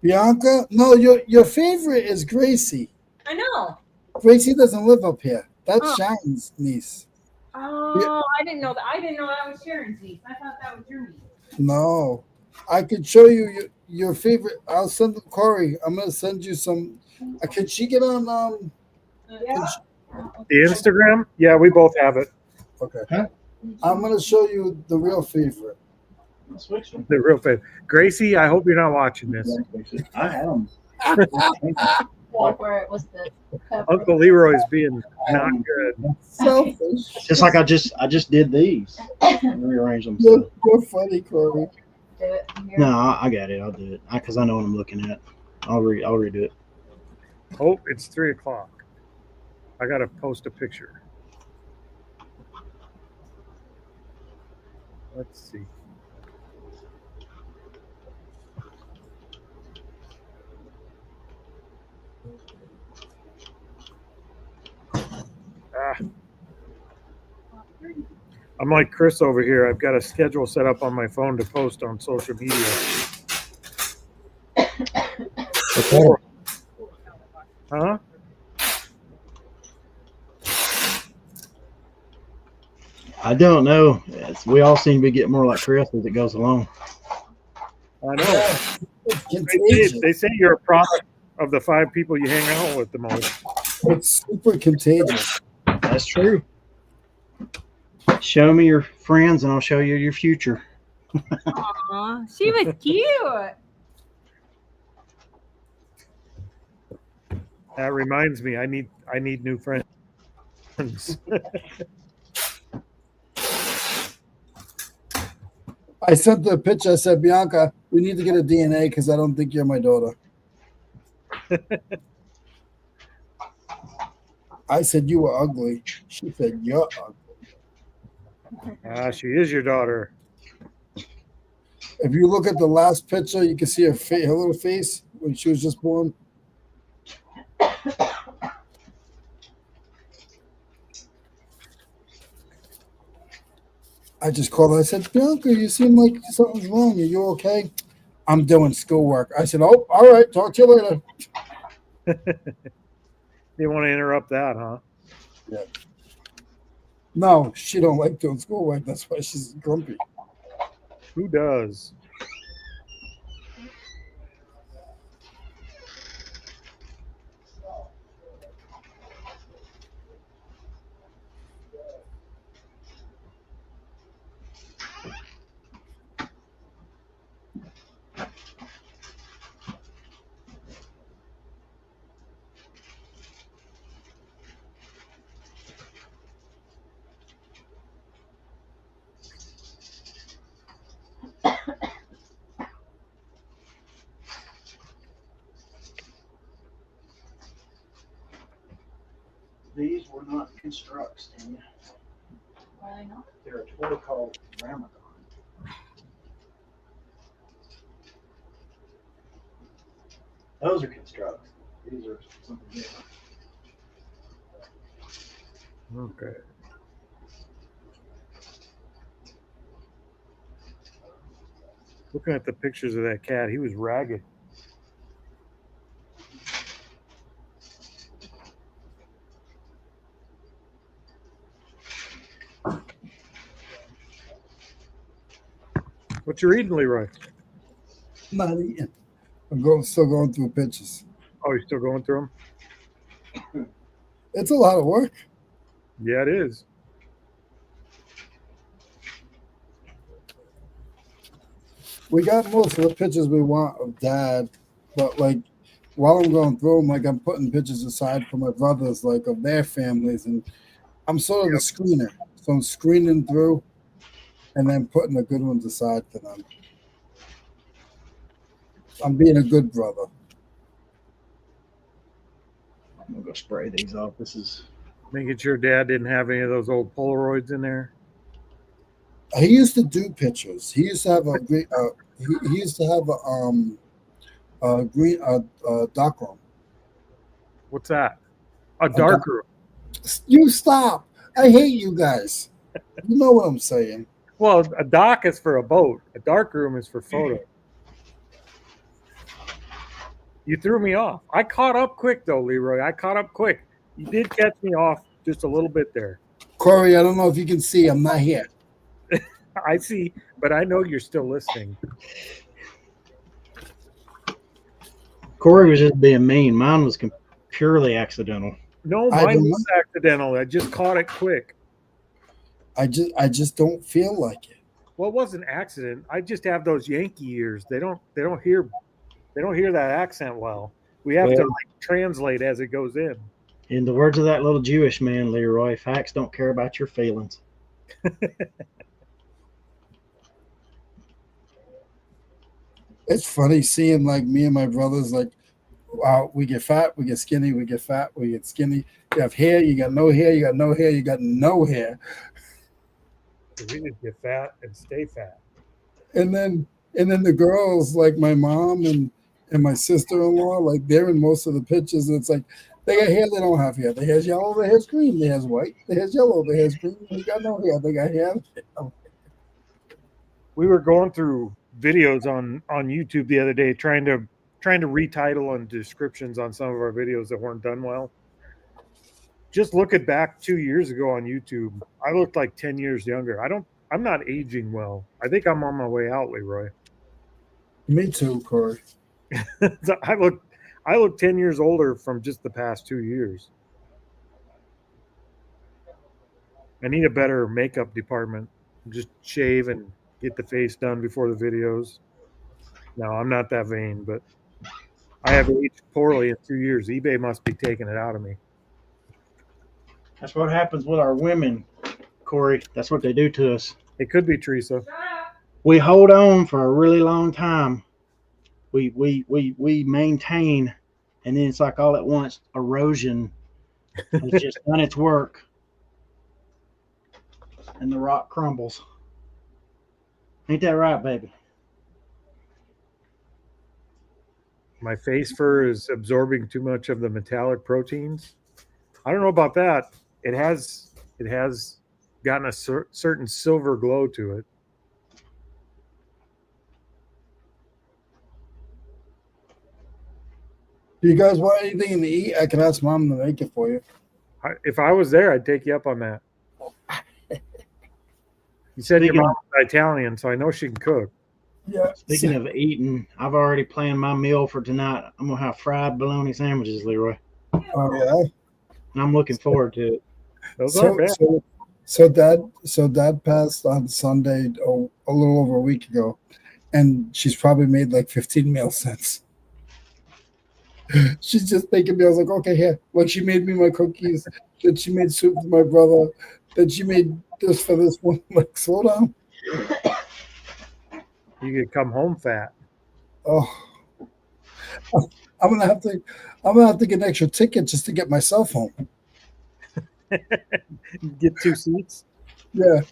Bianca? No, your favorite is Gracie. I know. Gracie doesn't live up here. That's Oh. Sharon's niece. Oh, I didn't know that. I didn't know that was Sharon's niece. I thought that was your niece. No. I could show you your favorite. I'll send Corey. I'm gonna send you some. Can she get on Yeah. The Instagram? Yeah, we both have it. Okay. I'm gonna show you the real favorite. The real favorite. Gracie, I hope you're not watching this. I am. Like where it was the cover. Uncle Leroy is being not good. Selfish. Just like I just did these. Rearrange them. You're funny, Corey. Do it here. No, I got it. I'll do it because I know what I'm looking at. I'll redo it. Oh, it's 3:00. I gotta post a picture. Let's see. I'm like Chris over here. I've got a schedule set up on my phone to post on social media. Okay. Huh? I don't know. We all seem to get more like Chris as it goes along. I know. It's contagious. They say you're a product of the 5 people you hang out with the most. It's super contagious. That's true. Show me your friends and I'll show you your future. Aw, she was cute. That reminds me, I need new friends. I sent the picture. I said, Bianca, we need to get a DNA because I don't think you're my daughter. I said you were ugly. She said you're ugly. She is your daughter. If you look at the last picture, you can see her little face when she was just born. I just called her. I said, Bianca, you seem like something's wrong. Are you okay? I'm doing schoolwork. I said, oh, all right. Talk to you later. You want to interrupt that, huh? Yeah. No, she don't like doing schoolwork. That's why she's grumpy. Who does? These were not constructs, Tanya. Why not? They're a toy called Ramadan. Those are constructs. These are something different. Okay. Looking at the pictures of that cat, he was ragged. What you reading, Leroy? Not eating. Still going through pictures. Oh, you're still going through them? It's a lot of work. Yeah, it is. We got most of the pictures we want of Dad, but like while I'm going through them, like I'm putting pictures aside for my brothers, like of their families, and I'm sort of the screener. So I'm screening through, and then putting the good ones aside for them. I'm being a good brother. I'm gonna go spray these off. This is Making sure Dad didn't have any of those old Polaroids in there. He used to do pictures. He used to have a great. He used to have a green dark room. What's that? A dark room. You stop! I hate you guys. You know what I'm saying. Well, a dock is for a boat. A dark room is for photo. You threw me off. I caught up quick, though, Leroy. I caught up quick. You did catch me off just a little bit there. Corey, I don't know if you can see. I'm not here. I see, but I know you're still listening. Corey was just being mean. Mine was purely accidental. No, mine was accidental. I just caught it quick. I just don't feel like it. Well, it wasn't an accident. I just have those Yankee ears. They don't hear that accent well. We have to like translate as it goes in. In the words of that little Jewish man, Leroy, facts don't care about your feelings. It's funny seeing like me and my brothers like We get fat, we get skinny, we get fat, we get skinny. You have hair, you got no hair, you got no hair, you got no hair. We just get fat and stay fat. And then the girls, like my mom and my sister-in-law, like they're in most of the pictures. And it's like they got hair, they don't have hair. Their hair's yellow, their hair's green, their hair's white, their hair's yellow, their hair's green. They got no hair, they got hair. We were going through videos on YouTube the other day, trying to retitle and descriptions on some of our videos that weren't done well. Just looking back 2 years ago on YouTube, I looked like 10 years younger. I'm not aging well. I think I'm on my way out, Leroy. Me too, Corey. So I look 10 years older from just the past 2 years. I need a better makeup department. Just shave and get the face done before the videos. No, I'm not that vain, but I have aged poorly in 2 years. eBay must be taking it out of me. That's what happens with our women, Corey. That's what they do to us. It could be Teresa. We hold on for a really long time. We maintain, and then it's like all at once erosion has just done its work, and the rock crumbles. Ain't that right, baby? My face fur is absorbing too much of the metallic proteins. I don't know about that. It has gotten a certain silver glow to it. Do you guys want anything to eat? I can ask Mom to make it for you. If I was there, I'd take you up on that. You said your mom's Italian, so I know she can cook. Yeah. Speaking of eating, I've already planned my meal for tonight. I'm gonna have fried bologna sandwiches, Leroy, Oh yeah. and I'm looking forward to it. Those aren't bad. So Dad passed on Sunday, a little over a week ago, and she's probably made like 15 meals since. She's just making meals like, okay, here. Like she made me my cookies, then she made soup for my brother, then she made this for this one. Like, slow down. You could come home fat. Oh, I'm gonna have to get an extra ticket just to get myself home. Get 2 seats. Yeah.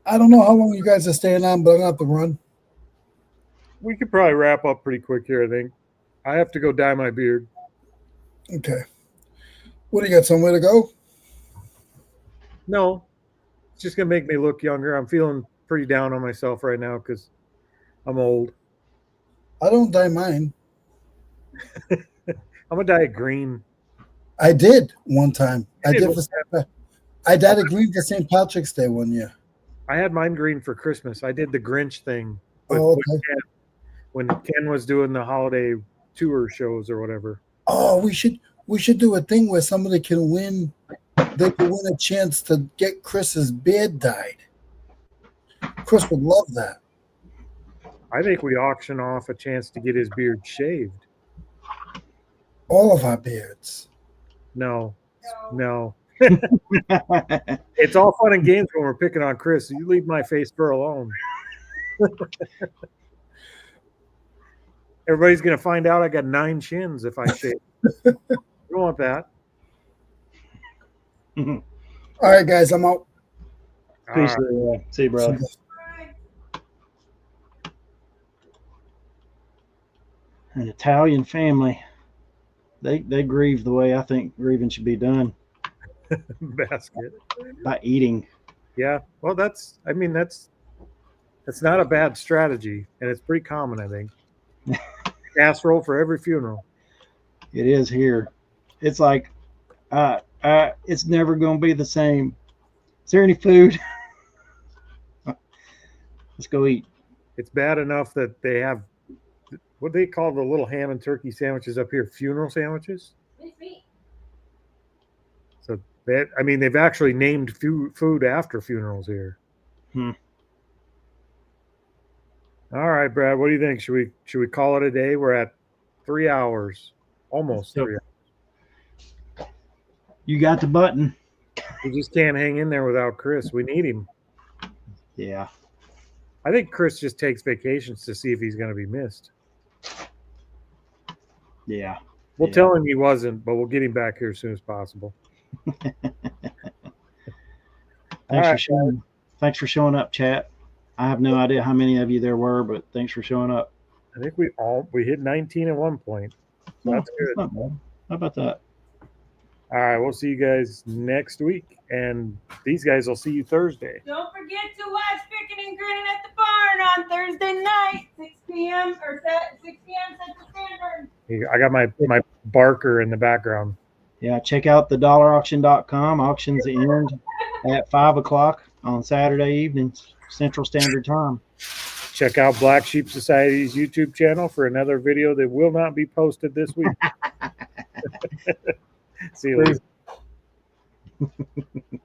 I don't know how long you guys are staying on, but I'm gonna have to run. We could probably wrap up pretty quick here, I think. I have to go dye my beard. Okay. What, do you got somewhere to go? No, it's just gonna make me look younger. I'm feeling pretty down on myself right now because I'm old. I don't dye mine. I'm gonna dye it green. I did one time. I did did I dyed it green for St. Patrick's Day one year. I had mine green for Christmas. I did the Grinch thing with, Oh, with okay. Ken, when Ken was doing the holiday tour shows or whatever. Oh, we should do a thing where somebody can win. They can win a chance to get Chris's beard dyed. Chris would love that. I think we auction off a chance to get his beard shaved. All of our beards. No. It's all fun and games when we're picking on Chris. You leave my face fur alone. Everybody's gonna find out I got 9 chins if I shave. You don't want that. All right, guys, I'm out. Peace, Leroy. See you, brother. An Italian family, they grieve the way I think grieving should be done, Basket. by eating. Yeah. Well, that's not a bad strategy, and it's pretty common, I think. Casserole for every funeral. It is here. It's like, it's never going to be the same. Is there any food? Let's go eat. It's bad enough that they have what they call the little ham and turkey sandwiches up here, funeral sandwiches. So they've actually named food after funerals here. Hmm. All right, Brad, what do you think? Should we call it a day? We're at 3 hours, almost 3 hours. You got the button. We just can't hang in there without Chris. We need him. Yeah. I think Chris just takes vacations to see if he's going to be missed. Yeah. We'll Yeah. tell him he wasn't, but we'll get him back here as soon as possible. Thanks for showing up, chat. I have no idea how many of you there were, but thanks for showing up. I think we hit 19 at one point. So that's good. Not bad. How about that? All right, we'll see you guys next week, and these guys will see you Thursday. Don't forget to watch Picking and Grinning at the Barn on Thursday night, 6 p.m. or 6 p.m. Central Standard. I got my barker in the background. Yeah, check out theDollarAuction.com. Auctions end at 5 o'clock on Saturday evenings, Central Standard Time. Check out Black Sheep Society's YouTube channel for another video that will not be posted this week. See you later.